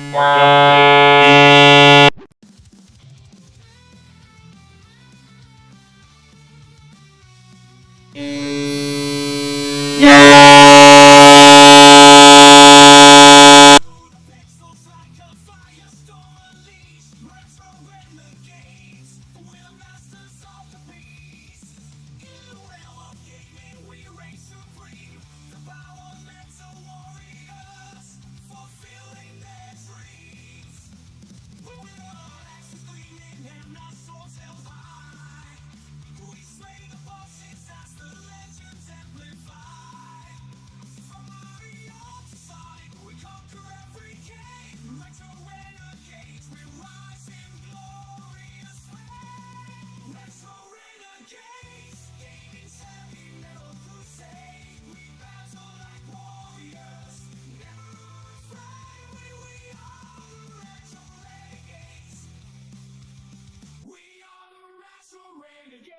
We Renegades!